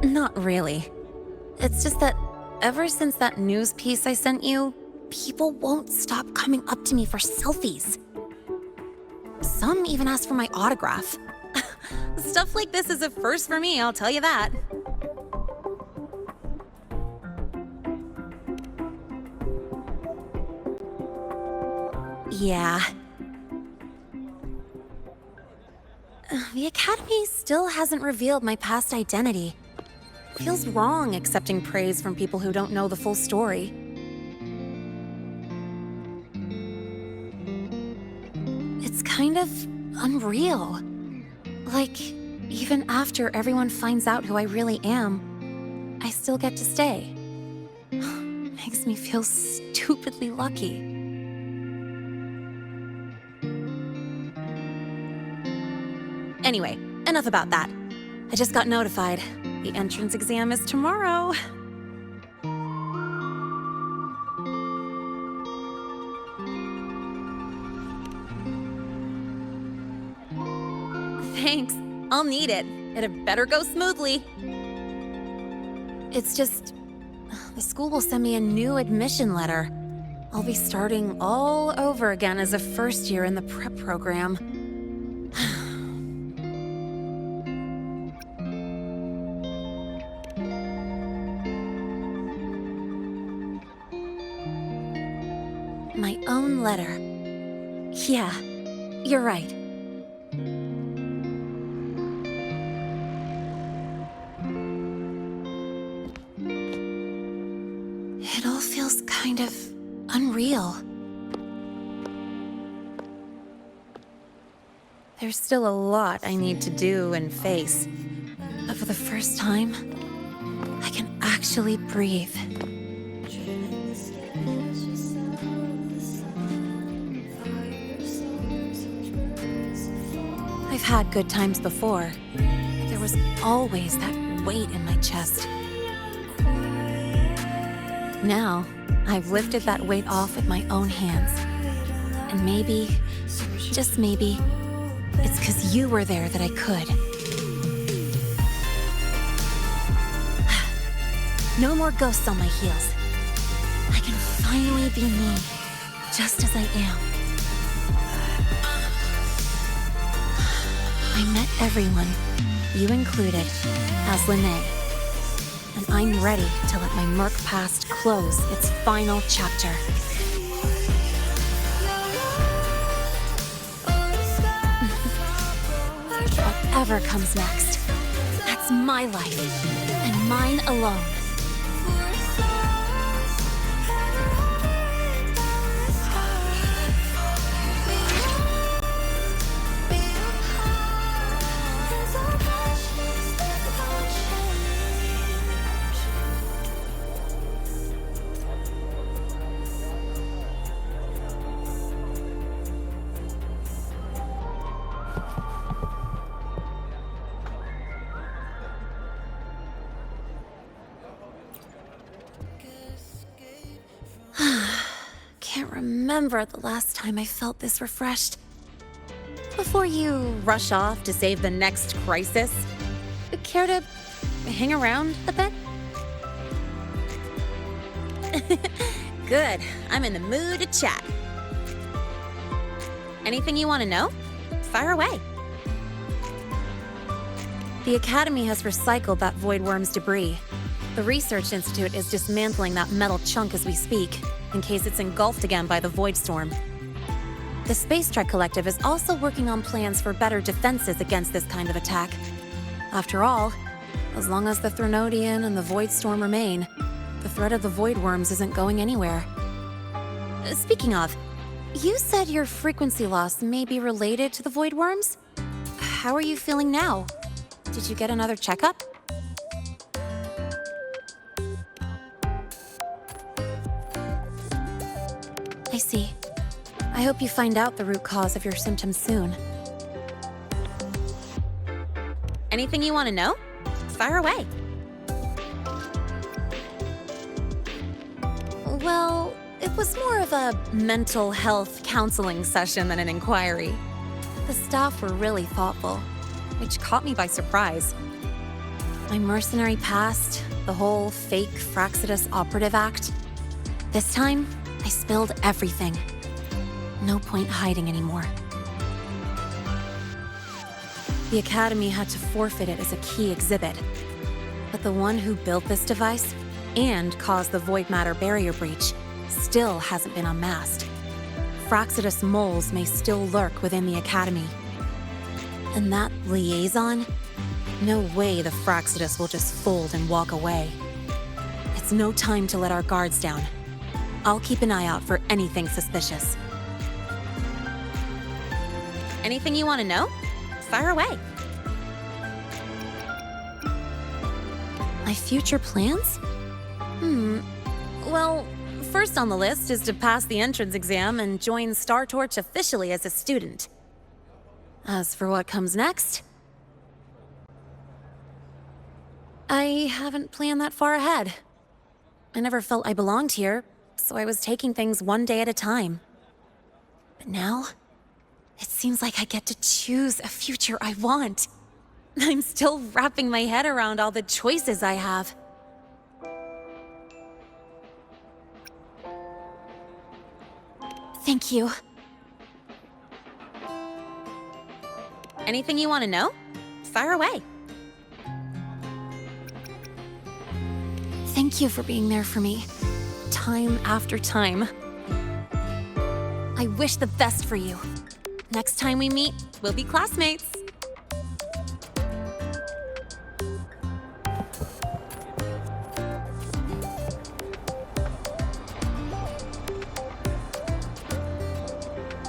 Not really. It's just that ever since that news piece I sent you, people won't stop coming up to me for selfies. Some even ask for my autograph. Stuff like this is a first for me, I'll tell you that. Yeah. The Academy still hasn't revealed my past identity. Feels wrong accepting praise from people who don't know the full story. It's kind of unreal. Like, even after everyone finds out who I really am, I still get to stay. Makes me feel stupidly lucky. Anyway, enough about that. I just got notified. The entrance exam is tomorrow. Thanks. I'll need it. It had better go smoothly. It's just... the school will send me a new admission letter. I'll be starting all over again as a first year in the prep program. My own letter. Yeah, you're right. It all feels kind of unreal. There's still a lot I need to do and face, but for the first time, I can actually breathe. I've had good times before, but there was always that weight in my chest. Now, I've lifted that weight off with my own hands. And maybe, just maybe, it's 'cause you were there that I could. No more ghosts on my heels. I can finally be me, just as I am. I met everyone, you included, as Lynae. And I'm ready to let my murk past close its final chapter. Whatever comes next, that's my life, and mine alone. Can't remember the last time I felt this refreshed. Before you rush off to save the next crisis, care to hang around a bit? Good. I'm in the mood to chat. Anything you want to know? Fire away. The Academy has recycled that Voidworm's debris. The Research Institute is dismantling that metal chunk as we speak, in case it's engulfed again by the Voidstorm. The Space Trek Collective is also working on plans for better defenses against this kind of attack. After all, as long as the Threnodian and the Voidstorm remain, the threat of the Voidworms isn't going anywhere. Speaking of, you said your frequency loss may be related to the Voidworms? How are you feeling now? Did you get another checkup? I see. I hope you find out the root cause of your symptoms soon. Anything you want to know? Fire away. Well, it was more of a mental health counseling session than an inquiry. The staff were really thoughtful, which caught me by surprise. My mercenary past, the whole fake Fraxidus operative act. This time, I spilled everything. No point hiding anymore. The Academy had to forfeit it as a key exhibit. But the one who built this device, and caused the void matter barrier breach, still hasn't been unmasked. Fraxidus moles may still lurk within the Academy. And that liaison? No way the Fraxidus will just fold and walk away. It's no time to let our guards down. I'll keep an eye out for anything suspicious. Anything you want to know? Fire away. My future plans? Well, first on the list is to pass the entrance exam and join Startorch officially as a student. As for what comes next, I haven't planned that far ahead. I never felt I belonged here, so I was taking things one day at a time. But now, it seems like I get to choose a future I want. I'm still wrapping my head around all the choices I have. Thank you. Anything you want to know? Fire away. Thank you for being there for me, time after time. I wish the best for you. Next time we meet, we'll be classmates.